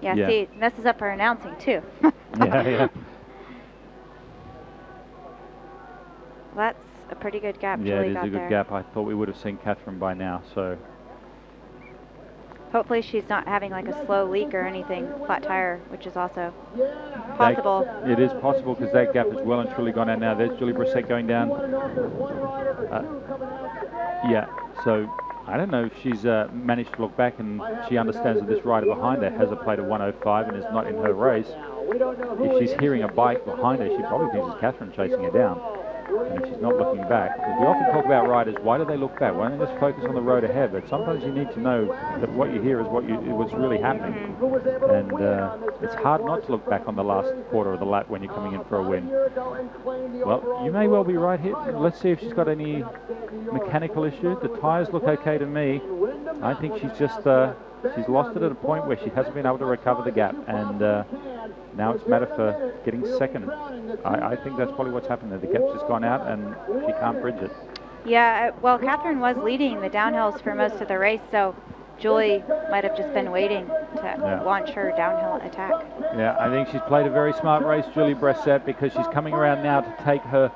Yeah, see, it messes up her announcing too. yeah. That's a pretty good gap. Yeah, Julie it is a good gap. I thought we would have seen Catherine by now, so... Hopefully she's not having like a slow leak or anything, flat tire, which is also possible. It is possible because that gap has well and truly gone out now. There's Julie Bressett going down. So I don't know if she's managed to look back and she understands that this rider behind her has a plate of 105 and is not in her race. If she's hearing a bike behind her, she probably thinks it's Catherine chasing her down. And if she's not looking back, because we often talk about riders, why do they look back? Why don't they just focus on the road ahead? But sometimes you need to know that what you hear is what's really happening. And it's hard not to look back on the last quarter of the lap when you're coming in for a win. Well, you may well be right here. Let's see if she's got any mechanical issue. The tyres look okay to me. I think she's just she's lost it at a point where she hasn't been able to recover the gap, and now it's a matter for getting second. I think that's probably what's happened there. The gap's just gone out and she can't bridge it. Yeah, well, Catherine was leading the downhills for most of the race, so Julie might have just been waiting to launch her downhill attack. Yeah, I think she's played a very smart race, Julie Bressett, because she's coming around now to take her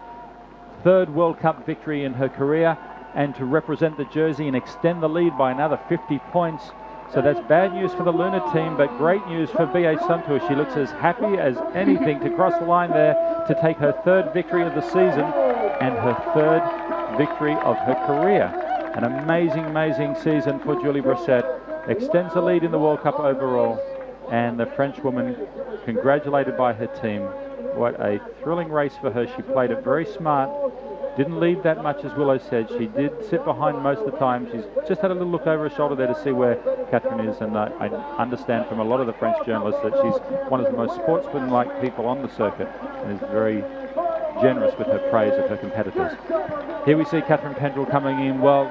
3rd World Cup victory in her career and to represent the jersey and extend the lead by another 50 points. So that's bad news for the Luna team, but great news for BA Suntour. She looks as happy as anything to cross the line there to take her 3rd victory of the season and her 3rd victory of her career. An amazing, amazing season for Julie Bressett. Extends the lead in the World Cup overall, and the Frenchwoman congratulated by her team. What a thrilling race for her. She played it very smart. Didn't lead that much, as Willow said. She did sit behind most of the time. She's just had a little look over her shoulder there to see where Catherine is, and I understand from a lot of the French journalists that she's one of the most sportsmanlike people on the circuit and is very generous with her praise of her competitors. Here we see Catherine Pendrell coming in. Well,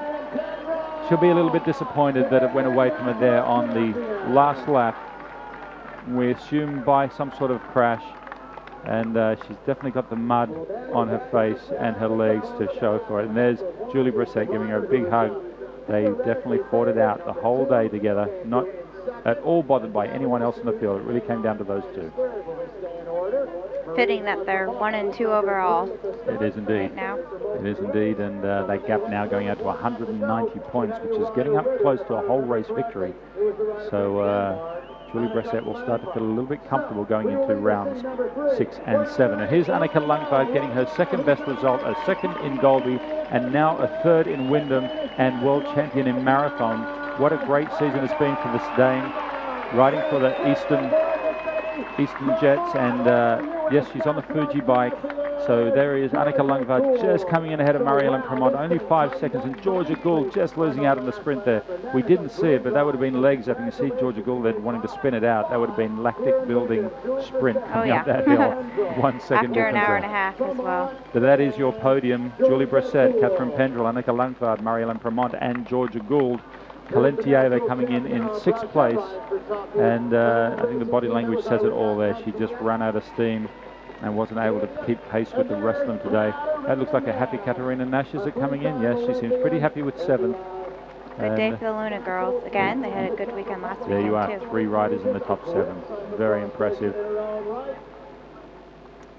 she'll be a little bit disappointed that it went away from her there on the last lap. We assume by some sort of crash. And she's definitely got the mud on her face and her legs to show for it. And there's Julie Bressett giving her a big hug. They definitely fought it out the whole day together. Not at all bothered by anyone else in the field. It really came down to those two. Fitting that they're 1 and 2 overall. It is indeed. Right now. It is indeed, and that gap now going out to 190 points, which is getting up close to a whole race victory. So Julie Bressett will start to feel a little bit comfortable going into rounds 6 and 7. And here's Annika Lundgaard getting her second best result, a second in Golby, and now a third in Windham, and world champion in marathon. What a great season it's been for this Dane, riding for the Eastern Jets, and yes, she's on the Fuji bike. So there is Annika Lundgaard just coming in ahead of Marie-Helene Cremont, only 5 seconds, and Georgia Gould just losing out in the sprint there. We didn't see it, but that would have been legs up. You can see Georgia Gould there wanting to spin it out. That would have been lactic building sprint coming up that hill. 1 second After an difference hour there. and a half as well. So that is your podium. Julie Bressett, Catherine Pendrell, Annika Lundgaard, Marie-Helene Cremont, and Georgia Gould. Kalentieva coming in 6th place, and I think the body language says it all there. She just ran out of steam and wasn't able to keep pace with the rest of them today. That looks like a happy Katarina Nash. Is it coming in? Yes, she seems pretty happy with 7th. Good day for the Luna girls. Again, they had a good weekend last weekend, there you are, too. 3 riders in the top 7. Very impressive.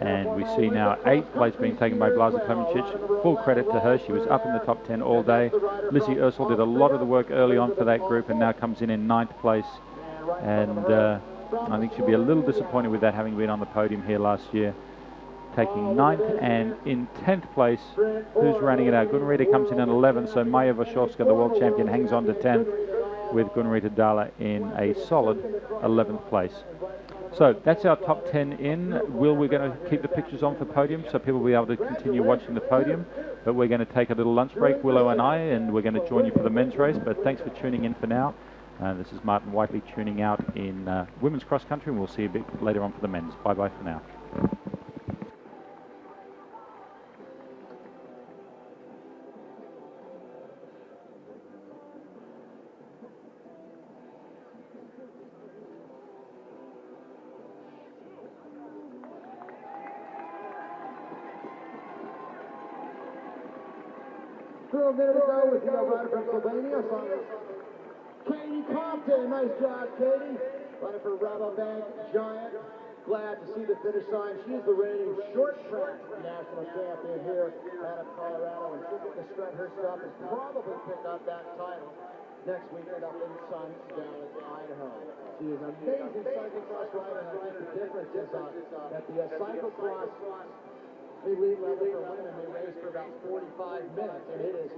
And we see now 8th place being taken by Blaza Klemencic. Full credit to her. She was up in the top 10 all day. Lizzie Ursel did a lot of the work early on for that group and now comes in 9th place. And I think she'll be a little disappointed with that, having been on the podium here last year. Taking 9th, and in 10th place, who's running it out? Gunrita comes in at 11th, so Maya Vashovska, the world champion, hangs on to 10th with Gunrita Dala in a solid 11th place. So that's our top 10 in. We're going to keep the pictures on for podium so people will be able to continue watching the podium. But we're going to take a little lunch break, Willow and I, and we're going to join you for the men's race. But thanks for tuning in for now. This is Martin Whiteley tuning out in women's cross country, and we'll see you a bit later on for the men's. Bye-bye for now. A minute ago with the rider from Sylvania, Katie Compton. Nice job, Katie. Running for Rabobank Giant. Glad to see the finish line. She is the reigning short track national champion here out of Colorado, and she'll get to strut her stuff and probably pick up that title next weekend up in Sun down in Idaho. She is an amazing cyclocross rider, and I think the difference is that the cyclocross elite level for women, they race for about 45 minutes, and it is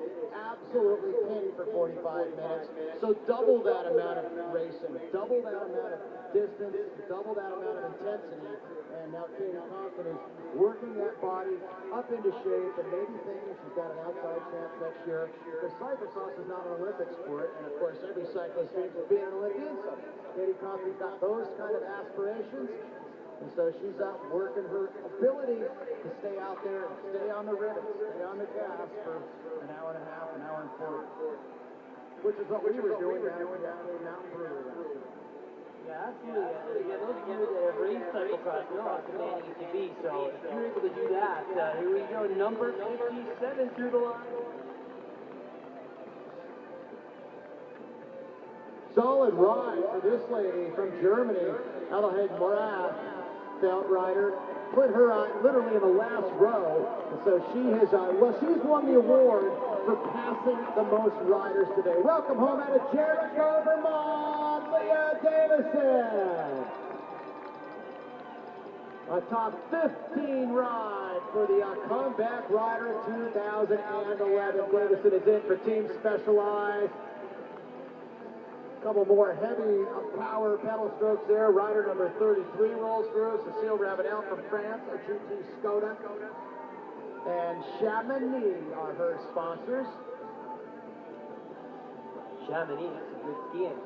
absolutely pinned for 45 minutes. So double that amount of racing, double that amount of distance, double that amount of intensity, and now Katie Compton is working that body up into shape and maybe thinking she's got an outside chance next year. The cyclocross is not an Olympic sport, and of course every cyclist dreams of being an Olympian, so Katie Compton's got those kind of aspirations. And so she's out working her ability to stay out there, stay on the rivets, stay on the gas for an hour and a half, an hour and 40. Which is what we were doing down in Mountain Brewery. Yeah, absolutely. Again, those of you that have raced cyclocross know how demanding it can be. So if you're able to do that, here we go, number 57 through the line. Solid ride for this lady from Germany, Adelheid Morat. Felt rider, put her literally in the last row, and so she has, she's won the award for passing the most riders today. Welcome home out of Jericho, Vermont, Leah Davison. A top 15 ride for the Comeback Rider 2011. Davison is in for Team Specialized. Couple more heavy power pedal strokes there. Rider number 33 rolls through. Cecile Ravenel from France, a GT Skoda. And Chamonix are her sponsors. Chamonix, that's a good skiing.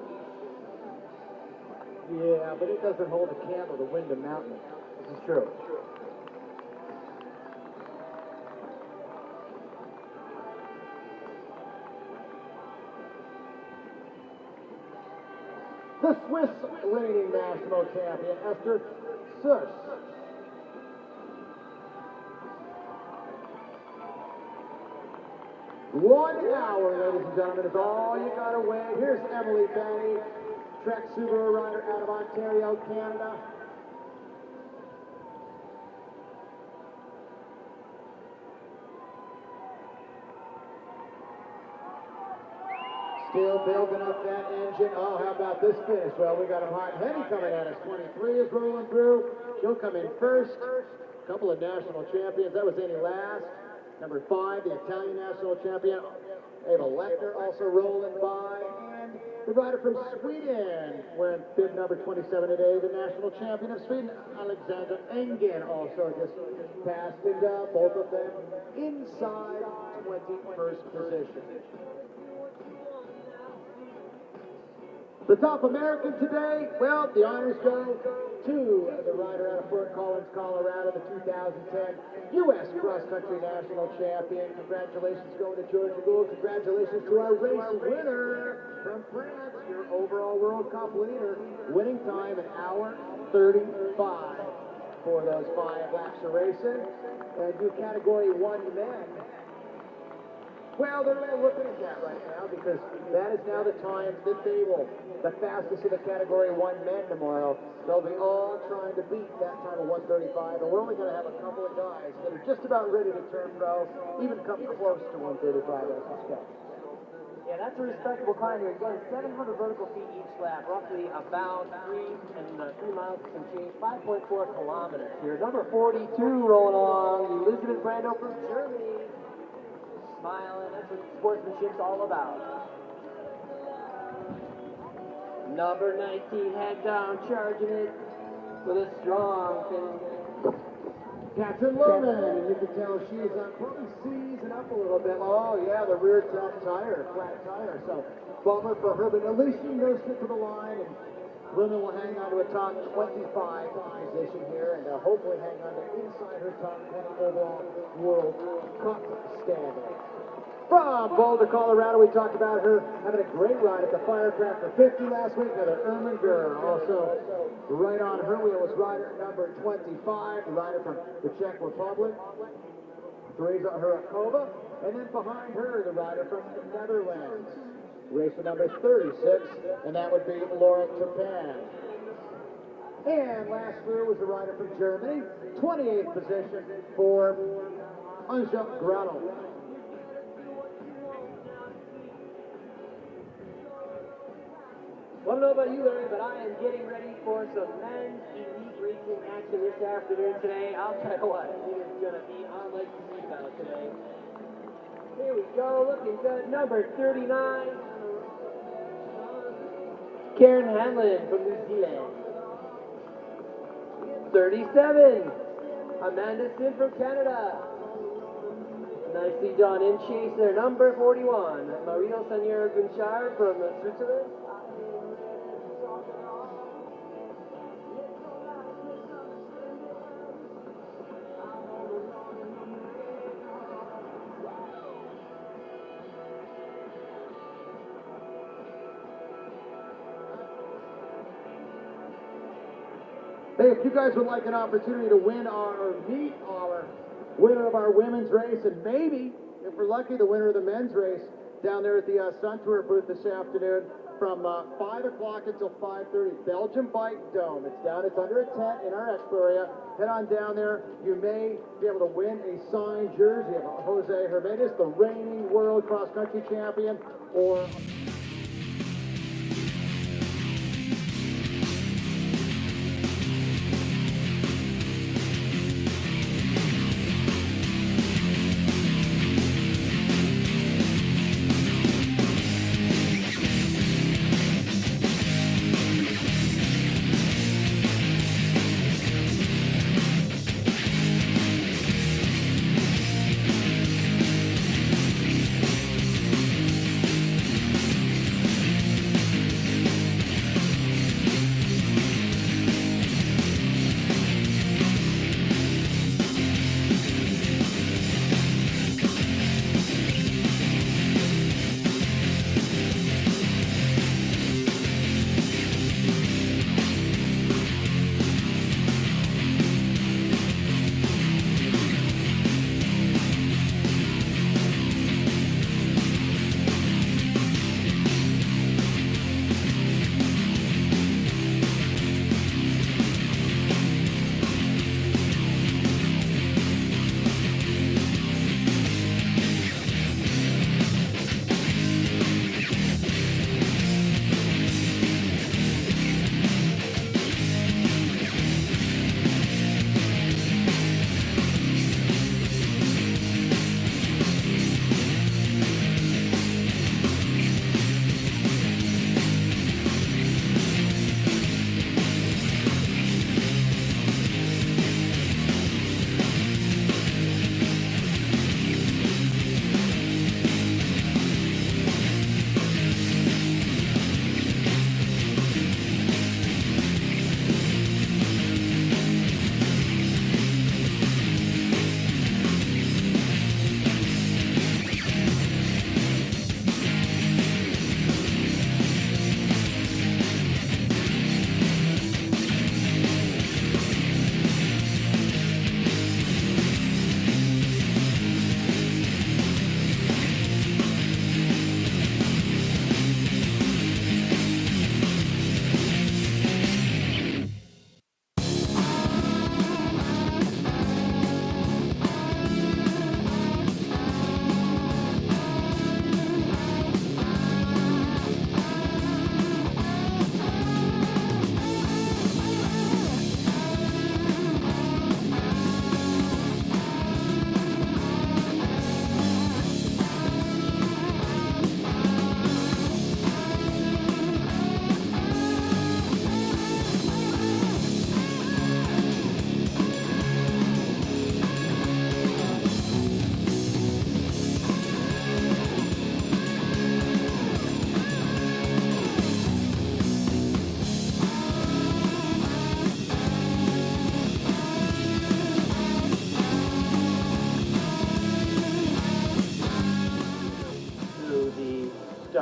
Yeah, but it doesn't hold a candle to Windham Mountain. This is true. The Swiss reigning national champion, Esther Suss. .1 hour, ladies and gentlemen, is all you gotta wait. Here's Emily Fanny Trek Subaru rider out of Ontario, Canada. Still building up that engine. Oh, how about this finish? Well, we got him hot and heavy coming at us. 23 is rolling through. She'll come in first. A couple of national champions. That was Annie Last. Number 5, the Italian national champion. Eva Lechner also rolling by. And the rider from Sweden, wearing bib number 27 today, the national champion of Sweden, Alexander Engen, also just passed. And both of them inside 21st position. The top American today, well, the honors go to the rider out of Fort Collins, Colorado, the 2010 U.S. Cross Country National Champion. Congratulations going to Georgia Gould. Congratulations to our race winner from France, your overall World Cup leader. Winning time, 1 hour 35 for those 5 laps of racing. And do Category 1 men. Well, they're really looking at that right now because that is now the time that they will, the fastest of the Category 1 men tomorrow. They'll be all trying to beat that time of 135, and we're only going to have a couple of guys that are just about ready to turn pro, even come close to 135, I suspect. Yeah, that's a respectable climb here. Again, 700 vertical feet each lap, roughly about 3 miles and some change, 5.4 kilometers here. Number 42 rolling along, Elizabeth Brando from Germany. Smiling, that's what sportsmanship's all about. Number 19, head down, charging it with a strong finish. Captain Loman, and you can tell she's probably seizing up a little bit. Oh, yeah, the rear top tire, flat tire. So, bummer for her, but at least she knows it to the line, and Loman will hang on to a top 25 position here, and hopefully hang on to inside her top 20 overall World Cup standing. From Boulder, Colorado, we talked about her having a great ride at the Firecracker 50 last week. Another Ermin girl. Also, right on her wheel was rider number 25, the rider from the Czech Republic, Teresa Hurakova. And then behind her, the rider from the Netherlands, racer number 36, and that would be Laura Turpan. And last through was the rider from Germany, 28th position for Anja Granel. I don't know about you, Larry, but I am getting ready for some men's elite racing action this afternoon today. I'll tell you what, it is going to be on like the seatbelt today. Here we go, looking good. Number 39, Karen Hanlon from New Zealand. 37, Amanda Sim from Canada. Nicely done in chase there. Number 41, Marino Sanier Gunchard from Switzerland. Hey, if you guys would like an opportunity to win or meet our winner of our women's race, and maybe, if we're lucky, the winner of the men's race down there at the Sun Tour booth this afternoon from 5 o'clock until 5:30, Belgium Bike Dome. It's down, it's under a tent in our expo area. Head on down there. You may be able to win a signed jersey of Jose Hermedez, the reigning world cross-country champion, or...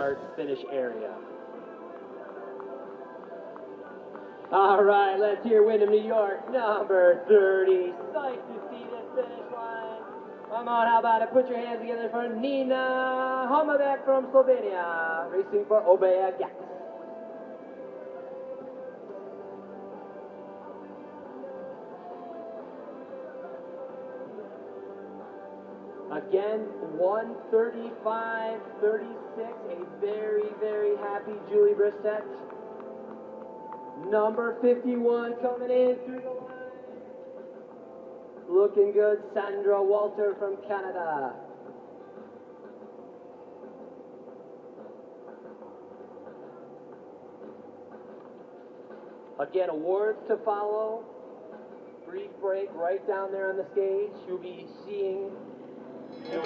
start finish area. All right, let's hear Windham, New York, number 30. Psyched to see this finish line. Come on, how about it? Put your hands together for Nina Homabek from Slovenia, racing for Obeya Gax. Again, 1:35.36. A very, very happy Julie Brissett. Number 51 coming in through the line. Looking good, Sandra Walter from Canada. Again, awards to follow. Brief break right down there on the stage. You'll be seeing your...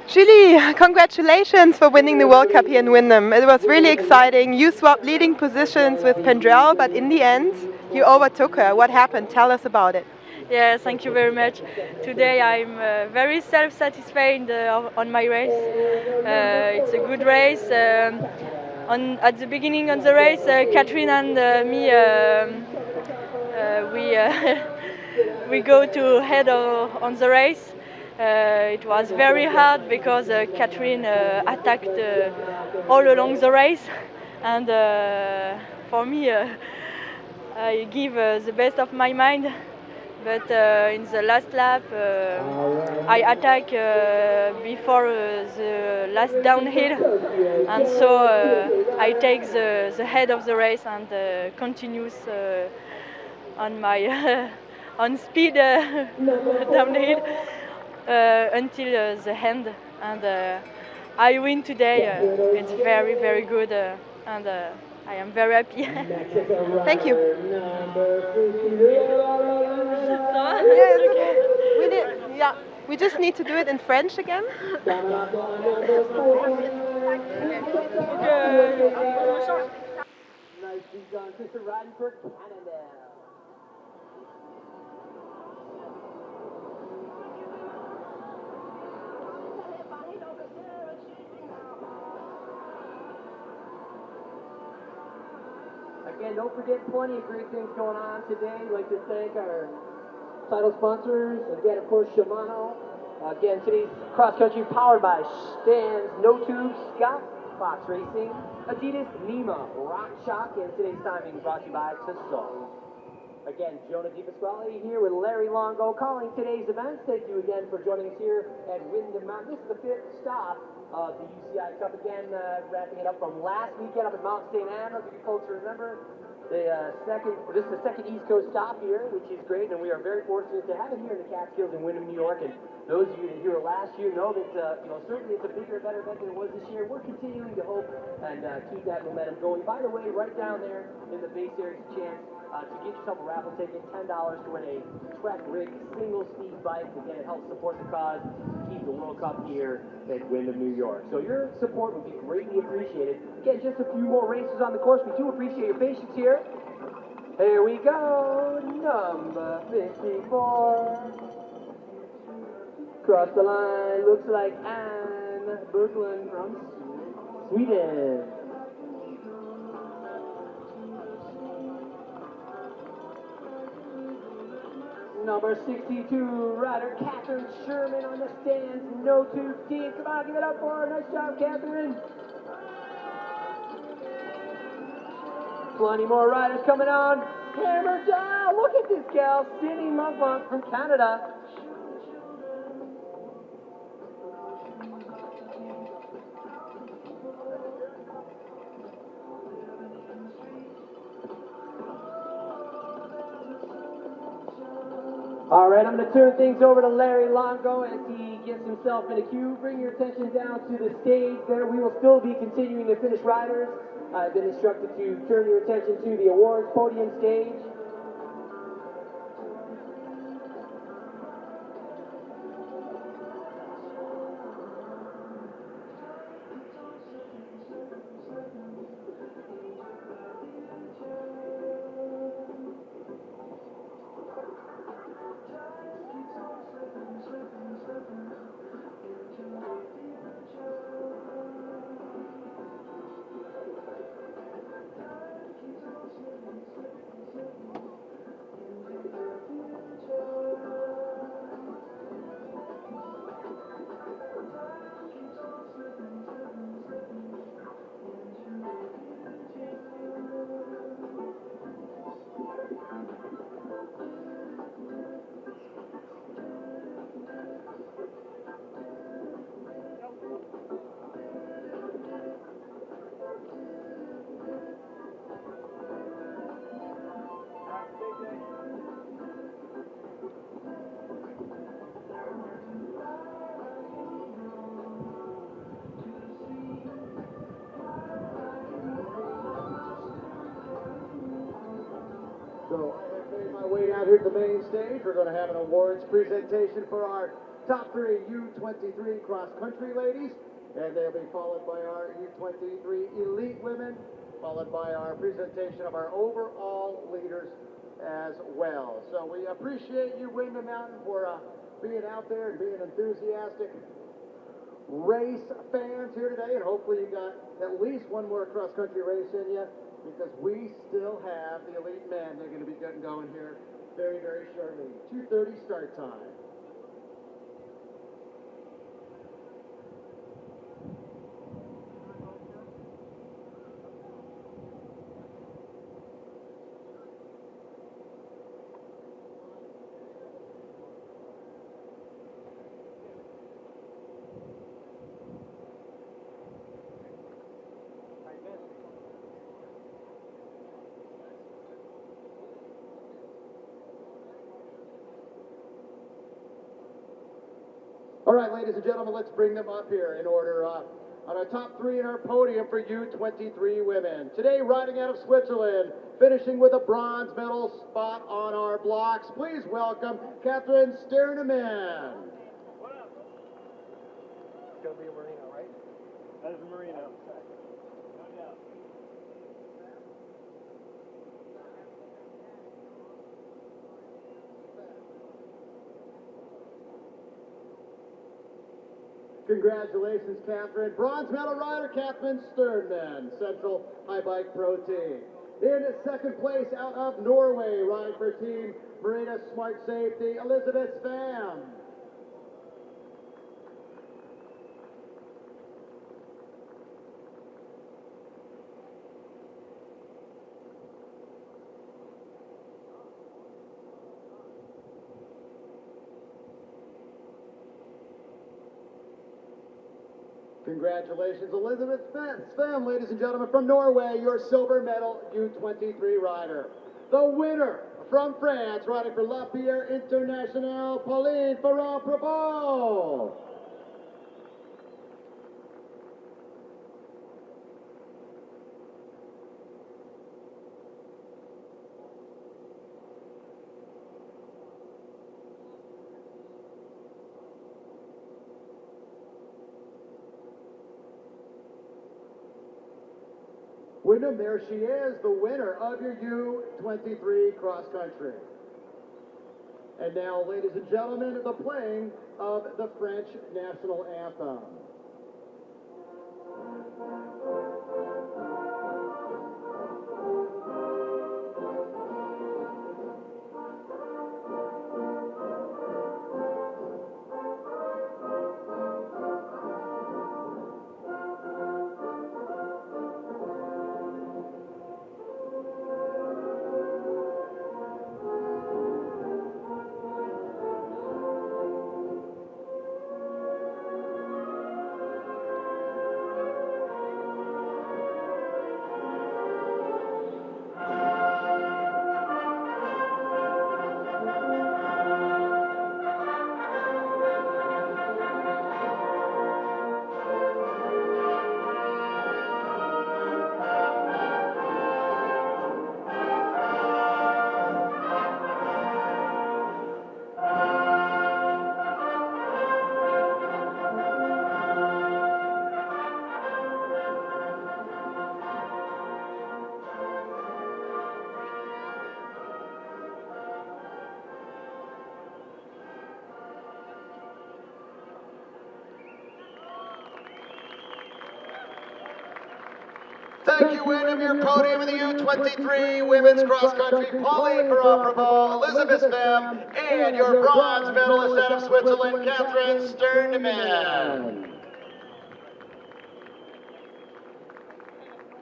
Julie, congratulations for winning the World Cup here in Windham. It was really exciting. You swapped leading positions with Pendrell, but in the end, you overtook her. What happened? Tell us about it. Yeah, thank you very much. Today I'm very self-satisfied on my race. It's a good race. At the beginning of the race, Catherine and me, we go to head on the race. It was very hard because Catherine attacked all along the race, and for me, I give the best of my mind. But in the last lap, I attack before the last downhill, and so I take the head of the race and continues on my on speed downhill until the end, and I win today. It's very, very good, and I am very happy. Thank you. We did. Yeah, we just need to do it in French again. Nicely done, Sister riding for Canada. Again, don't forget, plenty of great things going on today. I'd like to thank our title sponsors. Again, of course, Shimano. Again, today's cross-country powered by Stan's No Tube, Scott, Fox Racing, Adidas, Nima, Rock Shock, and today's timing brought to you by Tissot. Again, Jonah DiPasquale here with Larry Longo calling today's events. Thank you again for joining us here at Windham Mountain. This is the 5th stop of the UCI Cup. Again, wrapping it up from last weekend up at Mount St. Anne. If you folks remember, this is the second East Coast stop here, which is great, and we are very fortunate to have it here in the Catskills in Windham, New York. And those of you that here last year know that certainly it's a bigger, better event than it was this year. We're continuing to hope and keep that momentum going. By the way, right down there in the base area is a chance to get yourself a raffle ticket, $10 to win a Trek Rig single-speed bike. Again, it helps support the cause, keep the World Cup here at Windham, New York. So your support would be greatly appreciated. Again, just a few more races on the course. We do appreciate your patience here. Here we go, number 54. Cross the line, looks like Anne Berglund from Sweden. Number 62, rider Catherine Sherman on the stands, No Tube team. Come on, give it up for her. Nice job, Catherine. Plenty more riders coming on. Hammer down. Look at this gal, Cindy Mufflon from Canada. All right, I'm going to turn things over to Larry Longo as he gets himself in a queue. Bring your attention down to the stage there. We will still be continuing to finish riders. I've been instructed to turn your attention to the awards podium stage. the main stage, we're going to have an awards presentation for our top 3 U23 cross-country ladies, and they'll be followed by our U23 elite women, followed by our presentation of our overall leaders as well. So we appreciate you, Windham Mountain, for being out there and being enthusiastic race fans here today, and hopefully you got at least one more cross-country race in you, because we still have the elite men. They're going to be getting going here very, very shortly. 2:30 start time. All right, ladies and gentlemen, let's bring them up here in order on our top 3 in our podium for U23 women. Today, riding out of Switzerland, finishing with a bronze medal spot on our blocks. Please welcome Catherine Sterneman. What up? It's going to be a Merino, right? That is a Merino. No doubt. Congratulations, Catherine. Bronze medal rider, Catherine Sternman, Central High Bike Pro Team. In second place, out of Norway, riding for Team Marina Smart Safety, Elizabeth Pham. Congratulations, Elizabeth Pham, ladies and gentlemen, from Norway, your silver medal U23 rider. The winner from France, riding for La Pierre International, Pauline Ferrand-Prévot. Windham, there she is, the winner of your U23 cross country. And now, ladies and gentlemen, the playing of the French national anthem. Thank you, Windham, your podium in the U23 women's cross-country, Pauline Ferrand-Prévot, Elizabeth Pham, and your bronze medalist out of Switzerland, Catherine Sterneman.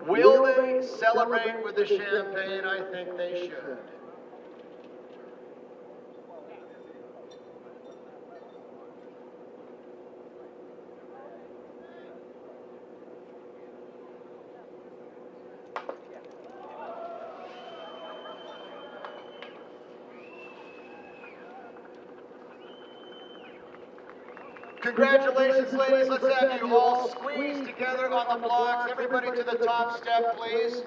Will they celebrate with the champagne? I think they should. Congratulations, ladies. Let's have you all squeeze together on the blocks. Everybody to the top step, please.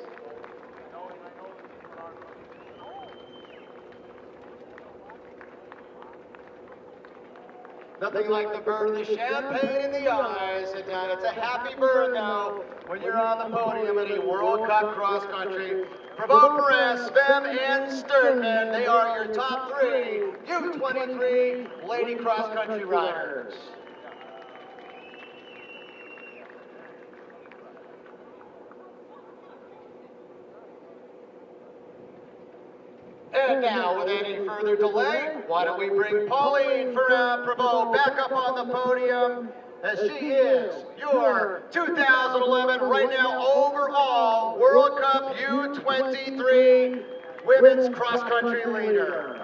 Nothing like the burn of the champagne in the eyes. And it's a happy burn now when you're on the podium at a World Cup cross country. Bravo Perez, Svem, and Sternman, they are your top three U23 lady cross country riders. And now, without any further delay, why don't we bring Pauline Ferrand-Prévot back up on the podium, as she is your 2011 right now overall World Cup U23 women's cross country leader.